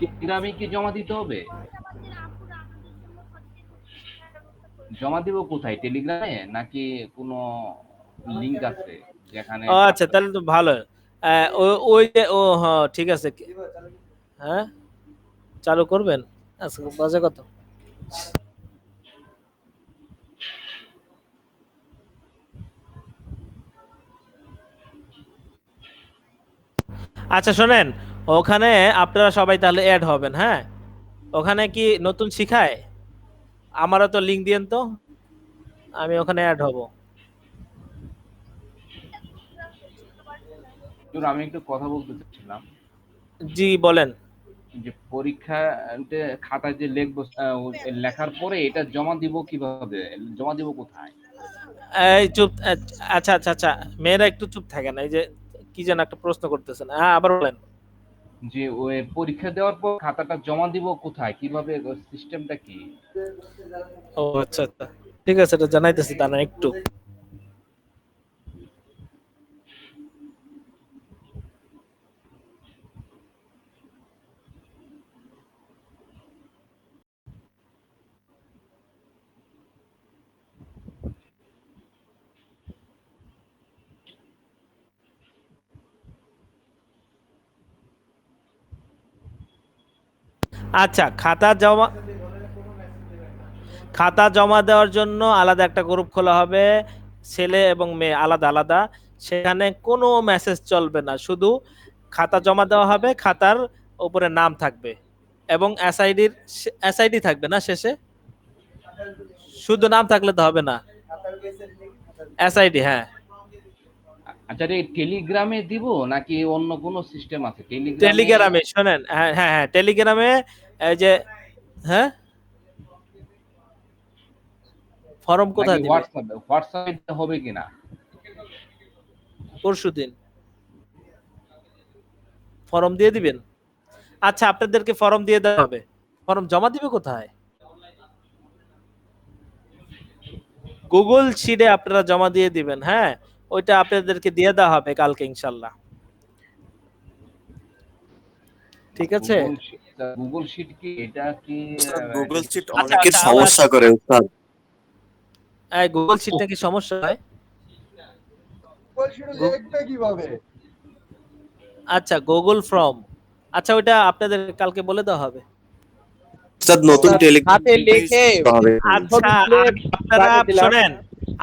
টেলিগ্রামে কি জমা দিতে হবে? জমা দিব কোথায়, টেলিগ্রামে নাকি কোনো লিংক আছে যেখানে? আচ্ছা তাহলে তো ভালো। ওই যে হ্যাঁ ঠিক আছে, হ্যাঁ চালু করবেন। আচ্ছা বাজে কত? আচ্ছা শোনেন, ওখানে আপনারা সবাই তাহলে অ্যাড হবেন। হ্যাঁ, ওখানে কি নতুন শিখায়? আমারও তো লিংক দিয়েন তো, আমি ওখানে অ্যাড হব। হুজুর, আমি একটু কথা বলতে চাচ্ছিলাম। জি বলেন। যে পরীক্ষাতে খাতায় যে লিখবো, লেখার পরে এটা জমা দিব কিভাবে? জমা দিব কোথায়? এই চুপ, আচ্ছা আচ্ছা আচ্ছা, মেয়েরা একটু চুপ থাকেন। এই যে কি যেন একটা প্রশ্ন করতেছেন, হ্যাঁ আবার বলেন। যে ওই পরীক্ষা দেওয়ার পর খাতাটা জমা দিব কোথায়? কিভাবে সিস্টেমটা কি? ও আচ্ছা আচ্ছা, ঠিক আছে, এটা জানাইতেছি তা না একটু। আচ্ছা, খাতা জমা দেওয়ার জন্য আলাদা একটা গ্রুপ খোলা হবে, ছেলে এবং মেয়ে আলাদা আলাদা। সেখানে কোনো মেসেজ চলবে না, শুধু খাতা জমা দেওয়া হবে, খাতার উপরে নাম থাকবে এবং এসআইডি থাকবে না শেষে, শুধু নাম থাকলে তো হবে না, এসআইডি। হ্যাঁ, আচ্ছা, এই টেলিগ্রামে দিব নাকি অন্য কোনো সিস্টেম আছে? টেলিগ্রামে শোনেন, হ্যাঁ হ্যাঁ হ্যাঁ, টেলিগ্রামে এই যে, হ্যাঁ ফর্ম কোথায় দিবে? হোয়াটসঅ্যাপে হবে কিনা? পরশুদিন ফর্ম দিয়ে দিবেন। আচ্ছা, আপনাদেরকে ফর্ম দিয়ে দেওয়া হবে, ফর্ম জমা দিবে কোথায়? গুগল শিটে আপনারা জমা দিয়ে দিবেন। হ্যাঁ, ওইটা আপনাদেরকে দিয়ে দেওয়া হবে কালকে ইনশাল্লাহ। ঠিক আছে? গুগল শিট কি এটা কি? গুগল শিট অনেকের সমস্যা করে উস্তাদ। এই গুগল শিটটা কি সমস্যা হয়? লিখবে কিভাবে? আচ্ছা, গুগল ফর্ম, আচ্ছা ওইটা আপনাদের কালকে বলে দেওয়া হবে। উস্তাদ নতুন টেলিগ্রাম আচ্ছা, আপনারা শুনেন,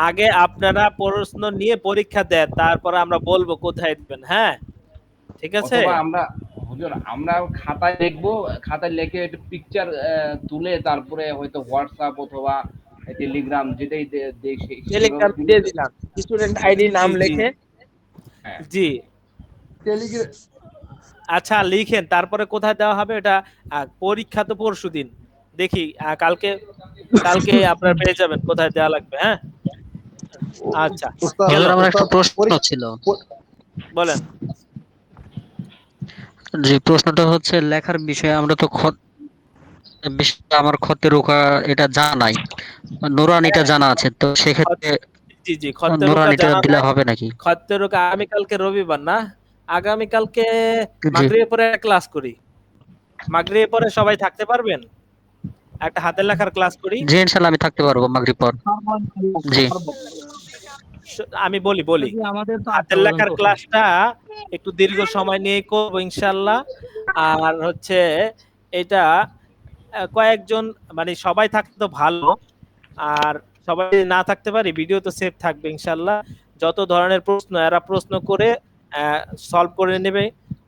আগে আপনারা প্রশ্ন নিয়ে পরীক্ষা দেন, তারপর আমরা বলবো কোথায় দিবেন। হ্যাঁ, ঠিক আছে? অথবা আমরা খাতায় লিখবো, খাতায় লিখে একটা পিকচার তুলে তারপরে হয়তো হোয়াটসঅ্যাপ অথবা টেলিগ্রাম যেটাই টেলিগ্রাম দিয়ে দিলাম, স্টুডেন্ট আইডি নাম লিখে। জি, আচ্ছা লিখেন, তারপরে কোথায় দেওয়া হবে এটা। পরীক্ষা তো পরশুদিন, দেখি কালকে আপনারা পেয়ে যাবেন কোথায় দেওয়া লাগবে। হ্যাঁ, আচ্ছা, আমার একটা প্রশ্ন ছিল। বলেন। যে প্রশ্নটা হচ্ছে লেখার বিষয়ে, আমরা তো আমার খতে রোকা এটা জানা নাই, নুরানিটা জানা আছে, তো সেক্ষেত্রে জি জি, খতে রোকা নুরানিটা জানা দিলে নাই। হবে নাকি? খতে রোকা আমি কালকে রবিবার না, আগামী কালকে মাগরিবের পরে ক্লাস করি। মাগরিবের পরে সবাই থাকতে পারবেন? একটা হাতের লেখার ক্লাস করি। জি ইনশাআল্লাহ আমি থাকতে পারবো মাগরিব পর। জি আমি বলি হাতের লেখার ক্লাসটা একটু দীর্ঘ সময় নিয়ে করবো ইনশাআল্লাহ। আর হচ্ছে এটা কয়েকজন, মানে সবাই থাকতে তো ভালো, আর সবাই না থাকতে পারি ভিডিও তো সেভ থাকবে ইনশাআল্লাহ। যত ধরনের প্রশ্ন এরা প্রশ্ন করে সলভ করে নেবে,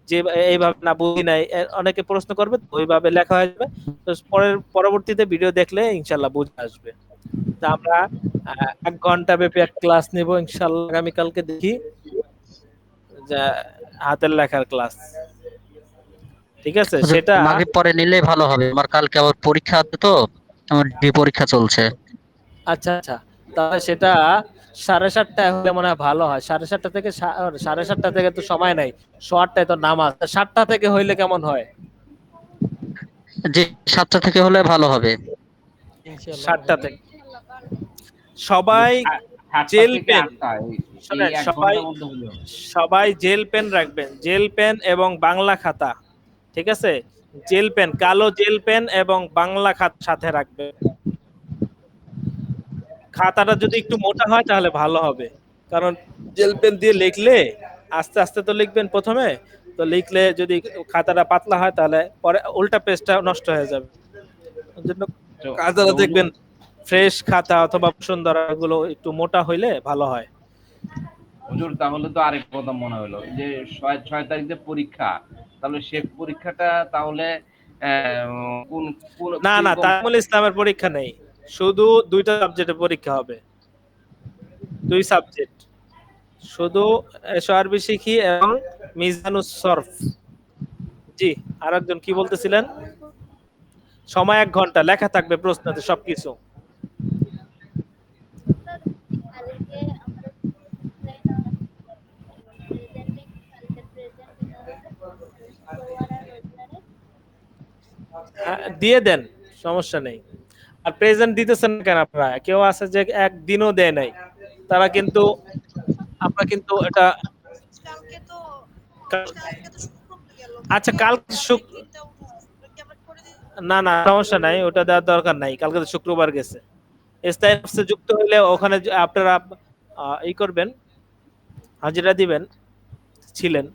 যে এইভাবে না বুঝি নাই, অনেকে প্রশ্ন করবে, ওইভাবে লেখা হয়ে যাবে। তো পরবর্তীতে ভিডিও দেখলে ইনশাআল্লাহ বুঝে আসবে। তা আমরা 1 ঘন্টা ব্যাপী এক ক্লাস নেব ইনশাআল্লাহ আগামীকালকে। দেখি যে হাতের লেখার ক্লাস, ঠিক আছে? সেটা মাগরিব পরে নিলেই ভালো হবে, আমার কালকে আবার পরীক্ষা আছে, তো আমার পরীক্ষা চলছে। আচ্ছা আচ্ছা, তাহলে সেটা 7:30 হলে মনে হয় ভালো হয়। 7:30 থেকে 7:30 থেকে তো সময় নাই, 8:30 তো নামাজ, 7টা থেকে হইলে কেমন হয়? যে 7টা থেকে হলে ভালো হবে। 7টা থেকে সবাই জেল পেন, সবাই জেল পেন রাখবেন, জেল পেন এবং বাংলা খাতা। ঠিক আছে? জেল পেন, কালো জেল পেন এবং বাংলা খাতা সাথে রাখবেন। খাতাটা যদি একটু মোটা হয় তাহলে ভালো হবে, কারণ জেল পেন দিয়ে লিখলে আস্তে আস্তে তো লিখবেন প্রথমে, তো লিখলে যদি খাতাটা পাতলা হয় তাহলে পরে উল্টা পেজটা নষ্ট হয়ে যাবে। জন্য খাতাটা দেখবেন ফ্রেশ খাতা অথবা বসুন্ধরা, এগুলো একটু মোটা হইলে ভালো হয়। হুজুর, তাহলে তো আরেক কথা মনে হলো যে 6 তারিখে পরীক্ষা, তাহলে শেফ পরীক্ষাটা তাহলে কোন কোন না না, কিরকম? তালিমুল ইসলামের পরীক্ষা নেই, শুধু 2টা সাবজেক্টের পরীক্ষা হবে, 2 সাবজেক্ট, শুধু আরবি শিখি এবং মিজানুস সরফ। জি, আরেকজন কি বলতেছিলেন? সময় 1 ঘন্টা, লেখা থাকবে প্রশ্নতে সবকিছু। দিয়ে দেন, সমস্যা নেই। আর প্রেজেন্ট দিতেছেন না কেন আপনারা? কেউ আছে যে একদিনও দেয় নাই, তারা কিন্তু আমরা কিন্তু এটা আচ্ছা কালকে না না সমস্যা নাই, ওটা দেওয়ার দরকার নাই, কালকে তো শুক্রবার গেছে। স্থায়ী অফিসে যুক্ত হইলে ওখানে আপনারা ই করবেন, হাজিরা দিবেন ছিলেন।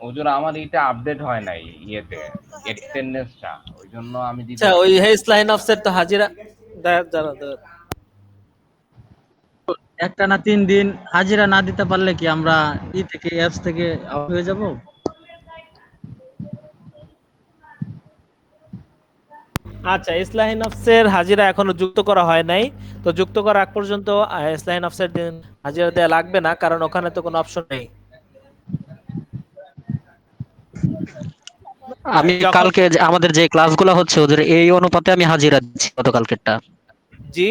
হুজুর আমার এটা আপডেট হয় নাই ইয়েতে অ্যাটেন্ডেন্সটা, ওইজন্য আমি দিতে আচ্ছা ওই হেসলাইন অফসেট তো হাজিরা জানা একটানা 3 দিন হাজিরা না দিতে পারলে কি আমরা থেকে অ্যাপস থেকে আউট হয়ে যাব? আচ্ছা, ইসলাহি নফসের হাজিরা এখনো যুক্ত করা হয় নাই, তো যুক্ত করা আগ পর্যন্ত ইসলাহি নফসের দিন হাজিরা দেওয়া লাগবে না, কারণ ওখানে তো কোনো অপশন নেই। আমি কালকে আমাদের যে ক্লাসগুলো হচ্ছে ওদের এই অনুপাতে আমি হাজিরা দিচ্ছি গতকালকেরটা। জি,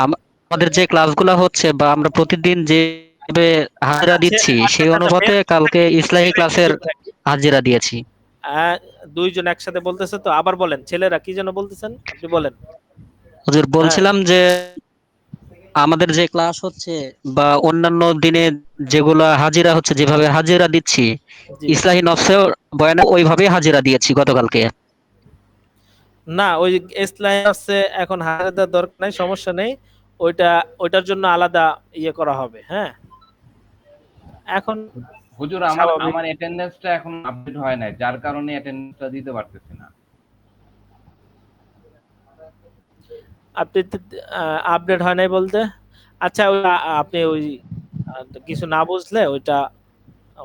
আমাদের যে ক্লাসগুলো হচ্ছে বা আমরা প্রতিদিন যে হাজিরা দিচ্ছি সেই অনুপাতে কালকে ইসলাহি ক্লাসের হাজিরা দিয়েছি। দুইজন একসাথে বলতেছে তো, আবার বলেন, ছেলেরা কি যেন বলতেছেন, আপনি বলেন। হুজুর বলছিলাম যে আমাদের যে ক্লাস হচ্ছে বা অন্যান্য দিনে যেগুলো হাজিরা হচ্ছে, যেভাবে হাজিরা দিচ্ছি ইসলাহি নফসেও বয়ানে ওইভাবে হাজিরা দিয়েছি গতকালকে। না, ওই ইসলাহি নফসে এখন হাজিরা দেওয়ার দরকার নাই, সমস্যা নেই, ওইটার জন্য আলাদা ইয়ে করা হবে। হ্যাঁ, এখন হুজুর আমার অ্যাটেন্ডেন্সটা এখন আপডেট হয় নাই, যার কারণে অ্যাটেন্ডেন্সটা দিতে পারতেছি না। আপনি আপডেট হয় নাই বলতে? আচ্ছা আপনি ওই কিছু না বুঝলে ওইটা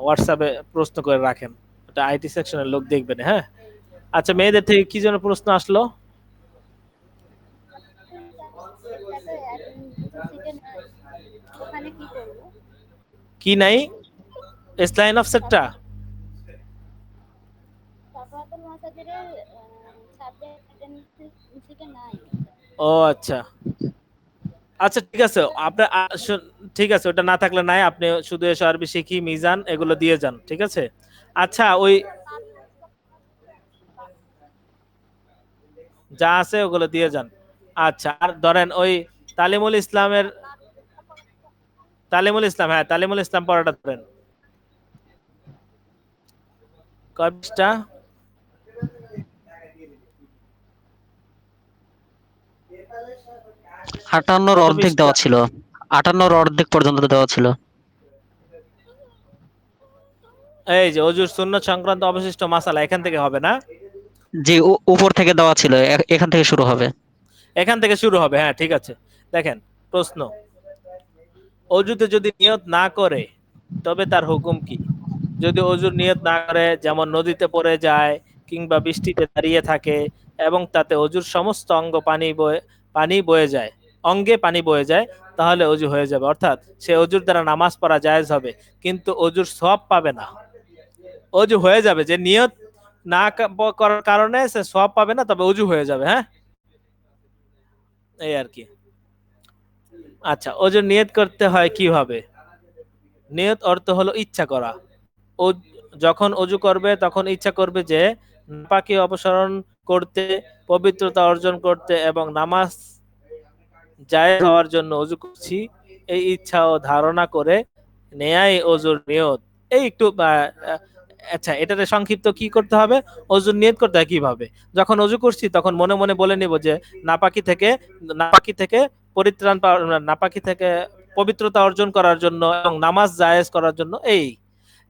হোয়াটসঅ্যাপে প্রশ্ন করে রাখেন, ওটা আইটি সেকশনের লোক দেখবেন। হ্যাঁ, আচ্ছা মেয়েদের থেকে কি যেন প্রশ্ন আসলো? কি নাই ইসলাইন অফসেটটা? ও আচ্ছা আচ্ছা, ঠিক আছে, আপনার ঠিক আছে, ওটা না থাকলে নাই, আপনি শুধু আরবি শিখি মিজান এগুলো দিয়ে যান, ঠিক আছে। আচ্ছা ওই যা আছে ওগুলো দিয়ে যান। আচ্ছা, আর ধরেন ওই তালিমুল ইসলাম, হ্যাঁ তালিমুল ইসলাম পড়াটা ধরেন কয়টা? আটান্নর অর্ধেক দেওয়া ছিল, 58 অর্ধেক পর্যন্ত দেওয়া ছিল। এই যে অজুর সুন্নাত সংক্রান্ত অবশিষ্ট মাসালা এখান থেকে হবে না? জি, উপর থেকে দেওয়া ছিল, এখান থেকে শুরু হবে। এখান থেকে শুরু হবে, হ্যাঁ ঠিক আছে। দেখেন প্রশ্ন, অজুতে যদি নিয়ত না করে তবে তার হুকুম কি? যদি অজুর নিয়ত না করে, যেমন নদীতে পড়ে যায় কিংবা বৃষ্টিতে দাঁড়িয়ে থাকে এবং তাতে অজুর সমস্ত পানি বয়ে যায়, অঙ্গে পানি বয়ে যায়, তাহলে অজু হয়ে যাবে, অর্থাৎ সে অজুর দ্বারা নামাজ পড়া জায়েজ হবে, কিন্তু অজুর সওয়াব পাবে না। অজু হয়ে যাবে, যে নিয়ত না করার কারণে সে সওয়াব পাবে না, তবে অজু হয়ে যাবে। হ্যাঁ, এই আর কি। আচ্ছা, অজু নিয়ত করতে হয় কিভাবে? নিয়ত অর্থ হলো ইচ্ছা করা। ও যখন অজু করবে তখন ইচ্ছা করবে যে নাপাকি অপসারণ করতে, পবিত্রতা অর্জন করতে এবং নামাজ জায়েজ হওয়ার জন্য অজু করছি, এই ইচ্ছা ও ধারণা করে নেয়াই অজুর নিয়ত। এই একটু আচ্ছা, এটাতে সংক্ষিপ্ত কি করতে হবে, অজুর নিয়ত করতে হয় কিভাবে? যখন অজু করছি তখন মনে মনে বলে নিব যে নাপাকি থেকে পরিত্রাণ পাওয়ার, নাপাকি থেকে পবিত্রতা অর্জন করার জন্য এবং নামাজ জায়েজ করার জন্য। এই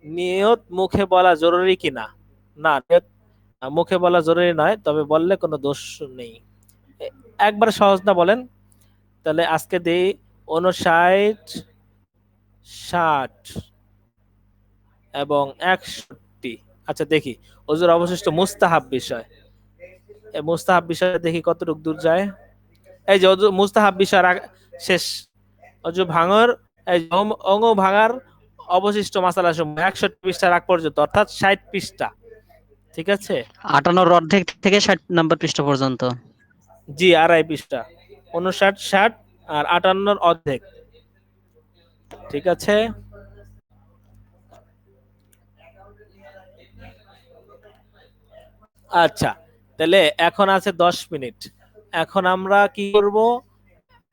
নিয়ত মুখে বলা জরুরি কিনা? না, নিয়ত মুখে বলা জরুরি নয়, তবে বললে কোনো দোষ নেই। একবার সহজ না বলেন? তাহলে আজকে দেই 59, 60 এবং 61। আচ্ছা দেখি হুজুর অবশিষ্ট মুস্তাহাব বিষয়, এই মুস্তাহাব বিষয়ে দেখি কতটুকু দূর যায়। এই যে হুজুর মুস্তাহাব বিষয় শেষ, অজু ভাঙর এই যে অঙ্গ ভাঙার অবশিষ্ট মাসালা সমূহ 61 পৃষ্ঠা রাখ পর্যন্ত, অর্থাৎ 60 পৃষ্ঠা। ঠিক আছে, 58 অর্ধেক থেকে 60 নম্বর পৃষ্ঠা পর্যন্ত। জি, আড়াই পৃষ্ঠা, 59, 60 আর 58 অর্ধেক। ঠিক আছে, আচ্ছা তাহলে এখন আছে 10 মিনিট। এখন আমরা কি করব,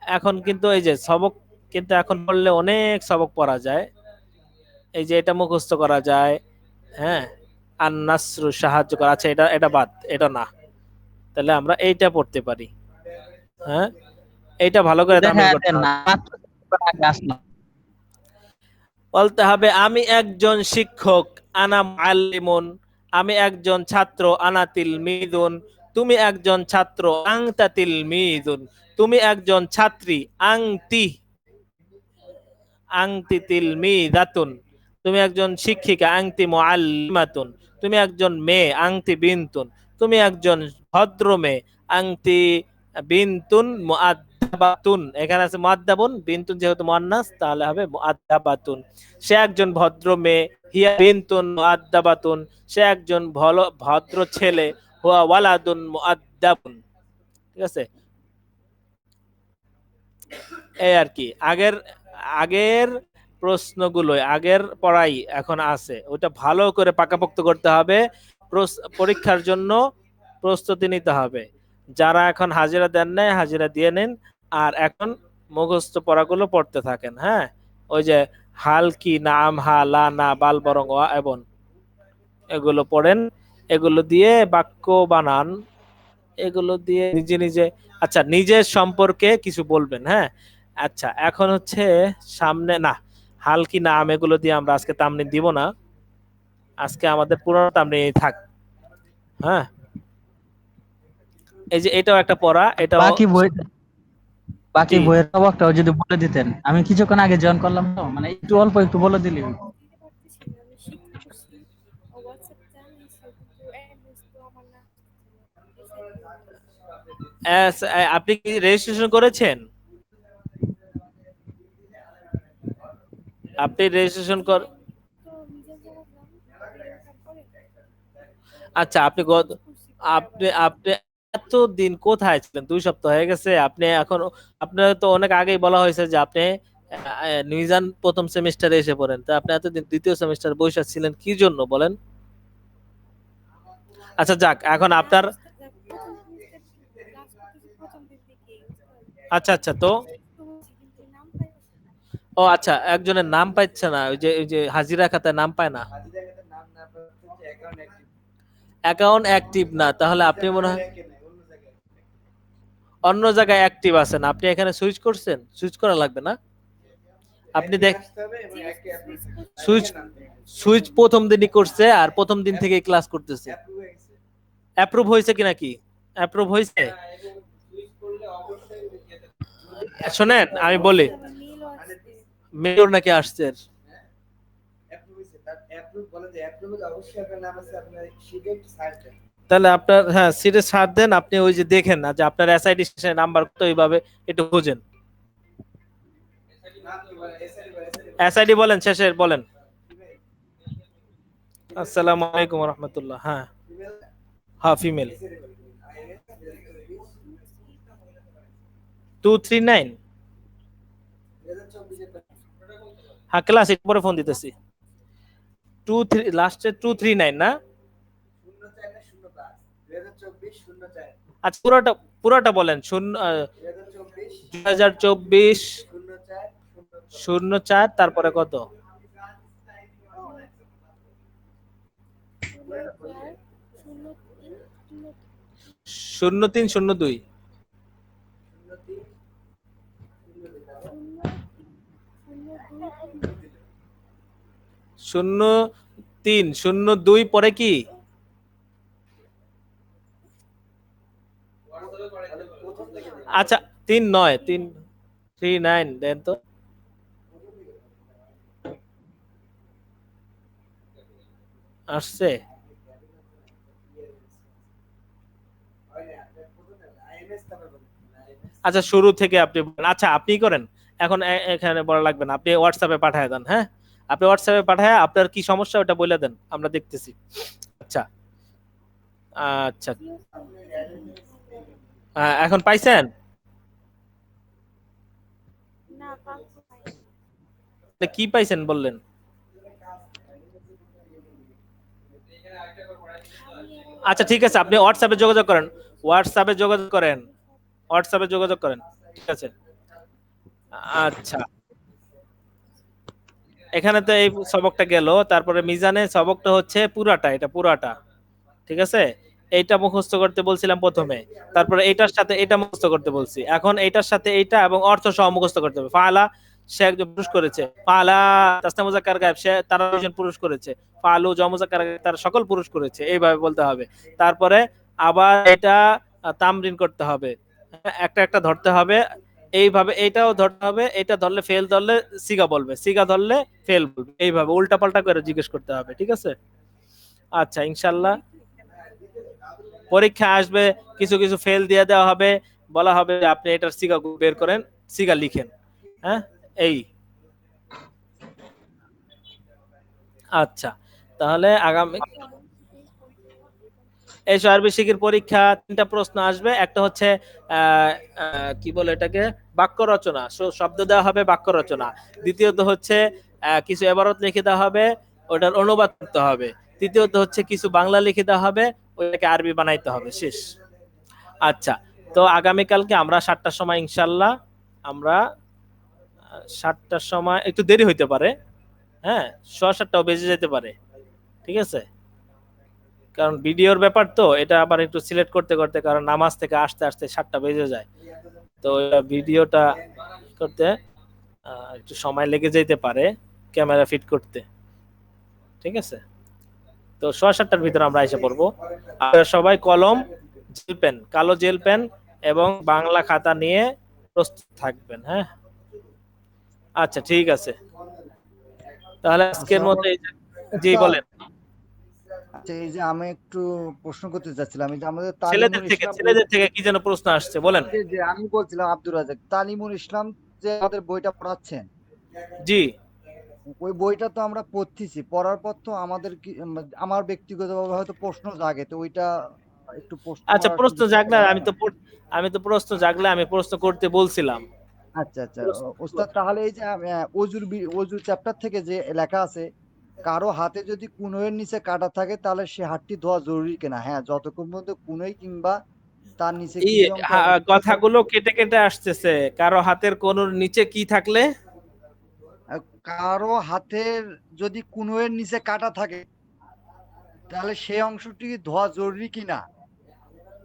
এখন কিন্তু এই যে সবক কিন্তু এখন পড়লে অনেক সবক পড়া যায়। এই যে এটা মুখস্থ করা যায়, হ্যাঁ, আর নাসরু সাহায্য করা, আচ্ছা এটা এটা বাদ, এটা না, তাহলে আমরা এইটা পড়তে পারি। হ্যাঁ, এইটা ভালো করে তামিল করতে হবে। বলতে হবে আমি একজন শিক্ষক, আনা মুআল্লিমুন, আমি একজন ছাত্র, আনা তিলমিদুন, তুমি একজন ছাত্র, আনতা তিলমিদুন, তুমি একজন ছাত্রী, আনতি আনতি তিলমিদাতুন, তুমি একজন শিক্ষিকা, আনতি মুআল্লিমাতুন, তুমি একজন মেয়ে, আনতি বিনতুন, তুমি একজন ভদ্র মেয়ে, আনতি বিনতুন মুআদ্দাবাতুন, এখানে আছে মুআদ্দাবুন, বিনতুন যেহেতু মুআন্নাস তাহলে হবে মুআদ্দাবাতুন, সে একজন ভদ্র মেয়ে, হিয়া বিনতুন মুআদ্দাবাতুন, সে একজন ভদ্র ছেলে, হুয়া ওয়ালাদুন মুআদ্দাবুন। ঠিক আছে, এই আর কি আগের আগের প্রশ্নগুলো আগের পড়াই এখন আছে, ওটা ভালো করে পাকাপোক্ত করতে হবে, পরীক্ষার জন্য প্রস্তুতি নিতে হবে। যারা এখন হাজিরা দেন নাই হাজিরা দিয়ে নেন, আর এখন মুখস্থ পড়াগুলো পড়তে থাকেন। হ্যাঁ, ওই যে হাল কি, নাম, হা, লা, না, বাল, বরং, ওয়া, এবং এগুলো পড়েন, এগুলো দিয়ে বাক্য বানান, এগুলো দিয়ে নিজে নিজে, আচ্ছা নিজের সম্পর্কে কিছু বলবেন। হ্যাঁ, আচ্ছা এখন হচ্ছে সামনে না হাল কি নাম এগুলো দিয়ে আমরা আজকে তামরিন দিব না, আজকে আমাদের পুরোনো তামরিন থাক। হ্যাঁ, এই যে এটাও একটা পড়া, এটাও বাকি বইয়ের সবকটাও যদি বলে দিতেন, আমি কিছুক্ষণ আগে জয়েন করলাম তো, মানে একটু অল্প একটু বলে দিলি। আপনি কি রেজিস্ট্রেশন করেছেন? আপনি রেজিস্ট্রেশন কর, আচ্ছা আপনি আপনি আপনি এতদিন কোথায় ছিলেন? 2 সপ্তাহ হয়ে গেছে, আপনি এখন, আপনার তো অনেক আগেই বলা হয়েছে যে আপনি নিউজান প্রথম সেমিস্টারে এসে পড়েন, তা আপনি এতদিন দ্বিতীয় সেমিস্টার বসে ছিলেন কি জন্য বলেন? আচ্ছা যাক, এখন আপনার, আচ্ছা আচ্ছা, তো ও আচ্ছা, একজনের নাম পাচ্ছে না, ওই যে হাজিরা খাতায় নাম পায় না, অ্যাকাউন্ট অ্যাক্টিভ না, তাহলে আপনি মনে হয় অন্য জায়গায় অ্যাক্টিভ আছেন, আপনি এখানে সুইচ করছেন, সুইচ করা লাগবে না, আপনি দেখ সুইচ প্রথম দিনই করছে আর প্রথম দিন থেকে ক্লাস করতেছে। অ্যাপ্রুভ হয়েছে কিনা, কি অ্যাপ্রুভ হয়েছে? শোনেন আমি বলি, মেয়র নাকি আসছে, তাহলে আপনার, হ্যাঁ সিটে ছাড় দেন, আপনি ওই যে দেখেন না যে আপনার এসআইডি নাম্বার কত, এইভাবে একটু খুঁজেন। এসআইডি বলেন, শেষের বলেন। আসসালামু আলাইকুম ওয়া রাহমাতুল্লাহ। হ্যাঁ হ্যাঁ, ফিমেল 239। হ্যাঁ ক্লাস পরে ফোন দিতেছি। 23 লাস্টে 239 না? আচ্ছা পুরোটা বলেন। 2024 04 তারপরে কত? 0302 0302 পরে কি? আচ্ছা 39 দেন তো। আসছে। আচ্ছা শুরু থেকে আপনি বলেন। আচ্ছা আপনি করেন এখন, এখানে বলা লাগবে না, আপনি হোয়াটসঅ্যাপে পাঠায় দেন। হ্যাঁ, আপনি হোয়াটসঅ্যাপে পাঠায় আপনার কি সমস্যা ওটা বলে দেন, আমরা দেখতেছি। আচ্ছা আচ্ছা, এখন পাইছেন? কি পাইছেন বললেন? আচ্ছা ঠিক আছে, আপনি হোয়াটসঅ্যাপে যোগাযোগ করেন, হোয়াটসঅ্যাপে যোগাযোগ করেন, হোয়াটসঅ্যাপে যোগাযোগ করেন, ঠিক আছে। আচ্ছা এখানে তো এই সবকটা গেল, তারপরে মিজানে সবকটা হচ্ছে পুরাটা, এটা পুরাটা, ঠিক আছে। এইটা মুখস্থ করতে বলছিলাম প্রথমে, তারপরে এটার সাথে এটা মুখস্থ করতে বলছি, এখন এইটার সাথে এইটা এবং অর্থ সহ মুখস্থ করতে হবে। ফাআলা সে একজন পুরুষ করেছে, ফাআলা তাসনিয়া মুযাক্কার গায়েব সে তারা একজন পুরুষ করেছে, ফাআলু জমা মুযাক্কার গায়েব তারা সকল পুরুষ করেছে, এইভাবে বলতে হবে। তারপরে আবার এটা তামরিন করতে হবে, একটা একটা ধরতে হবে, এইভাবে এইটাও ধরতে হবে, এটা ধরলে ফেল, ধরলে সিগা বলবে, সিগা ধরলে ফেল বলবে, এইভাবে উল্টা পাল্টা করে জিজ্ঞেস করতে হবে, ঠিক আছে। আচ্ছা ইনশাআল্লাহ পরীক্ষা আসবে, কিছু কিছু ফেল দিয়ে দেওয়া হবে, বলা হবে যে আপনি এটার সিগা বের করেন, সিগা লিখেন। হ্যাঁ এই আচ্ছা, তাহলে আগামী এই আরবি শিখির পরীক্ষা 3টা প্রশ্ন আসবে। একটা হচ্ছে কি বলে এটাকে, বাক্য রচনা, শব্দ দেওয়া হবে, বাক্য রচনা। দ্বিতীয়ত হচ্ছে কিছু ইবারত লিখে দেওয়া হবে, ওটার অনুবাদ করতে হবে। তৃতীয়ত হচ্ছে কিছু বাংলা লিখে দেওয়া হবে, ওটাকে আরবি বানাইতে হবে, শেষ। আচ্ছা, তো আগামীকালকে আমরা 7টার সময় ইনশাল্লাহ, আমরা 7টার সময় একটু দেরি হইতে পারে, হ্যাঁ 7:15টাও বেজে যেতে পারে, ঠিক আছে, কারণ ভিডিওর ব্যাপার তো, এটা আবার একটু সিলেক্ট করতে করতে, কারণ নামাজ থেকে আসতে আসতে 7টা বেজে যায়, তো ভিডিওটা করতে একটু সময় লেগে যেতে পারে, ক্যামেরা ফিট করতে, ঠিক আছে। তো 7:15টার ভিতরে আমরা এসে পড়বো। আপনারা সবাই কলম, জেল পেন, কালো জেল পেন এবং বাংলা খাতা নিয়ে প্রস্তুত থাকবেন। হ্যাঁ আচ্ছা ঠিক আছে, তাহলে আজকের মতো জি বলেন। আচ্ছা এই যে আমি একটু প্রশ্ন করতে চাচ্ছিলাম, এই যে আমাদের ছেলেদের থেকে কি যেন প্রশ্ন আসছে, বলেন। যে আমি বলছিলাম আব্দুর রাজাক, তালিমুল ইসলাম যে আমাদের বইটা পড়াচ্ছেন, জি ওই বইটা তো আমরা পড়তেছি, পড়ার পর তো আমাদের কি আমার ব্যক্তিগতভাবে হয়তো প্রশ্ন জাগে, তো ওইটা একটু প্রশ্ন আচ্ছা করার প্রশ্ন সুযোগটা জাগলে পাওয়া আমি যায়? তো প্রশ্ন জাগলে আমি প্রশ্ন করতে বলছিলাম। আচ্ছা আচ্ছা ওস্তাদ, তাহলে এই যে অজুর চ্যাপ্টার থেকে যে লেখা আছে, কারো হাতে যদি কুনোয়ের নিচে কাটা থাকে তাহলে সে হাতটি ধোয়া জরুরি কিনা। হ্যাঁ, যতক্ষণ পর্যন্ত কুনোই কিংবা তার নিচে এই কিছু অংশ অবশিষ্ট কথাগুলো কেটে কেটে আসতেছে, কারো হাতের কোনোর নিচে কি থাকলে, কারো হাতের যদি কুনোয়ের নিচে কাটা থাকে তাহলে সেই অংশটি ধোয়া জরুরি কিনা।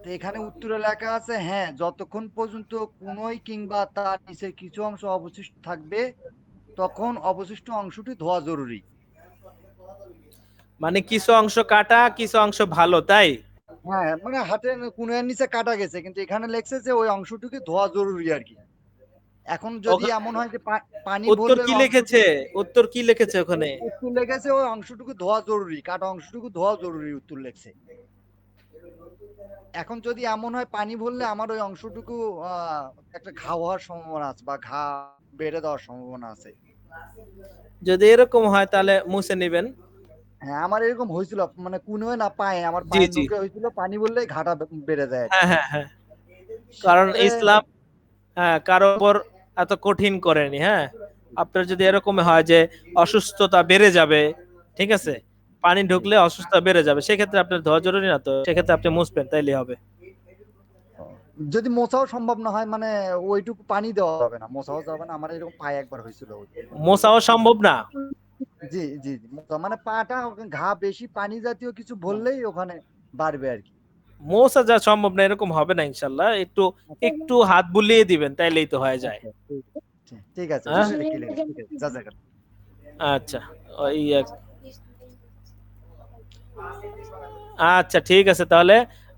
তো এখানে উত্তরে লেখা আছে হ্যাঁ, যতক্ষণ পর্যন্ত কুনোই কিংবা তার নিচে কিছু অংশ অবশিষ্ট থাকবে তখন অবশিষ্ট অংশটি ধোয়া জরুরি। মানে কিছু অংশ কাটা, কিছু অংশ ভালো, তাই? হ্যাঁ, মানে হাতের কুনোয়ের নিচে কাটা গেছে, কিন্তু এখানে লেখছে যে ওই অংশটুকু ধোয়া জরুরি আর কি। এখন যদি এমন হয় যে পানি উত্তর ভরলে কি লিখেছে, উত্তর কি লিখেছে ওখানে? উত্তর লেগেছে ওই অংশটুকু ধোয়া জরুরি, কাটা অংশটুকু ধোয়া জরুরি, উত্তর লেখছে। এখন যদি এমন হয় পানি ভরলে আমার ওই অংশটুকু একটা ঘা হওয়ার সম্ভাবনা আছে বা ঘা বেড়ে দেওয়ার সম্ভাবনা আছে। যদি এরকম হয় তাহলে মুছে নেবেন। হ্যাঁ, আমার এরকম হয়েছিল, মানে কুনোয় না পায়ে, আমার পায়ের নুকে হয়েছিল, পানি বললে ঘাটা বেড়ে যায়। হ্যাঁ হ্যাঁ হ্যাঁ, কারণ ইসলাম কারো উপর এত কঠিন করেনি। হ্যাঁ, আপনার যদি এরকম হয় যে অসুস্থতা বেড়ে যাবে, ঠিক আছে, পানি ঢুকলে অসুস্থতা বেড়ে যাবে, সেক্ষেত্রে আপনার ধোয়া জরুরি না, তো সেক্ষেত্রে আপনি মুছবেন, তাইলে হবে। যদি মোছাও সম্ভব না হয়, মানে ওইটুকু পানি দেওয়া যাবে না, মোছাও যাবে না, আমার এরকম পায়ে একবার হয়েছিল। মোছাও সম্ভব না? জি জি জি, মানে পাটা ঘা বেশি পানি জাতীয় কিছু বললেই ওখানে বাড়বে আর কি। মোছা যা সম্ভব না এরকম হবে না ইনশাল্লাহ, একটু একটু হাত বুলিয়ে দিবেন, তাইলেই তো হয়ে যায়। ঠিক আছে, আচ্ছা ওই আচ্ছা ঠিক আছে, তাহলে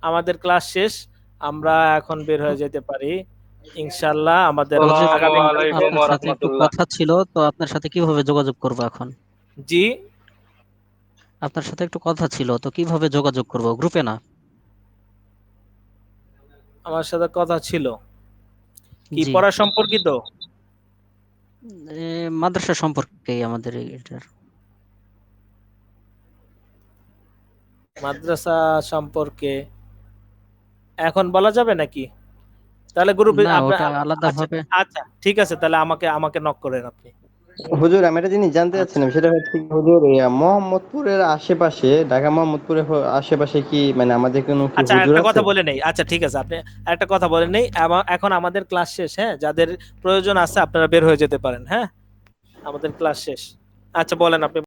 আমাদের ক্লাস শেষ, আমরা এখন বের হয়ে যেতে পারি ইনশাআল্লাহ। আমাদের আপনার সাথে একটু কথা ছিল, তো আপনার সাথে কিভাবে যোগাযোগ করব এখন? জি আপনার সাথে একটু কথা ছিল, তো কিভাবে যোগাযোগ করব? গ্রুপে না? আমার সাথে কথা ছিল, কি জি। পড়া সম্পর্কিত? মাদ্রাসা সম্পর্কে আমাদের এটার মাদ্রাসা সম্পর্কে এখন বলা যাবে নাকি? তাহলে গ্রুপে না, ওটা আলাদাভাবে আচ্ছা ঠিক আছে, তাহলে আমাকে নক করেন আপনি। হুজুর আমি একটা জিনিস জানতে চাচ্ছিলাম, সেটা হচ্ছে কি হুজুর, মোহাম্মদপুরের আশেপাশে, ঢাকা মোহাম্মদপুরের আশেপাশে কি মানে আমাদের কোনো কি আচ্ছা হুজুর একটা আছে? কথা বলে নেই, আচ্ছা ঠিক আছে, আপনি একটা কথা বলে নেই, এখন আমাদের ক্লাস শেষ, হ্যাঁ, যাদের প্রয়োজন আছে আপনারা বের হয়ে যেতে পারেন, হ্যাঁ, আমাদের ক্লাস শেষ। আচ্ছা বলেন আপনি।